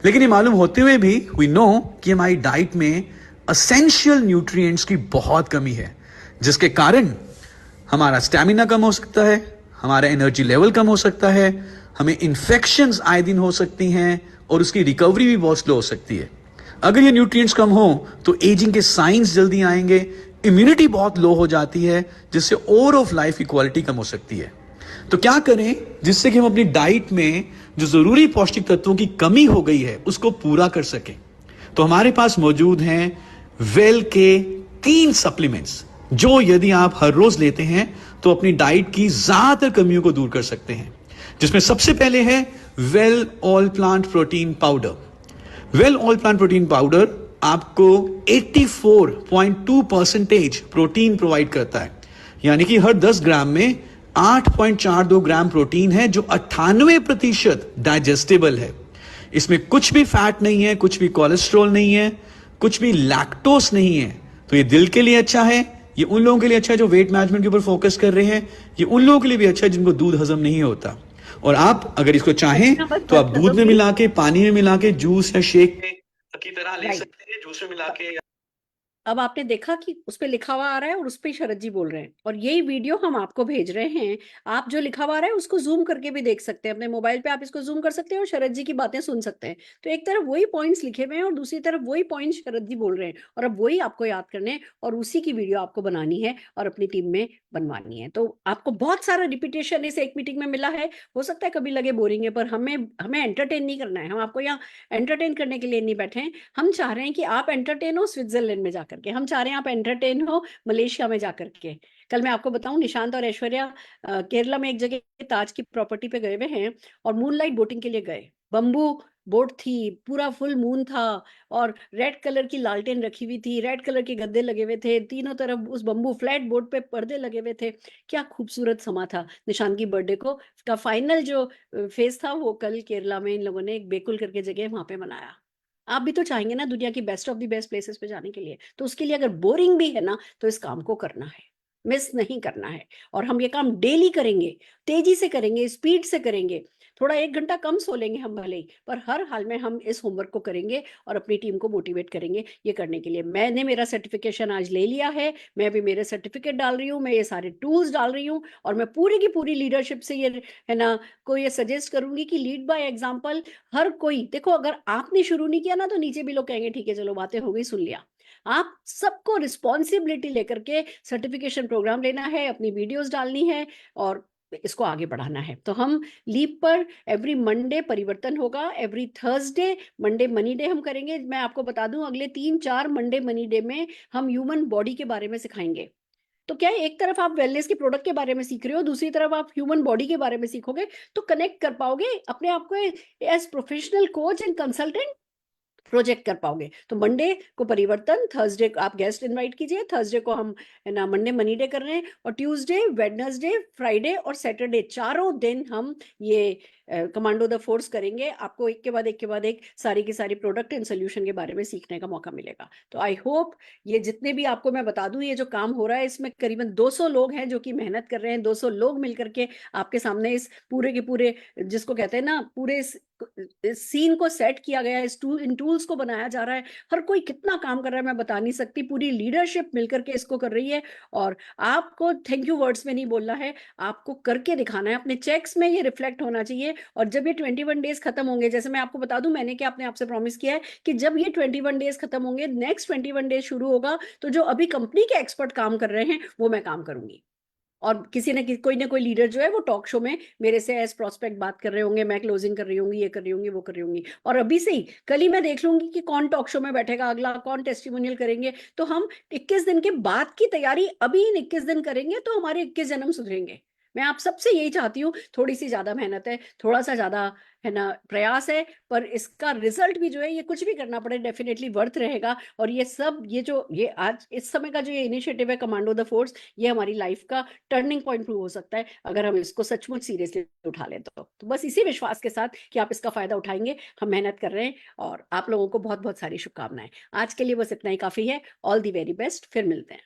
Speaker 15: लेकिन ये मालूम होते हुए भी वी नो कि हमारी डाइट में असेंशियल न्यूट्रिएंट्स की बहुत कमी है, जिसके कारण हमारा स्टैमिना कम हो सकता है, हमारा एनर्जी लेवल कम हो सकता है, हमें इन्फेक्शंस आए दिन हो सकती हैं और उसकी रिकवरी भी बहुत स्लो हो सकती है। अगर ये न्यूट्रिएंट्स कम हो तो एजिंग के साइंस जल्दी आएंगे, इम्यूनिटी बहुत लो हो जाती है, जिससे ओवर ऑफ लाइफ की क्वालिटी कम हो सकती है। तो क्या करें जिससे कि हम अपनी डाइट में जो जरूरी पौष्टिक तत्वों की कमी हो गई है उसको पूरा कर सकें। तो हमारे पास मौजूद हैं वेल के 3 सप्लीमेंट्स, जो यदि आप हर रोज लेते हैं तो अपनी डाइट की ज्यादातर कमियों को दूर कर सकते हैं। जिसमें सबसे पहले है well all plant protein powder. Well all plant protein powder आपको 84.2% प्रोटीन प्रोवाइड करता है, यानी कि हर 10 ग्राम में 8.42 ग्राम प्रोटीन है, जो 98% डाइजेस्टेबल है। इसमें कुछ भी फैट नहीं है, कुछ भी कोलेस्ट्रॉल नहीं है, कुछ भी लैक्टोस नहीं है। तो ये दिल के लिए अच्छा है, ये उन लोगों के लिए अच्छा है जो वेट मैनेजमेंट के ऊपर फोकस कर रहे हैं, ये उन लोगों के लिए भी अच्छा है जिनको दूध हजम नहीं होता। और आप अगर इसको चाहें तो आप दूध में मिला के, पानी में मिला के, जूस या शेक में की तरह ले सकते हैं, जूस में मिला के।
Speaker 2: अब आपने देखा कि उस पे लिखा हुआ आ रहा है और उस पे शरद जी बोल रहे हैं, और यही वीडियो हम आपको भेज रहे हैं। आप जो लिखा हुआ आ रहा है उसको जूम करके भी देख सकते हैं, अपने मोबाइल पे आप इसको जूम कर सकते हैं और शरद जी की बातें सुन सकते हैं। तो एक तरफ वही पॉइंट्स लिखे हुए हैं और दूसरी तरफ वही पॉइंट्स शरद जी बोल रहे हैं, और अब वही आपको याद करने हैं और उसी की वीडियो आपको बनानी है और अपनी टीम में बनवानी है। तो आपको बहुत सारा रिपीटेशन इस एक मीटिंग में मिला है। हो सकता है कभी लगे बोरिंग है, पर हमें एंटरटेन नहीं करना है। हम आपको यहाँ एंटरटेन करने के लिए नहीं बैठे हैं। हम चाह रहे हैं कि आप एंटरटेन हो स्विट्जरलैंड में जाकर के, हम चाह रहे हैं आप एंटरटेन हो मलेशिया में जाकर के। कल मैं आपको बताऊं, निशांत और ऐश्वर्या केरला में एक जगह ताज की प्रॉपर्टी पे गए हुए हैं और मूनलाइट बोटिंग के लिए गए। बम्बू बोट थी, पूरा फुल मून था और रेड कलर की लालटेन रखी हुई थी, रेड कलर के गद्दे लगे हुए थे, तीनों तरफ उस बम्बू फ्लैट बोट पे पर्दे लगे हुए थे। क्या खूबसूरत समा था। निशांत की बर्थडे को का फाइनल जो फेज था वो कल केरला में इन लोगों ने एक बेकुल करके जगह वहां पे मनाया। आप भी तो चाहेंगे ना दुनिया की best of the best places पे जाने के लिए, तो उसके लिए अगर बोरिंग भी है ना तो इस काम को करना है, मिस नहीं करना है। और हम ये काम डेली करेंगे, तेजी से करेंगे, स्पीड से करेंगे। थोड़ा 1 घंटा कम सो लेंगे हम भले ही, पर हर हाल में हम इस होमवर्क को करेंगे और अपनी टीम को मोटिवेट करेंगे ये करने के लिए। मैंने मेरा सर्टिफिकेशन आज ले लिया है, मैं भी मेरे सर्टिफिकेट डाल रही हूँ, मैं ये सारे टूल्स डाल रही हूँ, और मैं पूरी की पूरी लीडरशिप से ये है ना को ये सजेस्ट करूंगी कि लीड बाय एग्जाम्पल। हर कोई देखो, अगर आपने शुरू नहीं किया ना तो नीचे भी लोग कहेंगे ठीक है चलो बातें हो गई, सुन लिया। आप सबको रिस्पॉन्सिबिलिटी लेकर के सर्टिफिकेशन प्रोग्राम लेना है, अपनी वीडियोस डालनी है और इसको आगे बढ़ाना है। तो हम लीप पर एवरी मंडे परिवर्तन होगा, every Thursday Monday money day हम करेंगे। मैं आपको बता दूं अगले 3-4 मंडे मनी डे में हम ह्यूमन बॉडी के बारे में सिखाएंगे। तो क्या है, एक तरफ आप वेलनेस के प्रोडक्ट के बारे में सीख रहे हो, दूसरी तरफ आप ह्यूमन बॉडी के बारे में सीखोगे, तो कनेक्ट कर पाओगे अपने आप को as professional coach and consultant project कर पाओगे। तो मंडे को परिवर्तन, थर्सडे को आप गेस्ट इनवाइट कीजिए, थर्सडे को हम है ना मंडे मनी डे कर रहे हैं, और ट्यूसडे, वेडनेसडे, फ्राइडे और सैटरडे 4 दिन हम ये कमांडो द फोर्स करेंगे। आपको एक के बाद एक सारी की सारी प्रोडक्ट एंड सोल्यूशन के बारे में सीखने का मौका मिलेगा। तो आई होप ये जितने भी आपको मैं बता दूं, ये जो काम हो रहा है इसमें करीबन 200 लोग हैं जो कि मेहनत कर रहे हैं। 200 लोग मिलकर के आपके सामने इस पूरे के पूरे, जिसको कहते हैं ना, पूरे इस सीन को सेट किया गया है, इन टूल्स को बनाया जा रहा है। हर कोई कितना काम कर रहा है मैं बता नहीं सकती, पूरी लीडरशिप मिलकर के इसको कर रही है। और आपको थैंक यू वर्ड्स में नहीं बोलना है, आपको करके दिखाना है, अपने चेक्स में ये रिफ्लेक्ट होना चाहिए। और जब ये 21 डेज खत्म होंगे, जैसे मैं आपको बता दूं, मैंने क्या अपने आपसे प्रॉमिस किया है कि जब ये 21 डेज खत्म होंगे, नेक्स्ट 21 डेज शुरू होगा, तो जो अभी कंपनी के एक्सपर्ट काम कर रहे हैं वो मैं काम करूंगी। और किसी ने कोई ना कोई लीडर जो है वो टॉक शो में मेरे से एज प्रोस्पेक्ट बात कर रहे होंगे, मैं क्लोजिंग कर रही होंगी, ये कर रही होंगी, वो कर रही होंगी। और अभी से ही कल ही मैं देख लूंगी कि कौन टॉक शो में बैठेगा अगला, कौन टेस्टिमोनियल करेंगे। तो हम 21 दिन के बाद की तैयारी अभी इन 21 दिन करेंगे तो हमारे 21 जन्म सुधरेंगे। मैं आप सबसे यही चाहती हूँ, थोड़ी सी ज्यादा मेहनत है, थोड़ा सा ज्यादा है ना प्रयास है, पर इसका रिजल्ट भी जो है, ये कुछ भी करना पड़े डेफिनेटली वर्थ रहेगा। और ये सब ये आज इस समय का जो ये इनिशिएटिव है कमांडो द फोर्स, ये हमारी लाइफ का टर्निंग पॉइंट प्रूव हो सकता है अगर हम इसको सचमुच सीरियसली उठा लें। तो बस इसी विश्वास के साथ कि आप इसका फायदा उठाएंगे, हम मेहनत कर रहे हैं और आप लोगों को बहुत बहुत सारी शुभकामनाएं। आज के लिए बस इतना ही काफी है। ऑल दी वेरी बेस्ट, फिर मिलते हैं।